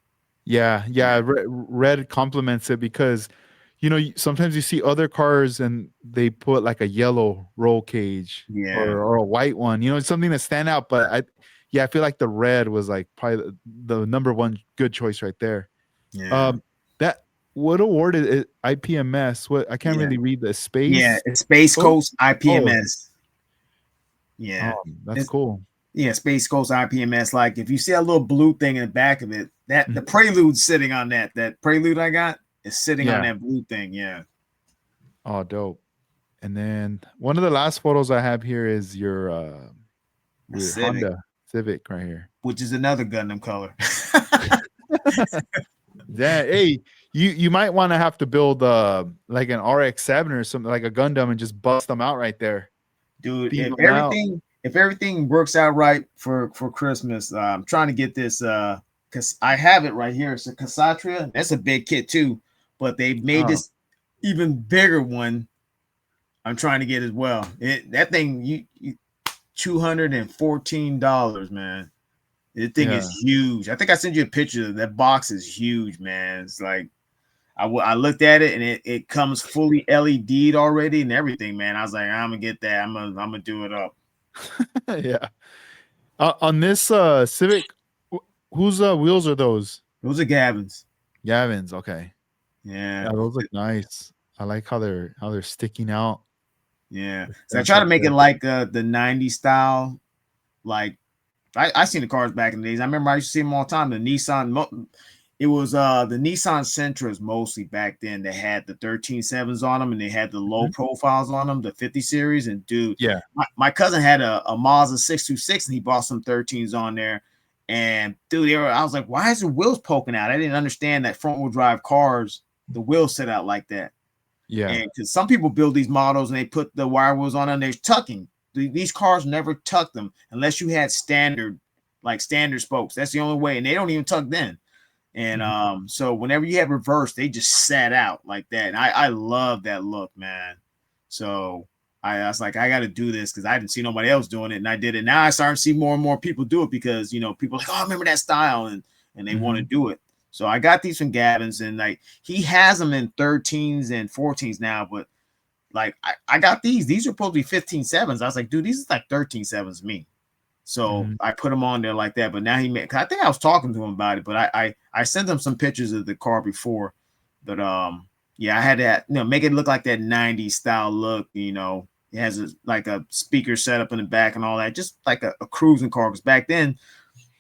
Yeah. Red complements it because sometimes you see other cars and they put like a yellow roll cage or a white one, it's something that stand out. But I feel like the red was like probably the number one good choice right there. Yeah. What award is it? IPMS? What I can't really read the space. Yeah, it's Space Coast IPMS. Yeah. That's cool. Yeah, Space Coast IPMS. Like if you see a little blue thing in the back of it, that the Prelude's sitting on that. That Prelude I got is sitting on that blue thing. Yeah. Oh, dope. And then one of the last photos I have here is your Honda Civic right here, which is another Gundam color. Yeah, hey, you might want to have to build like an RX-7 or something like a Gundam and just bust them out right there, dude. If everything works out right for Christmas, I'm trying to get this because I have it right here. It's a Cassatria. That's a big kit too, but they made this even bigger one. I'm trying to get as well. That thing, you $214, man. The thing is Yeah. huge. I think I sent you a picture. That box is huge, man. It's like I looked at it and it comes fully LED'd already and everything, man. I was like, I'm gonna get that. I'm gonna do it up. Yeah. On this Civic, whose wheels are those? Those are Gavin's. Gavin's. Okay. Yeah. Yeah, those look nice. I like how they're sticking out. Yeah. The So I fence try to up make it there. like the 90s style. Like I seen the cars back in the days. I remember I used to see them all the time. The Nissan, it was the Nissan Sentras mostly back then. They had the 13.7s on them and they had the low Mhm. profiles on them, the 50 series. And dude, Yeah. my cousin had a Mazda 626 and he bought some 13s on there. And dude, I was like, why is the wheels poking out? I didn't understand that front wheel drive cars, the wheels set out like that. Yeah. And because some people build these models and they put the wire wheels on them, they're tucking. These cars never tuck them unless you had standard spokes. That's the only way, and they don't even tuck then. And Mhm. so whenever you have reverse, they just sat out like that. And I love that look, man. So I was like, I got to do this because I didn't see nobody else doing it, and I did it. Now I start to see more and more people do it because people are like, oh, I remember that style, and they want to Mhm. do it. So I got these from Gavin's, and like he has them in 13s and 14s now, but like I got these. These are supposed to be 15.7s. I was like, dude, these is like 13.7s to me. So Mhm. I put him on there like that. But now I think I was talking to him about it, but I sent him some pictures of the car before. But yeah, I had that, make it look like that 90s style look, It has like a speaker setup in the back and all that, just like a cruising car. Because back then,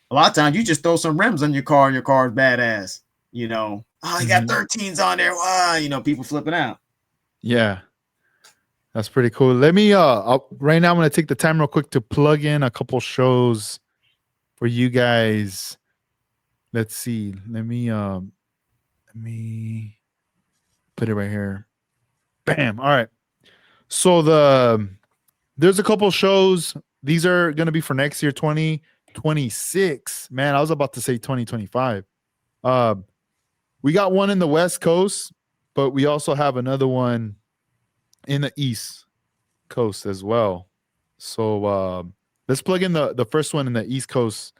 a lot of times you just throw some rims on your car and your car is badass. Oh, you got Mhm. 13s on there. Wow, people flipping out. Yeah. That's pretty cool. Let me right now I'm gonna take the time real quick to plug in a couple shows for you guys. Let's see. Let me put it right here. Bam. All right. So there's a couple shows. These are gonna be for next year, 2026. Man, I was about to say 2025. Uh we got one in the West Coast, but we also have another one in the East Coast as well. So let's plug in the first one in the East Coast.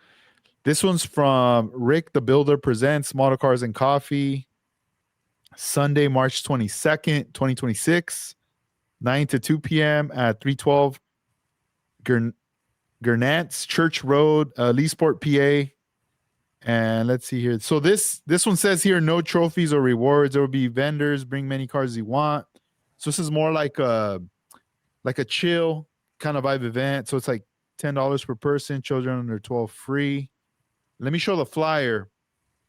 This one's from Rick the Builder Presents Model Cars and Coffee, Sunday, March 22nd, 2026, 9 to 2 p.m. at 312 Gernatz Church Road, Leesport, PA. And let's see here. So this one says here no trophies or rewards. There will be vendors. Bring many cars as you want. So this is more like a chill kind of vibe event. So it's like $10 per person. Children under 12 free. Let me show the flyer.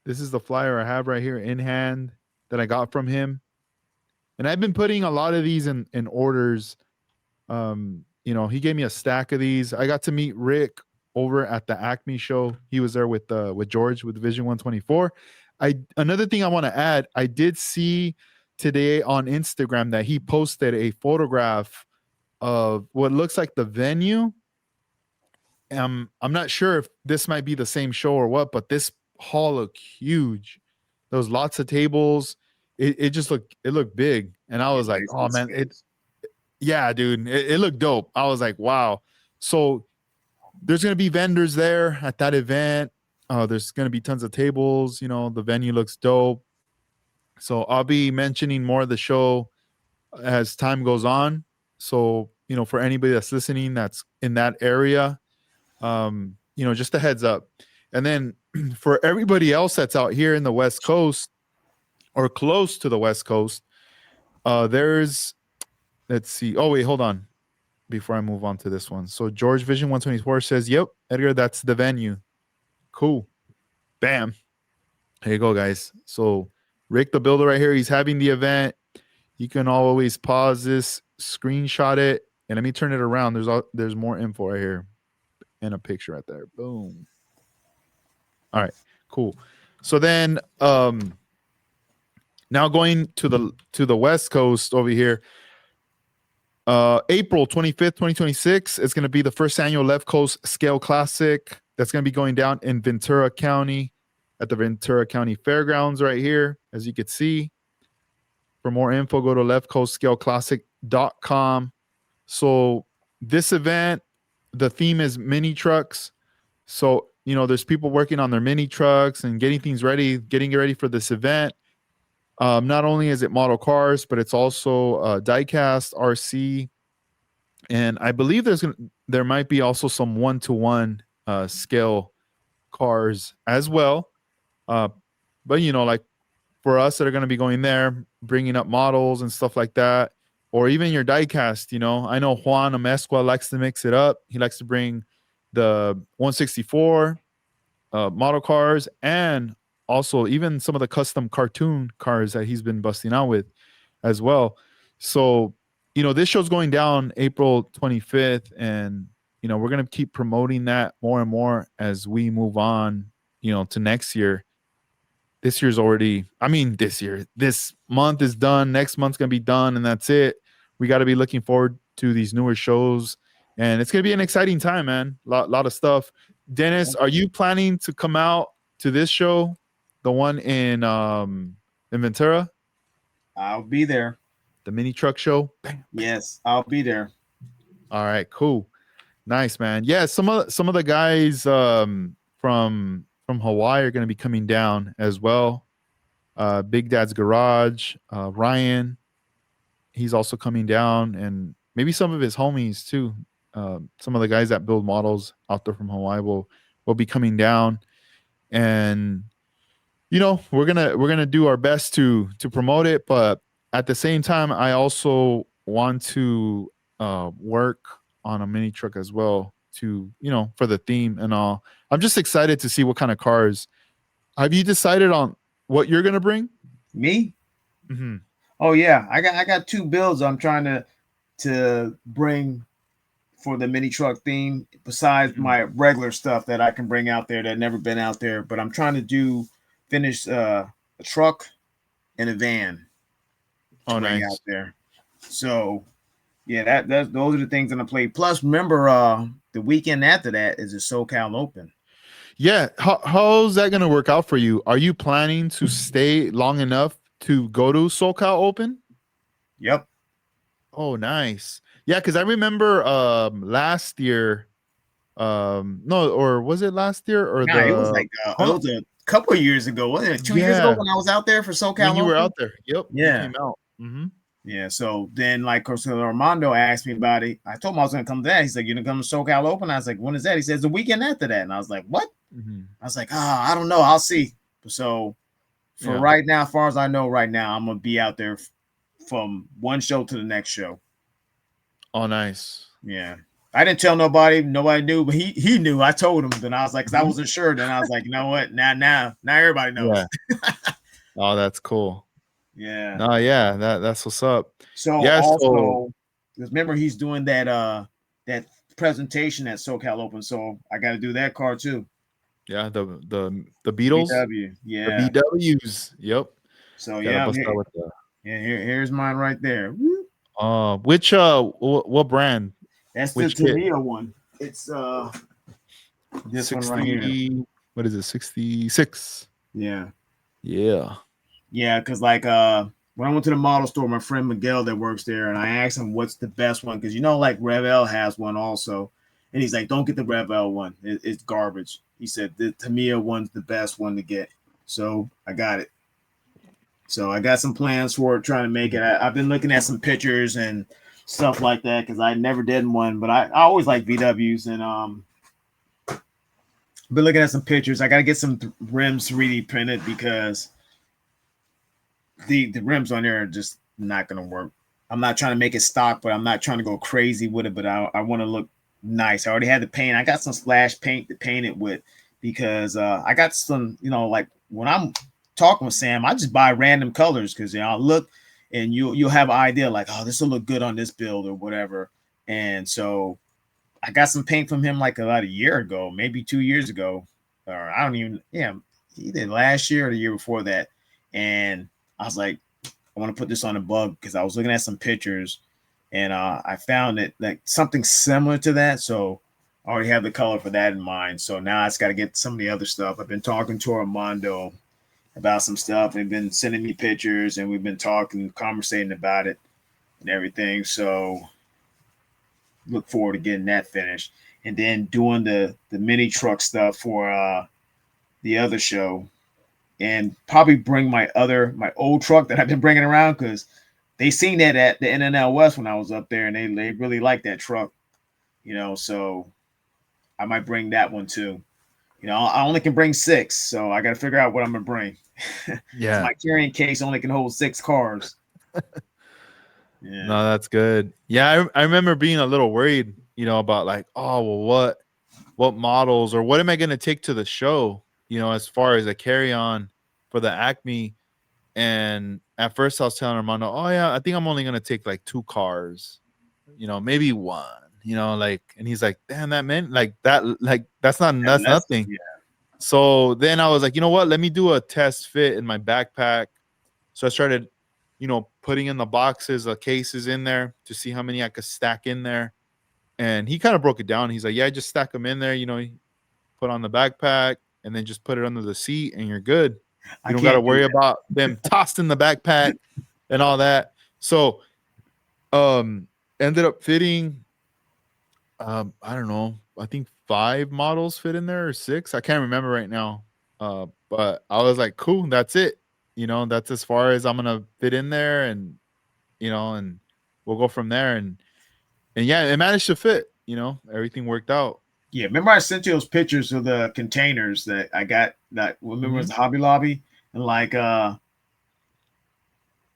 This is the flyer I have right here in hand that I got from him. And I've been putting a lot of these in orders. He gave me a stack of these. I got to meet Rick over at the Acme show. He was there with George with Vision 124. Another thing I want to add, I did see today on Instagram that he posted a photograph of what looks like the venue. I'm not sure if this might be the same show or what, but this hall looked huge. There was lots of tables. It looked big, and I Yeah, was like, nice oh big man, space. yeah, dude, it looked dope. I was like, wow. So there's gonna be vendors there at that event. There's gonna be tons of tables. The venue looks dope. So I'll be mentioning more of the show as time goes on. So for anybody that's listening that's in that area, just a heads up. And then for everybody else that's out here in the West Coast or close to the West Coast, there's let's see. Oh wait, hold on. Before I move on to this one. So George Vision 124 says, "Yep, Edgar, that's the venue." Cool. Bam. Here you go, guys. So Rick the Builder right here, he's having the event. You can always pause this, screenshot it, and let me turn it around. There's more info right here and a picture right there. Boom. All right, cool. So then now going to the West Coast over here, April 25th, 2026 is going to be the first annual Left Coast Scale Classic. That's going to be going down in Ventura County at the Ventura County Fairgrounds right here, as you can see. For more info, go to leftcoastscaleclassic.com. So this event, the theme is mini trucks. So there's people working on their mini trucks and getting ready for this event. Not only is it model cars, but it's also diecast RC, and I believe there might be also some 1-to-1 scale cars as well. Uh, but like for us that are going to be going there, bringing up models and stuff like that, or even your diecast, I know Juan Amezcua likes to mix it up. He likes to bring the 164 model cars, and also even some of the custom cartoon cars that he's been busting out with as well. So, this show's going down April 25th, and we're going to keep promoting that more and more as we move on, to next year. This year's already, this month is done. Next month's going to be done, and that's it. We got to be looking forward to these newer shows, and it's going to be an exciting time, man. Lot of stuff. Dennis, are you planning to come out to this show, the one in Ventura, I'll be there. the mini truck show? Yes, I'll be there. All right, cool, nice, man. Yeah, some of the guys from Hawaii are going to be coming down as well. Big Dad's Garage, Ryan, he's also coming down, and maybe some of his homies too. Some of the guys that build models out there from Hawaii will be coming down, and we're gonna do our best to promote it. But at the same time, I also want to work on a mini truck as well to for the theme and all. I'm just excited to see what kind of cars. Have you decided on what you're gonna bring? Me? Mm-hmm. Oh yeah, I got 2 builds I'm trying to bring for the mini truck theme, besides my regular stuff that I can bring out there that never been out there. But I'm trying to finish a truck and a van to bring Nice. out there. So yeah, those are the things on the plate. Plus, remember, the weekend after that is a SoCal Open. Yeah, how's that gonna work out for you? Are you planning to stay long enough to go to SoCal Open? Yep. Oh, nice. Yeah, because I remember last year. No, or was it last year or Nah, it was like it was a couple of years ago. Wasn't it 2 years ago when I was out there for SoCal when you Open? were out there? Yep, you Yeah. came out. Mm-hmm. Yeah, so then like Armando asked me about it. I told him I was gonna come to that. He's like, "You're gonna come to SoCal Open?" I was like, "When is that?" He says the weekend after that. And I was like, "What?" Mm-hmm. I was like, I don't know. I'll see. So for right now, as far as I know right now, I'm gonna be out there from one show to the next show. Oh, nice. Yeah. I didn't tell nobody. Nobody knew, but he knew. I told him. Then I was like, because I wasn't sure. Then I was like, you know what? Now everybody knows. Yeah. Oh, that's cool. Yeah. Oh, yeah. That's what's up. So yeah, also, because remember he's doing that presentation at SoCal Open. So I got to do that card too. Yeah, the Beatles. BW. Yeah. The BWs. Yep. So yeah, here's mine right there. Which what brand? That's the Tamiya one. It's this 60, one right here. What is it? 66. Yeah. Yeah. Yeah, because like when I went to the model store, my friend Miguel that works there, and I asked him what's the best one, because like Revel has one also, and he's like, don't get the Revel one, it's garbage. He said the Tamiya one's the best one to get, so I got it. So I got some plans for it, trying to make it. I've been looking at some pictures and stuff like that because I never did one, but I always like VWs, and been looking at some pictures. I got to get some rims 3D printed because the rims on there are just not going to work. I'm not trying to make it stock, but I'm not trying to go crazy with it, but I want to look nice. I already had the paint. I got some splash paint to paint it with because I got some, like when I'm talking with Sam, I just buy random colors because I'll look and you'll have an idea like, oh, this will look good on this build or whatever. And so I got some paint from him like about a year ago, maybe 2 years ago, or I don't even, he did last year or the year before that. And I was like, I want to put this on a bug because I was looking at some pictures and I found it like something similar to that. So I already have the color for that in mind. So now I just got to get some of the other stuff. I've been talking to Armando about some stuff. They've been sending me pictures and we've been conversating about it and everything. So look forward to getting that finished. and then doing the mini truck stuff for the other show, and probably bring my old truck that I've been bringing around because they seen that at the NNL West when I was up there, and they really like that truck, So I might bring that one too. I only can bring six, so I got to figure out what I'm gonna bring. So Yeah. my carrying case only can hold six cars. Yeah, No, that's good. Yeah, I remember being a little worried, about like, oh, well, what models or what am I going to take to the show, as far as a carry on for the Acme. And at first I was telling Armando, oh yeah, I think I'm only going to take like two cars, maybe one, like, and he's like, damn, that meant like that's that's nothing. yeah. So then I was like, you know what? Let me do a test fit in my backpack. So I started, putting in the boxes, the cases in there to see how many I could stack in there. And he kind of broke it down. He's like, yeah, just stack them in there, put on the backpack and then just put it under the seat and you're good. I You don't got to can't do worry about them tossed in the backpack and all that. So, um, ended up fitting, I don't know, I think 5 models fit in there or 6. I can't remember right now. But I was like, cool, that's it. That's as far as I'm gonna fit in there, and we'll go from there. And yeah, it managed to fit. Everything worked out. Yeah, remember I sent you those pictures of the containers that I got that remember it was Hmm. the Hobby Lobby, and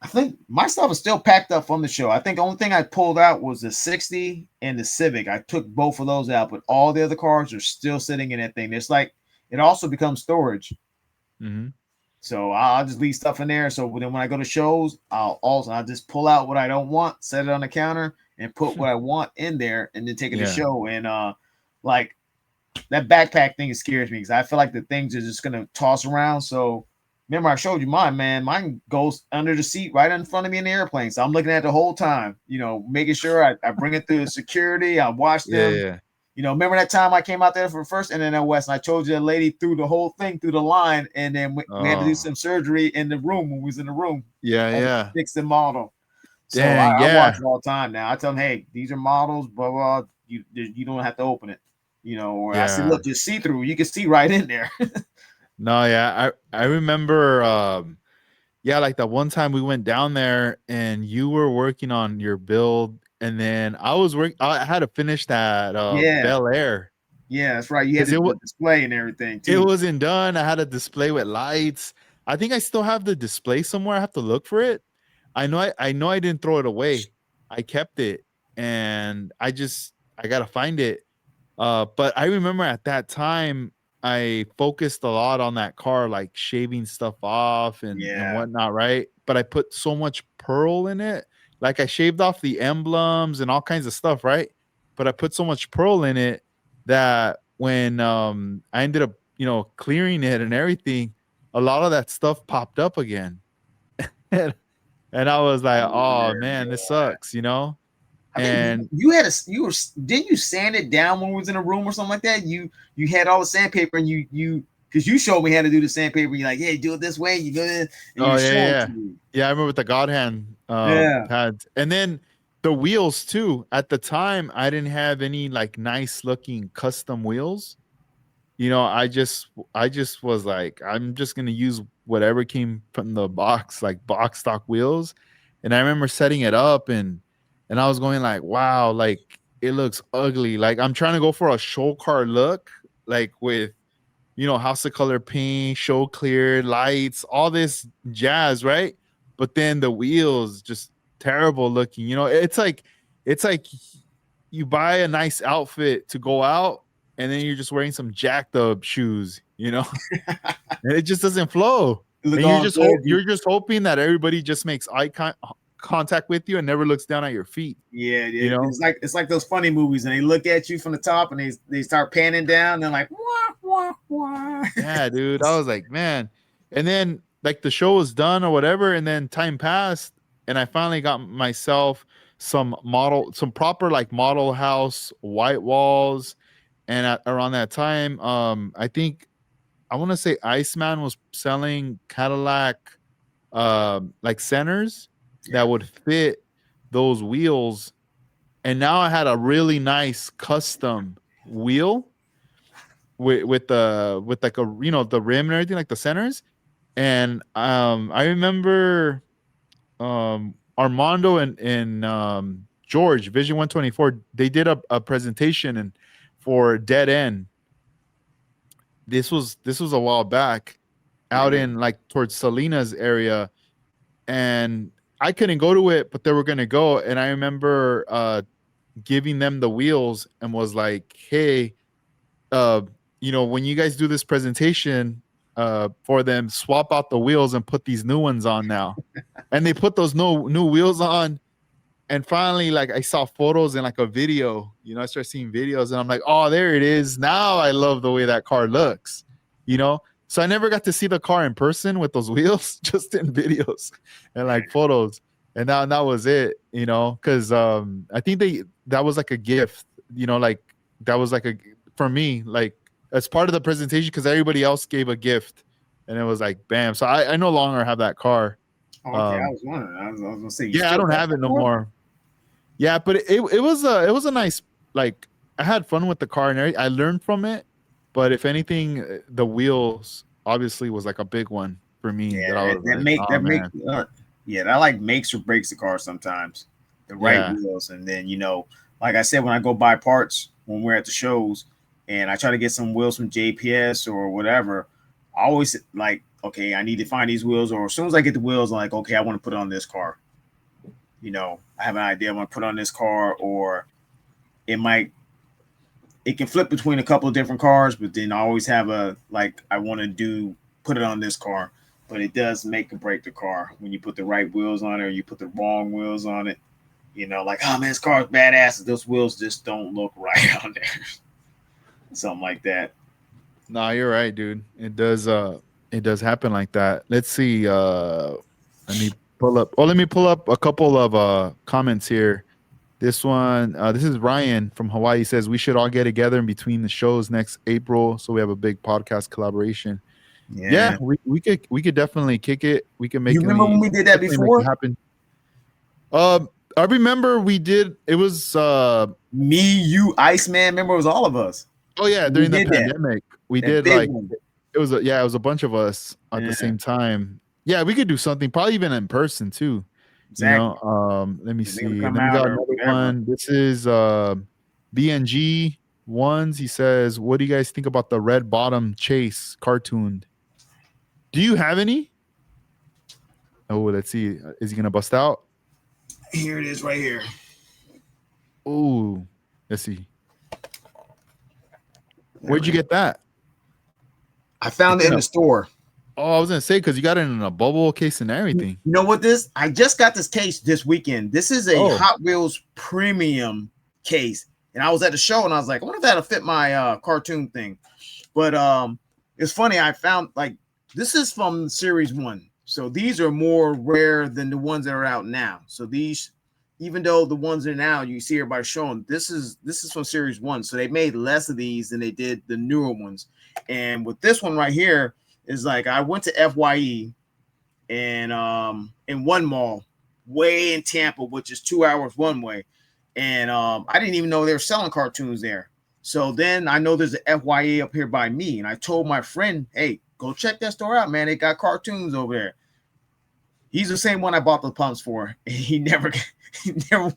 I think my stuff is still packed up from the show. I think the only thing I pulled out was the 60 and the Civic. I took both of those out, but all the other cars are still sitting in that thing. It's like it also becomes storage. Hmm. So I'll just leave stuff in there. So then when I go to shows, I'll just pull out what I don't want, set it on the counter, and put what I want in there, and then take it to Yeah. show. And like that backpack thing scares me because I feel like the things are just gonna toss around. So remember, I showed you mine, man. Mine goes under the seat right in front of me in the airplane. So I'm looking at it the whole time, making sure I bring it through security. I wash Yeah. them. Yeah. Remember that time I came out there for the first NNL West and I told you the lady threw the whole thing through the line, and then we had to do Oh. some surgery in the room when we was in the room Yeah. as a Yeah. fix the model. So Dang. I watch Yeah. it all the time now. I tell them, hey, these are models, blah blah. You don't have to open it, or I say, Yeah. look, just see through. You can see right in there. No, yeah. I remember yeah, like that one time we went down there and you were working on your build and then I had to finish that Yeah, Bel Air yeah, that's right. You had because the display and everything it too. wasn't done. I had a display with lights. I think I still have the display somewhere. I have to look for it. I know I didn't throw it away. I kept it and I gotta find it. But I remember at that time I focused a lot on that car, like shaving stuff off and Yeah, whatnot, right? But I put so much pearl in it. Like I shaved off the emblems and all kinds of stuff, right? But I put so much pearl in it that when I ended up, clearing it and everything, a lot of that stuff popped up again. and, and I was like, oh man, this sucks. I think And you had a you were didn't you sand it down when we was in a room or something like that? You had all the sandpaper and you because you showed me how to do the sandpaper. You're like, hey, do it this way. You go in and oh you're yeah, showing it yeah. to me. Yeah, I remember with the God hand Yeah, pads. And then the wheels too. At the time, I didn't have any like nice looking custom wheels. I just was like, I'm just gonna use whatever came from the box, like box stock wheels. And I remember setting it up and I was going like, wow, like it looks ugly. Like I'm trying to go for a show car look, like with house of color paint, show clear, lights, all this jazz, right? But then the wheels just terrible looking. It's like you buy a nice outfit to go out and then you're just wearing some jacked up shoes. And it just doesn't flow. you look And you're all just hope good. you're just hoping that everybody just makes contact with you and never looks down at your feet, Yeah, you yeah. know? It's like those funny movies, and they look at you from the top, and they start panning down. And they're like, wah wah wah. Yeah, dude. I was like, man. And then like the show was done or whatever, and then time passed, and I finally got myself some proper like model house white walls. And around that time, I think I want to say Iceman was selling Cadillac like centers that Yeah, would fit those wheels. And now I had a really nice custom. wheel with like a the rim and everything, like the centers. And I remember Armando and George Vision 124, they did a presentation and for Dead End. This was a while back out Mhm. in like towards Salinas area, and I couldn't go to it, but they were gonna go. And I remember giving them the wheels and was like, hey, uh, when you guys do this presentation for them, swap out the wheels and put these new ones on now. And they put those new wheels on. And finally, like I saw photos and like a video, I started seeing videos and I'm like, oh, there it is. Now I love the way that car looks, you know? So I never got to see the car in person with those wheels, just in videos and like photos. And now that was it, because I think that was like a gift, like that was like for me, like as part of the presentation, because everybody else gave a gift and it was like, bam. So I no longer have that car. Oh, okay, I was wondering. I was gonna say you Yeah, I still don't got have it that no car? more. Yeah, but it was a nice, like, I had fun with the car and everything. I learned from it, but if anything, the wheels obviously was like a big one for me that I Yeah, was like, oh that make man, yeah, that like makes or breaks the car sometimes. The right yeah, wheels, and then like I said, when I go buy parts when we're at the shows, and I try to get some wheels from JPS or whatever, I always like, okay, I need to find these wheels, or as soon as I get the wheels, I'm like, okay, I want to put it on this car. I have an idea I want to put on this car, or it might it can flip between a couple of different cars, but then I always have a like I want to do put it on this car. But it does make or break the car when you put the right wheels on it or you put the wrong wheels on it. Like, oh man, this car's badass. Those wheels just don't look right on there. Something like that. no, you're right, dude. It does happen like that. Let's see. Let me pull up a couple of comments here. This is Ryan from Hawaii. Says we should all get together in between the shows next April, so we have a big podcast collaboration. Yeah, Yeah. we could definitely kick it. We can You make remember when we we did that definitely make it before? happen. I remember we did. It was Me, you, Iceman. Remember, it was all of us. oh yeah, We during the did that. pandemic, we That did big like one. it was a bunch of us at the Yeah, same time. Yeah, we could do something, probably even in person too. exactly. Let me They're gonna see. come Then we out got or another whatever. one. This is BNG ones. He says, "What do you guys think about the red bottom chase cartoon? Do you have any?" Oh, let's see. Is he gonna bust out? Here it is, right here. Oh, let's see. There Where'd we you go. get that? I found It's it in in a. the store. Oh, I was gonna say because you got it in a bubble case and You everything. know what this? I just got this case this weekend. This is a Oh, Hot Wheels premium case. And I was at the show and I was like, I wonder if that'll fit my cartoon thing. But it's funny, I found like this is from series 1. So these are more rare than the ones that are out now. So these, even though the ones that are now you see everybody showing, this is from series 1. So they made less of these than they did the newer ones. And with this one right here is like I went to FYE and in one mall way in Tampa, which is 2 hours one way. And I didn't even know they were selling cartoons there. So then I know there's a FYA up here by me, and I told my friend, "Hey, go check that store out, man. They got cartoons over there." He's the same one I bought the pumps for. And he never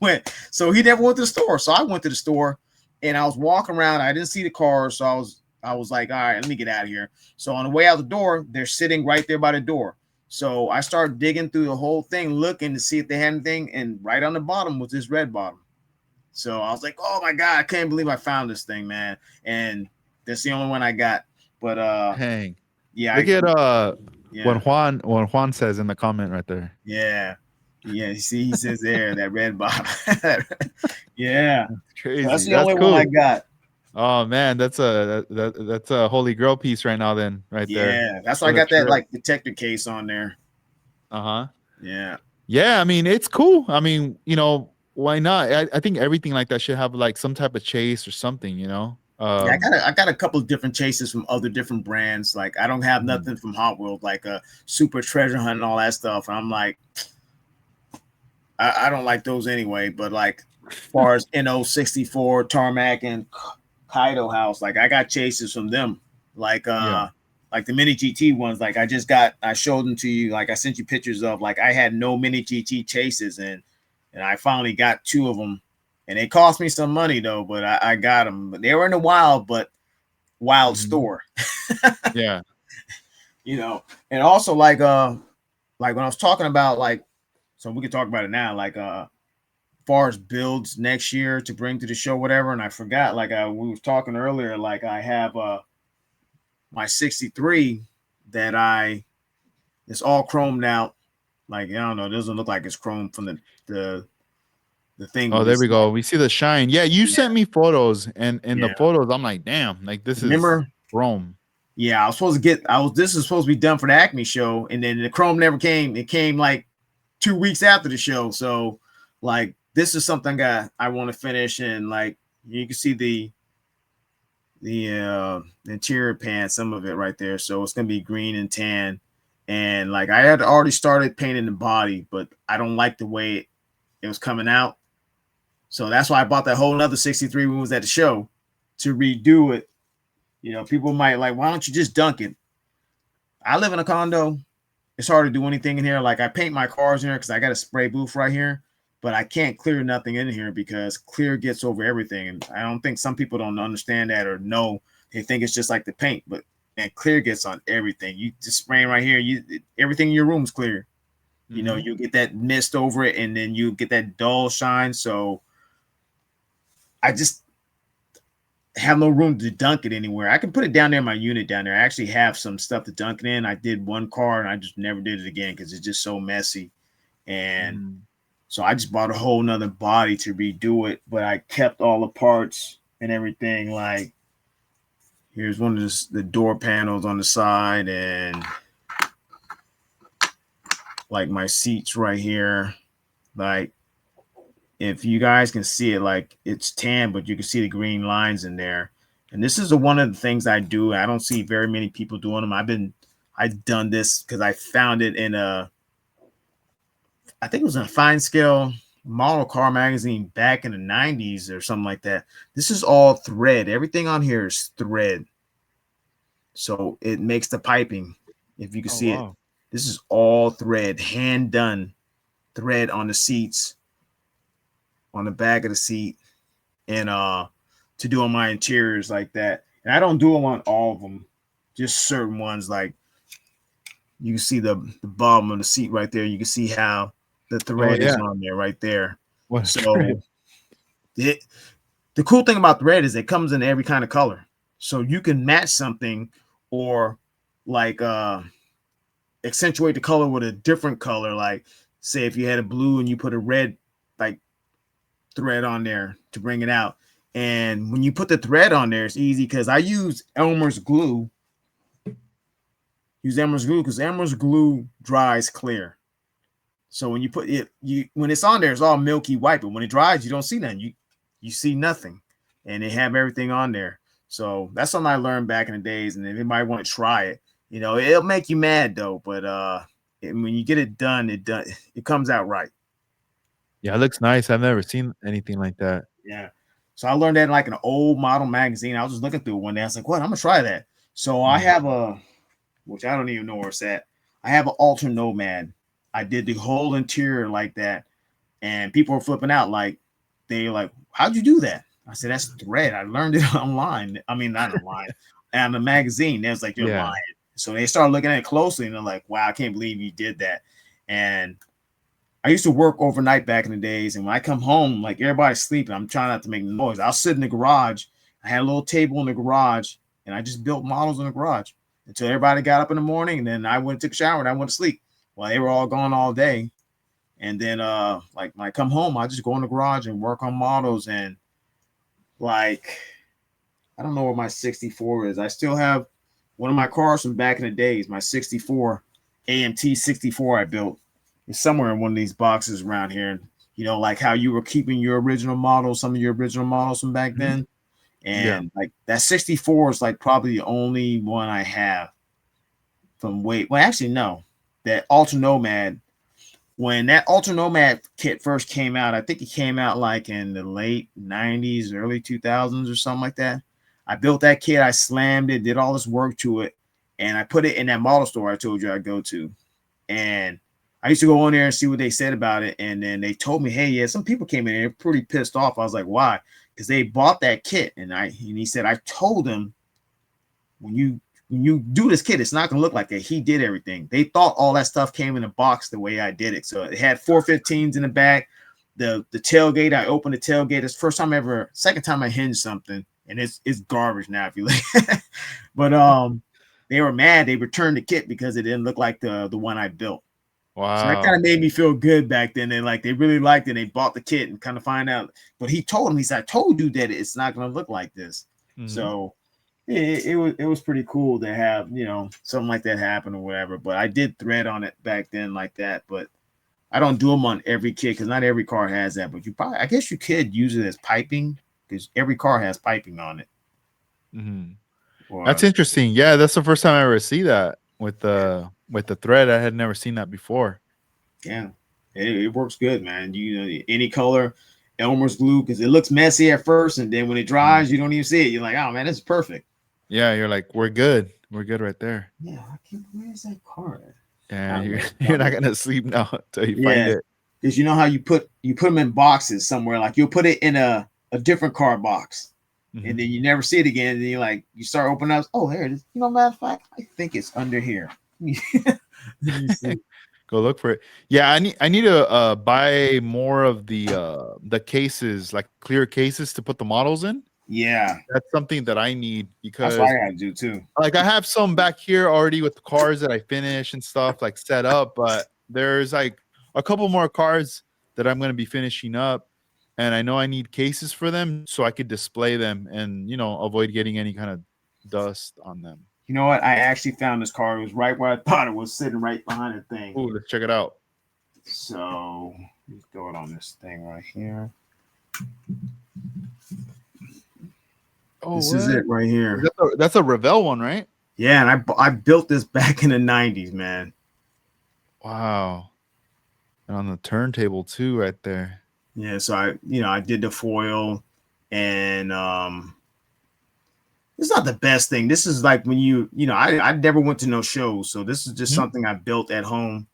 went. So he never went to the store. So I went to the store, and I was walking around. I didn't see the cars, so I was like, all right, let me get out of here. So on the way out the door, they're sitting right there by the door. So I started digging through the whole thing, looking to see if they had anything, and right on the bottom was this red bottom. So I was like, oh my God, I can't believe I found this thing, man. And that's the only one I got. But hang. yeah, Look at yeah, what Juan says in the comment right there. yeah. Yeah, you see, he says there that red bottom. Yeah, so that's Crazy. the That's only one I cool. got. Oh man, that's a holy grail piece right now. Then right there Yeah, that's why I for the got that trip. like detector case on there. Uh-huh. Yeah, Yeah, I mean it's cool. I mean, why not? I think everything like that should have like some type of chase or something. yeah. I got a couple of different chases from other different brands. Like I don't have Mhm. nothing from Hot Wheels like a Super Treasure Hunt and all that stuff. And I'm like, I don't like those anyway. But like, as far as NO 64 tarmac and Kaido house. Like I got chases from them. Like Yeah. like the mini GT ones. Like I showed them to you. Like I sent you pictures of. Like I had no mini GT chases, and I finally got 2 of them, and it cost me some money though. But I got them. But they were in the wild, but wild Mhm. store. Yeah. You know, and also like when I was talking about like, so we could talk about it now. Like far as builds next year to bring to the show, whatever. And I forgot, like we was talking earlier, like I have my 63 that it's all chromed out. Like I don't know, it doesn't look like it's chrome from the thing, Oh, but there it's we like, go. We see the shine. Yeah, you yeah, sent me photos, and in the yeah. photos, I'm like, damn, like this is Remember? chrome. Yeah, I was supposed to get this is supposed to be done for the Acme show, and then the chrome never came. It came like 2 weeks after the show. So like this is something I want to finish, and like you can see the interior pan, some of it right there. So it's gonna be green and tan. And like I had already started painting the body, but I don't like the way it was coming out. So that's why I bought that whole other 63 when it was at the show to redo it. You know, people might like, why don't you just dunk it? I live in a condo. It's hard to do anything in here. Like I paint my cars in here because I got a spray booth right here, but I can't clear nothing in here because clear gets over everything. And I don't think some people don't understand that or know. They think it's just like the paint, but and clear gets on everything. You just spraying right here, everything in your room is clear. You know, Mhm. you get that mist over it, and then you get that dull shine. So I just have no room to dunk it anywhere. I can put it down there in my unit down there. I actually have some stuff to dunk it in. I did one car and I just never did it again because it's just so messy. And Mhm. so I just bought a whole nother body to redo it, but I kept all the parts and everything. Like here's one of the door panels on the side, and like my seats right here. Like if you guys can see it, like it's tan, but you can see the green lines in there. And this is one of the things I do. I don't see very many people doing them. I've done this because I found it in I think it was in a fine scale model car magazine back in the 90s or something like that. This is all thread. Everything on here is thread. So it makes the piping, if you can Oh see it. wow. This is all thread, hand done thread on the seats, on the back of the seat, and to do on my interiors like that. And I don't do them on all of them, just certain ones. Like you can see the bottom of the seat right there. You can see how the Oh thread is yeah. on there right there. What a So trip. it the cool thing about thread is it comes in every kind of color. So you can match something or like accentuate the color with a different color. Like say if you had a blue and you put a red like thread on there to bring it out. And when you put the thread on there, it's easy because I use Elmer's glue. Use Elmer's glue because Elmer's glue dries clear. So when you put it, you when it's on there, it's all milky white. But when it dries, you don't see nothing. You see nothing, and they have everything on there. So that's something I learned back in the days. And if anybody want to try it, you know, it'll make you mad though. But when you get it done, it comes out right. Yeah, it looks nice. I've never seen anything like that. Yeah. So I learned that in like an old model magazine. I was just looking through one day. I was like, what? I'm gonna try that. So I Mhm. have which I don't even know where it's at. I have an Ultra Nomad. I did the whole interior like that, and people were flipping out. Like they like, how'd you do that? I said, that's thread. I learned it online. I mean, not online, and the magazine. They was like, you're Yeah. lying. So they started looking at it closely, and they're like, wow, I can't believe you did that. And I used to work overnight back in the days, and when I come home, like everybody's sleeping, I'm trying not to make noise. I'll sit in the garage. I had a little table in the garage, and I just built models in the garage until everybody got up in the morning, and then I went and took a shower and I went to sleep. Well, they were all gone all day. And then like when I come home, I just go in the garage and work on models. And like I don't know where my 64 is. I still have one of my cars from back in the days, my 64 AMT 64 I built. It's somewhere in one of these boxes around here. You know, like how you were keeping your original models, some of your original models from back Mhm. then. Yeah. And like that 64 is like probably the only one I have from well, actually, no. That Ultra Nomad, when that Ultra Nomad kit first came out, I think it came out like in the late 90s, early 2000s or something like that. I built that kit, I slammed it, did all this work to it, and I put it in that model store I told you I go to. And I used to go on there and see what they said about it. And then they told me, hey, yeah, some people came in here pretty pissed off. I was like, why? Because they bought that kit. And he said, I told them when you do this kit, it's not gonna look like that. He did everything. They thought all that stuff came in a box the way I did it. So it had 415s in the back. The tailgate, I opened the tailgate. It's first time ever, second time I hinged something, and it's garbage now if you look. But they were mad. They returned the kit because it didn't look like the one I built. So that kind Wow. of made me feel good back then. And like they really liked it. They bought the kit and kind of find out. But he told him, he said, I told you that it's not going to look like this. So it was pretty cool to have, something like that happen or whatever. But I did thread on it back then like that. But I don't do them on every kit because not every car has that. But I guess you could use it as piping because every car has piping on it. That's interesting. Yeah, that's the first time I ever see that with the thread. I had never seen that before. Yeah, it works good, man. Any color, Elmer's glue, because it looks messy at first, and then when it dries, you don't even see it. You're like, oh man, this is perfect. Yeah, you're like, we're good. We're good right there. Yeah, where's that card? Yeah, you're not gonna sleep now until you find it. Because you know how you put them in boxes somewhere. Like you'll put it in a different card box. And then you never see it again. And then you start opening up. Oh, there it is. Matter of fact, I think it's under here. Go look for it. Yeah, I need to buy more of the cases, like clear cases to put the models in. Yeah, that's something that I need because that's what I gotta do too. Like I have some back here already with the cars that I finish and stuff like set up, but there's like a couple more cars that I'm gonna be finishing up. And I know I need cases for them so I could display them and, avoid getting any kind of dust on them. You know what? I actually found this car. It was right where I thought it was, sitting right behind the thing. Oh, let's check it out. So let's throw it on this thing right here. Oh, this is it right here. That's a Revell one, right? Yeah, and I built this back in the 90s, man. Wow. And on the turntable too, right there. Yeah, so I did the foil, and it's not the best thing. This is like when I never went to no shows, so this is just something I built at home,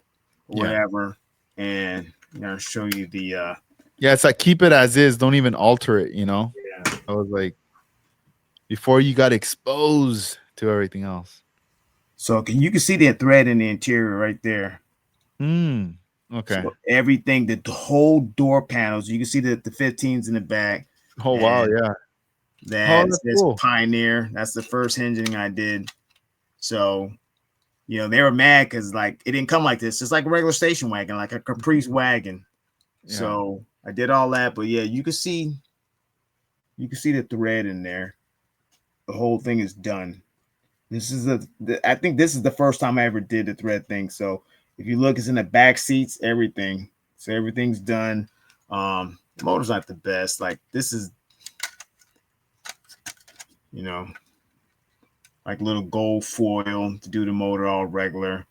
or whatever. And I'll show you the. Yeah, it's like keep it as is. Don't even alter it. Yeah. I was like, before you got exposed to everything else. So you can see the thread in the interior right there. Okay. So everything, the whole door panels, you can see the 15s in the back. Oh wow, yeah. That's cool. Pioneer. That's the first hinging I did. So, they were mad because like it didn't come like this. It's like a regular station wagon, like a Caprice wagon. Yeah. So I did all that, but yeah, you can see the thread in there. The whole thing is done. This is I think this is the first time I ever did the thread thing. So if you look, it's in the back seats, everything. So everything's done. The motor's not the best. Like this is, like little gold foil to do the motor all regular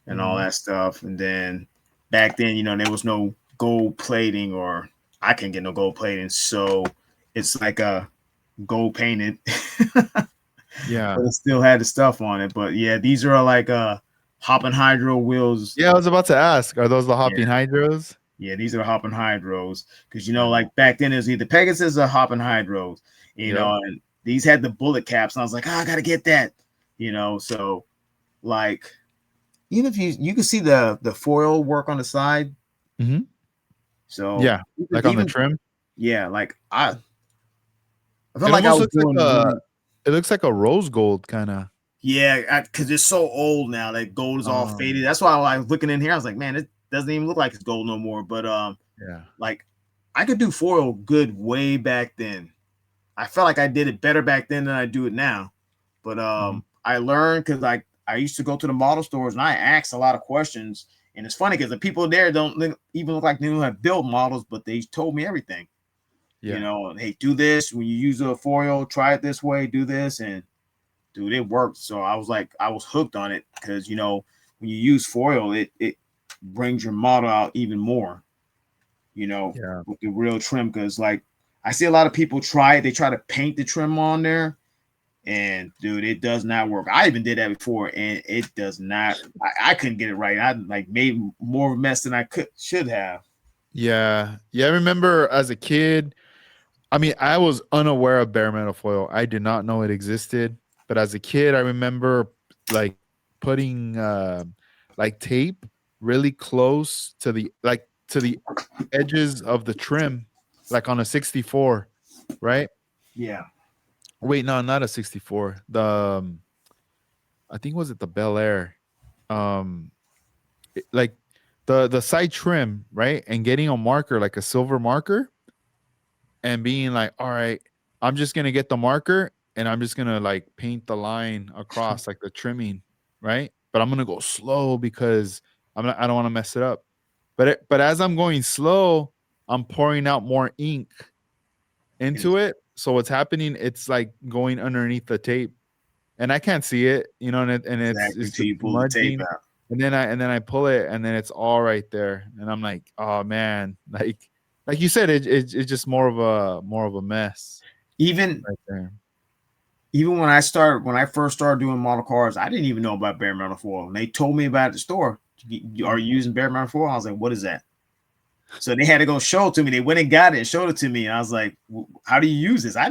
and all that stuff. And then back then, there was no gold plating, or I couldn't get no gold plating. So it's like a gold painted. Yeah. But it still had the stuff on it. But yeah, these are like hopping hydro wheels. Yeah, I was about to ask, are those the hopping hydros? Yeah, these are the hopping hydros. Because like back then it was either Pegasus or hopping hydros. And these had the bullet caps, and I was like, I gotta get that. So like even if you can see the foil work on the side. So yeah, like on the trim. Yeah, like I felt like I was doing it looks like a rose gold kind of. Yeah, because it's so old now. That gold is all faded. That's why I was looking in here. I was like, man, it doesn't even look like it's gold no more. But like I could do foil good way back then. I felt like I did it better back then than I do it now. But I learned because I used to go to the model stores and I asked a lot of questions. And it's funny because the people there don't even look like they knew how to build models, but they told me everything. Yeah. Hey, do this when you use a foil, try it this way, do this. And dude, it worked. So I was hooked on it because, when you use foil, it brings your model out even more, with the real trim. Because like I see a lot of people try it. They try to paint the trim on there. And dude, it does not work. I even did that before, and it does not. I couldn't get it right. I like made more of a mess than I should have. Yeah. Yeah. I remember as a kid, I mean, I was unaware of bare metal foil. I did not know it existed. But as a kid, I remember like putting like tape really close to the edges of the trim, like on a 64, right? Yeah, Wait, no, not a 64. I think was it the Bel Air. Um like the side trim, right? And getting a marker, like a silver marker, and being like, all right, I'm just gonna get the marker and I'm just gonna like paint the line across like the trimming, right? But I'm gonna go slow because I don't want to mess it up. But as I'm going slow, I'm pouring out more ink into it. So what's happening? It's like going underneath the tape, and I can't see it, and exactly. it's Till just you pull the tape smudging, out. and then I pull it, and then it's all right there, and I'm like, oh man, like you said, it's just more of a mess Even right there. even when I first started doing model cars, I didn't even know about bare metal foil. And they told me about it at the store. Are you using bare metal foil? I was like, what is that? So they had to go show it to me. They went and got it and showed it to me. And I was like, how do you use this? I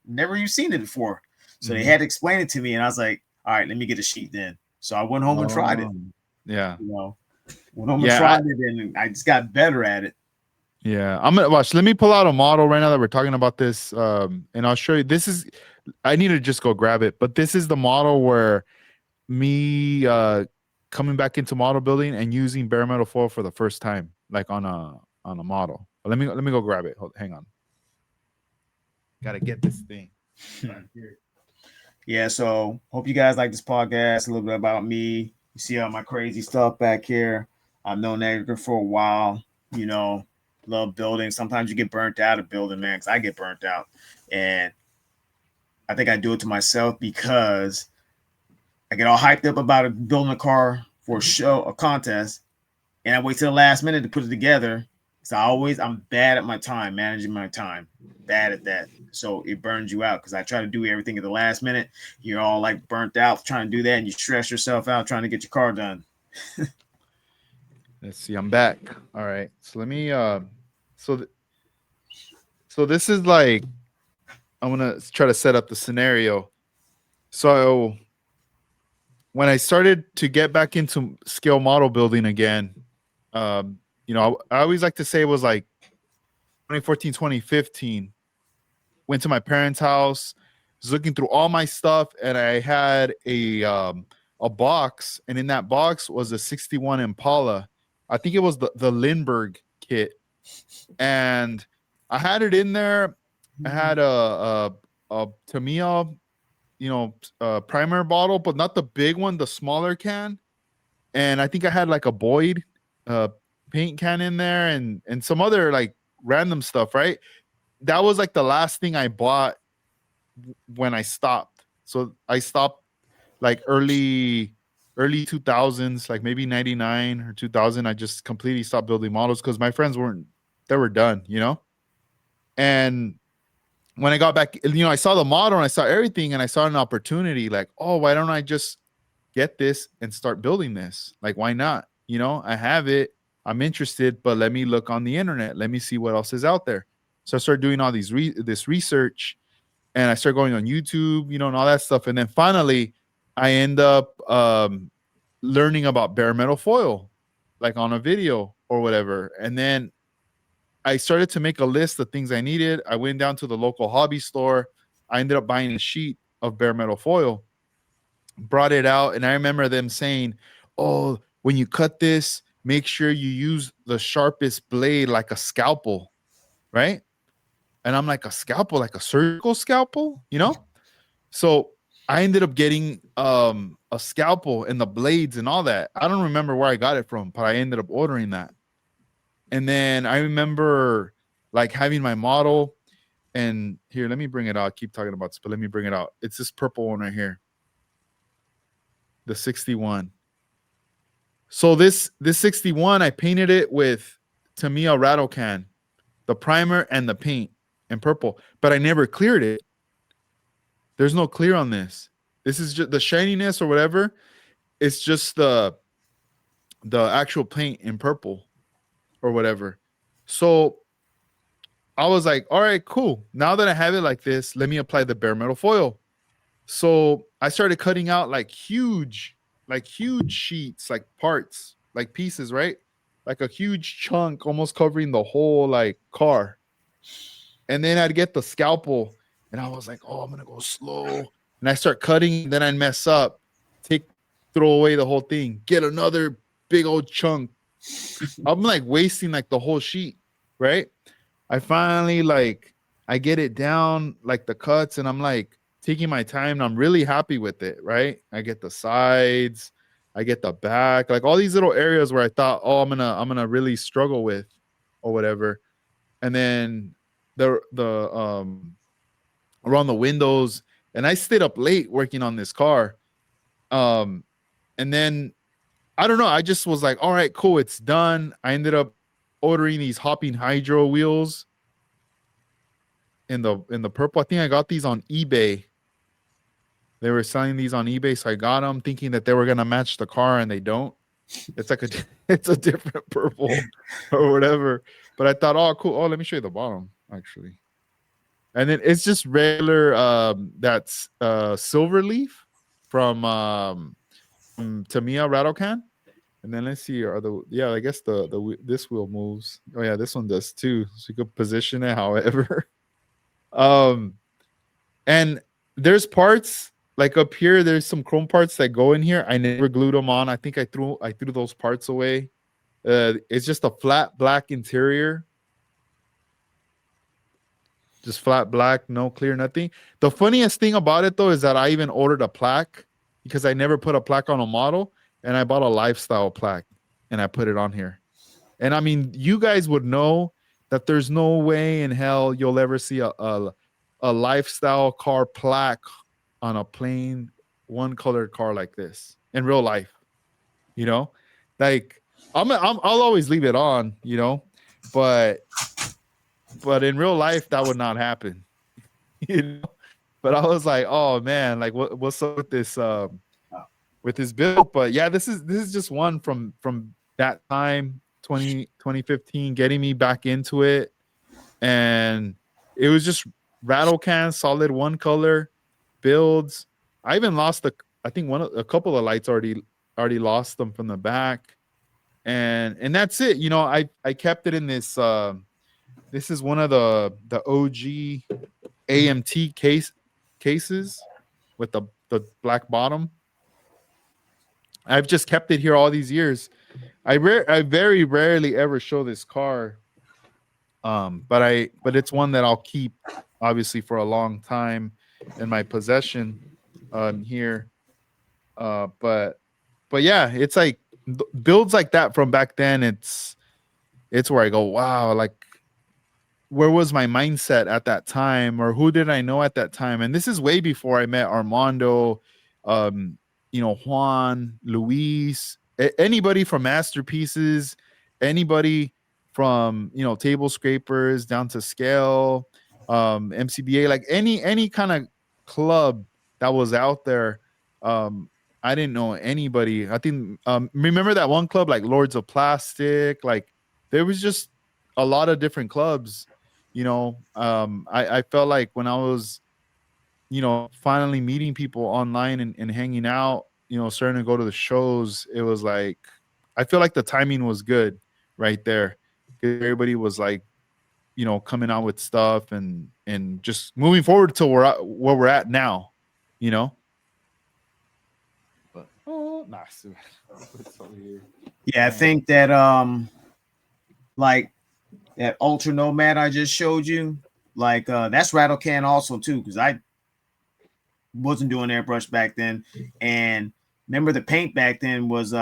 never even seen it before. So they Mhm. had to explain it to me. And I was like, all right, let me get a sheet then. So I went home and tried it. Yeah, You know, went home and yeah, tried it, and I just got better at it. yeah. I'm gonna watch. Let me pull out a model right now that we're talking about this, and I'll show you. This is. I need to just go grab it, but this is the model where me coming back into model building and using bare metal foil for the first time, like on a model. But let me go grab it. Hang on. Gotta get this thing back here. Yeah, so hope you guys like this podcast. A little bit about me. You see all my crazy stuff back here. I've known Edgar for a while. You know, love building. Sometimes you get burnt out of building, man, because I get burnt out. And I think I do it to myself because I get all hyped up about it, building a car for a show, a contest, and I wait till the last minute to put it together. So I'm bad at my time, managing my time, bad at that. So it burns you out because I try to do everything at the last minute. You're all like burnt out trying to do that, and you stress yourself out trying to get your car done. Let's see. I'm back. All right. So let me. So th- so this is like I'm gonna try to set up the scenario. So when I started to get back into scale model building again, I always like to say it was like 2014, 2015. Went to my parents' house, was looking through all my stuff, and I had a box, and in that box was a 61 Impala. I think it was the Lindbergh kit, and I had it in there. I had a Tamiya, primer bottle, but not the big one, the smaller can. And I think I had like a Boyd uh paint can in there and some other like random stuff, right? That was like the last thing I bought when I stopped. So I stopped like early 2000s, like maybe 99 or 2000. I just completely stopped building models because my friends they were done. And when I got back, I saw the model and I saw everything and I saw an opportunity like, oh, why don't I just get this and start building this? Like, why not? I have it. I'm interested, but let me look on the internet. Let me see what else is out there. So I started doing all this research, and I started going on YouTube, and all that stuff. And then finally, I end up learning about bare metal foil, like on a video or whatever. And then I started to make a list of things I needed. I went down to the local hobby store. I ended up buying a sheet of bare metal foil, brought it out, and I remember them saying, "Oh, when you cut this, make sure you use the sharpest blade like a scalpel," right? And I'm like, a scalpel, like a surgical scalpel? So I ended up getting a scalpel and the blades and all that. I don't remember where I got it from, but I ended up ordering that. And then I remember like having my model, and here, let me bring it out. I keep talking about this, but let me bring it out. It's this purple one right here, the 61. So this 61, I painted it with Tamiya rattle can, the primer and the paint in purple, but I never cleared it. There's no clear on this. This is just the shininess or whatever. It's just the actual paint in purple or whatever. So I was like, all right, cool. Now that I have it like this, let me apply the bare metal foil. So I started cutting out like huge sheets, like parts, like pieces, right? Like a huge chunk almost covering the whole like car. And then I'd get the scalpel and I was like, oh, I'm gonna go slow. And I start cutting, then I'd mess up, take throw away the whole thing, get another big old chunk. I'm like wasting like the whole sheet, right? I finally like I get it down like the cuts and I'm like taking my time and I'm really happy with it, right? I get the sides, I get the back, like all these little areas where I thought, oh, I'm gonna really struggle with or whatever. And then the around the windows, and I stayed up late working on this car. Um and then I don't know, I just was like, all right, cool, it's done. I ended up ordering these hopping hydro wheels in the purple. I think I got these on eBay. They were selling these on eBay, so I got them thinking that they were gonna match the car, and they don't. It's like it's a different purple or whatever. But I thought, oh, cool. Oh, let me show you the bottom actually. And then it's just regular that's silver leaf from Tamiya rattle can. And then let's see, are the yeah, I guess the this wheel moves. Oh yeah, this one does too. So you could position it however. um and there's parts like up here, there's some chrome parts that go in here. I never glued them on. I think I threw those parts away. It's just a flat black interior. Just flat black, no clear, nothing. The funniest thing about it though is that I even ordered a plaque because I never put a plaque on a model, and I bought a lifestyle plaque and I put it on here. And I mean, you guys would know that there's no way in hell you'll ever see a lifestyle car plaque on a plain one colored car like this in real life. You know, like I'll always leave it on. You know, but in real life that would not happen. You know, but I was like, oh man, like what's up with this build? But yeah, this is just one from that time 2015 getting me back into it. And it was just rattle cans, solid one color builds. I even lost I think a couple of lights already lost them from the back. And that's it. You know, I kept it in this this is one of the OG AMT cases with the black bottom. I've just kept it here all these years. I very rarely ever show this car. But it's one that I'll keep obviously for a long time in my possession here. But yeah, it's like builds like that from back then. It's where I go, wow, like where was my mindset at that time, or who did I know at that time? And this is way before I met Armando, Juan, Luis, anybody from Masterpieces, anybody from table scrapers down to scale, MCBA, like any kind of club that was out there. I didn't know anybody. I think remember that one club like Lords of Plastic, like there was just a lot of different clubs. I felt like when I was finally meeting people online and hanging out, starting to go to the shows, it was like I feel like the timing was good right there. Everybody was like, coming out with stuff and just moving forward to where we're at now, But nice. Yeah, I think that like that Ultra Nomad I just showed you, like that's rattle can also too, because I wasn't doing airbrush back then. And remember the paint back then was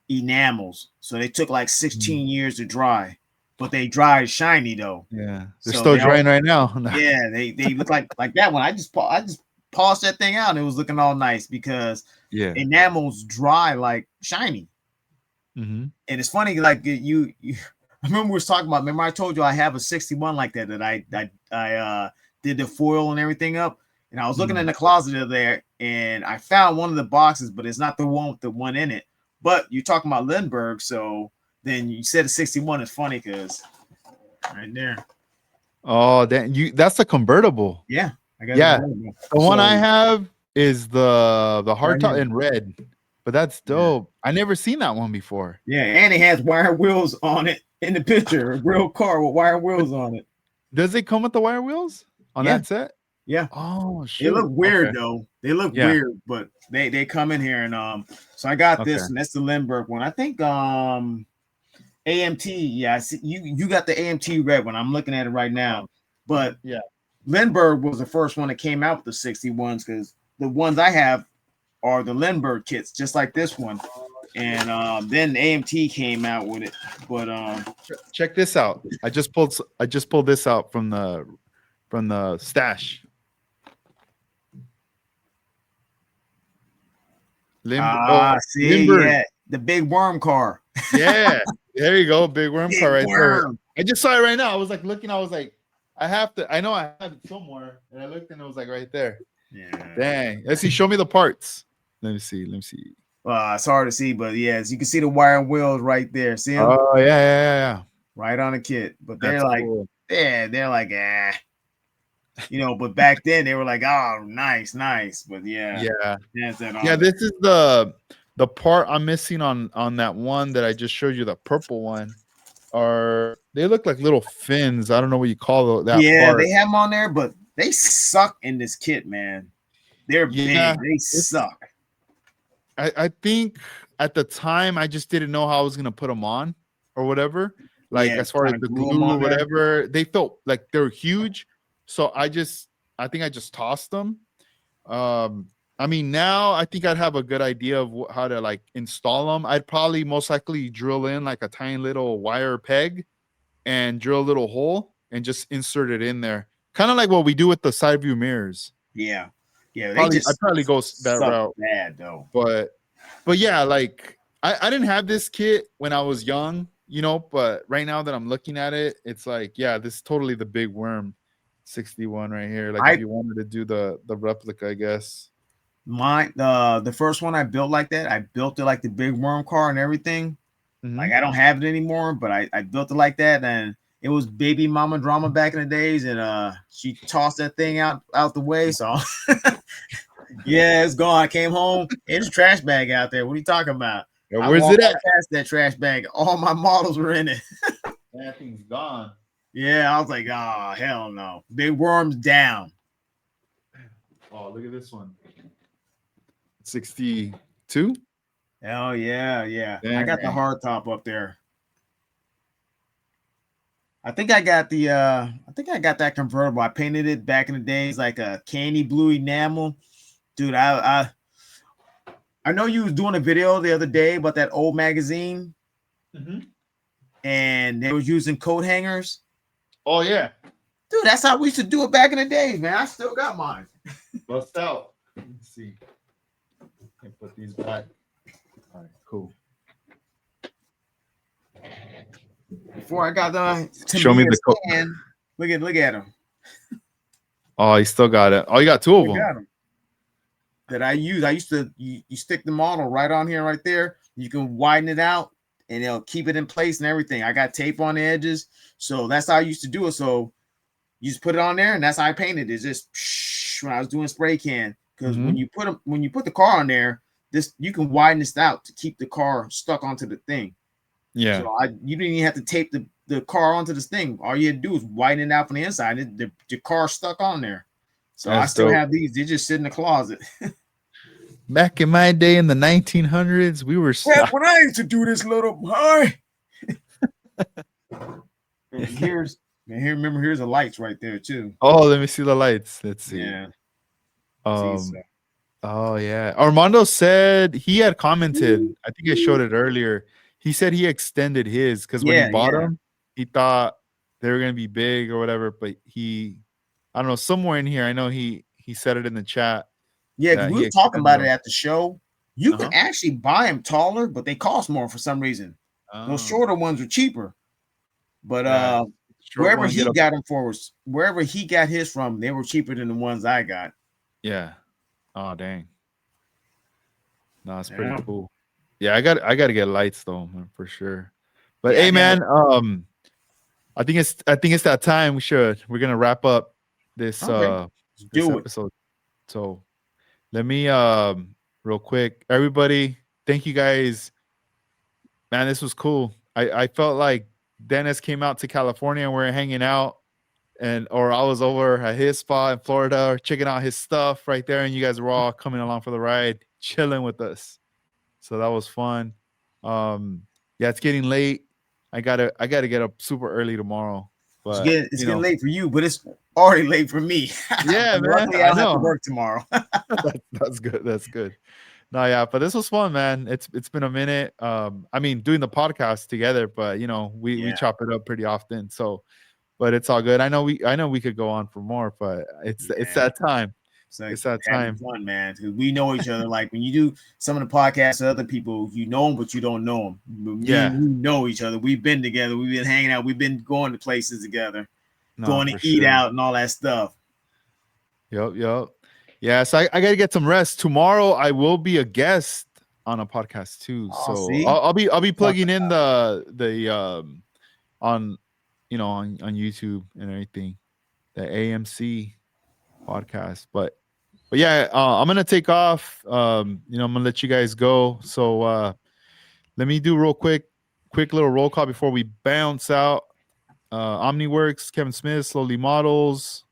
enamels, so they took like 16 years to dry, but they dry shiny though. Yeah, they're still drying right now. Yeah, they look like that one. I just paused that thing out and it was looking all nice because enamels dry like shiny. Mm-hmm. And it's funny, like you I remember we was talking about. Remember I told you I have a 61 like that I did the foil and everything up. And I was looking in the closet of there, and I found one of the boxes, but it's not the one with the one in it. But you're talking about Lindbergh, so then you said a 61 is funny because right there. Oh, that's a convertible. Yeah, I got Yeah. the The one I have is the right hardtop here. in red. But that's dope. I never seen that one before. Yeah, and it has wire wheels on it in the picture. A real car with wire wheels on it. Does it come with the wire wheels on that set? Yeah. Oh, They shoot. look weird Okay. though. They look Yeah. weird, but they come in here and so I got this Okay. and that's the Lindbergh one. I think AMT, yeah, I see you got the AMT red one. I'm looking at it right now. But yeah, Lindbergh was the first one that came out with the 61s because the ones I have are the Lindbergh kits, just like this one. And then AMT came out with it. But check this out. I just pulled this out from the stash. see, Lindbergh. yeah, the big worm car. Yeah, there you go, big worm car right there. Worm. I just saw it right now. I was like looking. I was like, I know I have it somewhere, and I looked and it was like right there. Yeah. Dang. Let's see. Show me the parts. Let me see. It's hard to see, but yes, you can see the wire wheels right there. See them? Oh yeah. Right on the kit. But they're That's like, cool. they're like, but back then they were like, oh, nice. But yeah. This is the part I'm missing on that one that I just showed you, the purple one. They look like little fins. I don't know what you call that. Yeah, part. they have them on there, but they suck in this kit, man. They're big. They suck. I think at the time I just didn't know how I was gonna put them on or whatever. Like as far as the glue or whatever, they felt like they're huge. So I think I just tossed them. I mean, now I think I'd have a good idea of how to like install them. I'd probably most likely drill in like a tiny little wire peg and drill a little hole and just insert it in there. Kind of like what we do with the side view mirrors. Yeah. I'd probably go that route. Bad though. But yeah, like I didn't have this kit when I was young, but right now that I'm looking at it, it's like, yeah, this is totally the big worm 61 right here. Like if you wanted to do the replica, I guess. The first one I built like that, I built it like the big worm car and everything. Mm-hmm. Like I don't have it anymore, but I built it like that, and it was baby mama drama back in the days, and she tossed that thing out the way. So yeah, it's gone. I came home, it's a trash bag out there. What are you talking about? Where's it at? Past that trash bag, all my models were in it. That thing's gone. Yeah, I was like, oh hell no, big worms down. Oh, look at this one. 62. Oh yeah. Dang. I got the hard top up there. I think I got that convertible. I painted it back in the days like a candy blue enamel. Dude, I know you was doing a video the other day about that old magazine. Mm-hmm. And they was using coat hangers. Oh yeah. Dude, that's how we used to do it back in the days, man. I still got mine. Bust out. Let's see. Can put these back. All right, cool. Before I got the show me the coat. Look at him. Oh, you still got it. Oh, you got two of them. That I used to you stick the model right on here, right there. You can widen it out and it'll keep it in place and everything. I got tape on the edges, so that's how I used to do it. So you just put it on there, and that's how I painted it. It's just when I was doing spray can. Because when you put the car on there, you can widen this out to keep the car stuck onto the thing. Yeah. So you didn't even have to tape the car onto this thing. All you had to do was widen it out from the inside. The car stuck on there. So I still have these. They just sit in the closet. Back in my day in the 1900s, we were stuck. When I used to do this little boy. Here's the lights right there too. Oh, let me see the lights. Let's see. Yeah. Oh yeah. Armando said he had commented. I think I showed it earlier. He said he extended his because when he bought them, he thought they were gonna be big or whatever. But I don't know, somewhere in here, I know he said it in the chat. Yeah, we were talking about it at the show. You can actually buy them taller, but they cost more for some reason. Those shorter ones are cheaper. But wherever he got his from, they were cheaper than the ones I got. Yeah. Oh dang. No, it's pretty Yeah. cool. Yeah, I got to get lights though, man, for sure. But Yeah, I hey, never. man, I think it's that time. We're gonna wrap up this Okay, let's this do it. episode. So let me real quick, everybody. Thank you guys, man. This was cool. I felt like Dennis came out to California and we are hanging out, and or I was over at his spot in Florida or checking out his stuff right there, and you guys were all coming along for the ride, chilling with us. So that was fun. Yeah, it's getting late. I gotta get up super early tomorrow. But It's getting late for you, but it's already late for me. yeah, man, Luckily, I I don't have to know. work tomorrow. That's good. That's good. No, yeah, but this was fun, man. It's been a minute. I mean, doing the podcast together, but we Yeah, chop it up pretty often. So, but it's all good. I know we could go on for more, but it's yeah. that time. It's like It's that having time. fun, man. Because we know each other. Like when you do some of the podcasts with other people, you know them, but you don't know them. But me, Yeah. we know each other. We've been together. We've been hanging out. We've been going to places together, No, going to for eat sure. out and all that stuff. Yep, yep. Yeah, so I gotta get some rest. Tomorrow I will be a guest on a podcast too. Oh, So see, I'll be talk plugging in the on on YouTube and everything, the AMC podcast. But yeah, I'm gonna take off. I'm gonna let you guys go. So let me do real quick little roll call before we bounce out. OmniWorks, Kevin Smith, Slowly Models,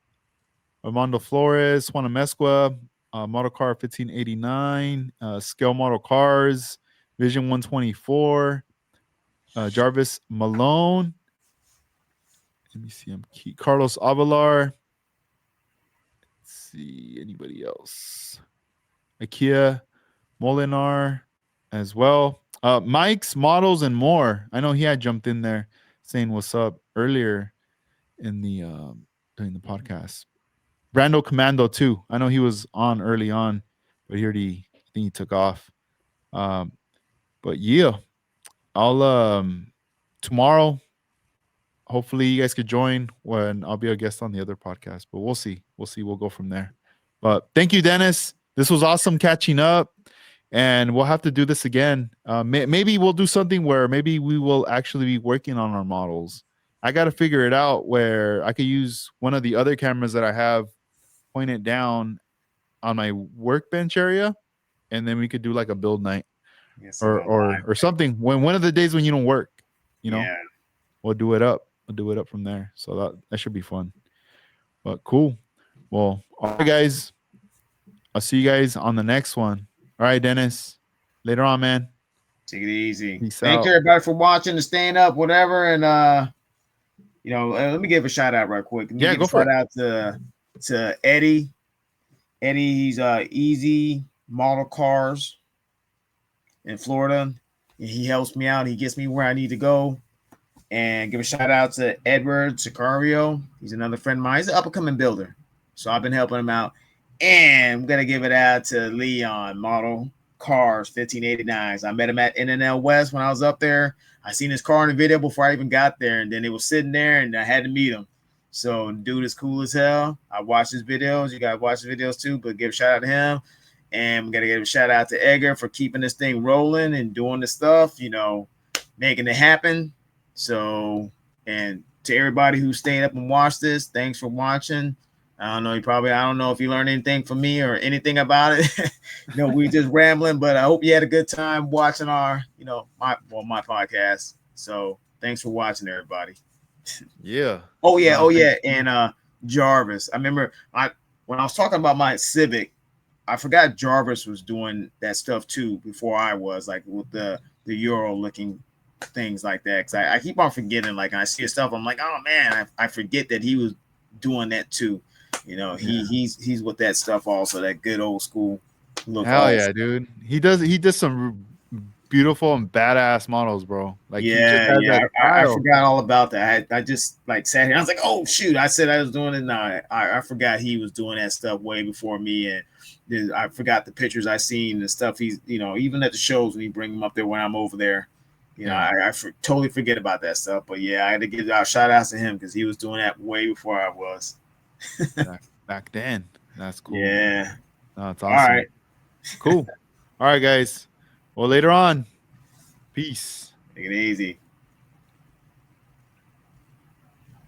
Armando Flores, Juana Mesqua, Model Car 1589, Scale Model Cars, Vision 124, Jarvis Malone. Let me see him. Carlos Avalar. Let's see anybody else. IKEA Molinar as well. Mike's Models and More. I know he had jumped in there saying what's up earlier in the during the podcast. Brando Commando too. I know he was on early on, but I think he took off. Um, but yeah, I'll tomorrow. Hopefully you guys could join when I'll be a guest on the other podcast. But we'll see. We'll see. We'll go from there. But thank you, Dennis. This was awesome catching up, and we'll have to do this again. Maybe we'll do something where maybe we will actually be working on our models. I got to figure it out where I could use one of the other cameras that I have, point it down on my workbench area, and then we could do like a build night Get some or something. When one of the days when you don't work, you know, Yeah. we'll do it up. We'll do it up from there. So that should be fun. But cool. Well, all right, guys. I'll see you guys on the next one. All right, Dennis. Later on, man. Take it easy. Peace Thank you out. everybody for watching and staying up, whatever. And let me give a shout out right quick. Let me Yeah, give a go for shout it. out to Eddie. Eddie, he's easy model cars in Florida. He helps me out. He gets me where I need to go. And give a shout out to Edward Sicario. He's another friend of mine. He's an up and coming builder. So I've been helping him out. And I'm gonna give it out to Leon Model Cars 1589s. I met him at NNL West when I was up there. I seen his car in the video before I even got there, and then it was sitting there, and I had to meet him. So dude is cool as hell. I watched his videos. You guys watch his videos too, but give a shout out to him. And I'm gonna give a shout out to Edgar for keeping this thing rolling and doing the stuff, making it happen. So, and to everybody who's staying up and watched this, thanks for watching. I don't know. I don't know if you learned anything from me or anything about it. We just rambling, but I hope you had a good time watching our, my podcast. So thanks for watching, everybody. Yeah. Oh yeah. No, Oh yeah. thanks. And Jarvis, I remember when I was talking about my Civic, I forgot Jarvis was doing that stuff too before I was, like with the Euro looking things like that. Cause I keep on forgetting, like I see his stuff, I'm like, oh man, I forget that he was doing that too. He's with that stuff also, that good old school look. Hell yeah, dude. He does some beautiful and badass models, bro. Like he just has Yeah. that I style. forgot all about that. I just like sat here. I was like, oh shoot! I said I was doing it. No, I forgot he was doing that stuff way before me, and I forgot the pictures I seen and stuff. He's even at the shows when he bring them up there when I'm over there. Yeah. Totally forget about that stuff. But yeah, I had to give out shout outs to him because he was doing that way before I was. Back then. That's cool. Yeah. That's All awesome. right. Cool. All right, guys. Well, later on. Peace. Take it easy.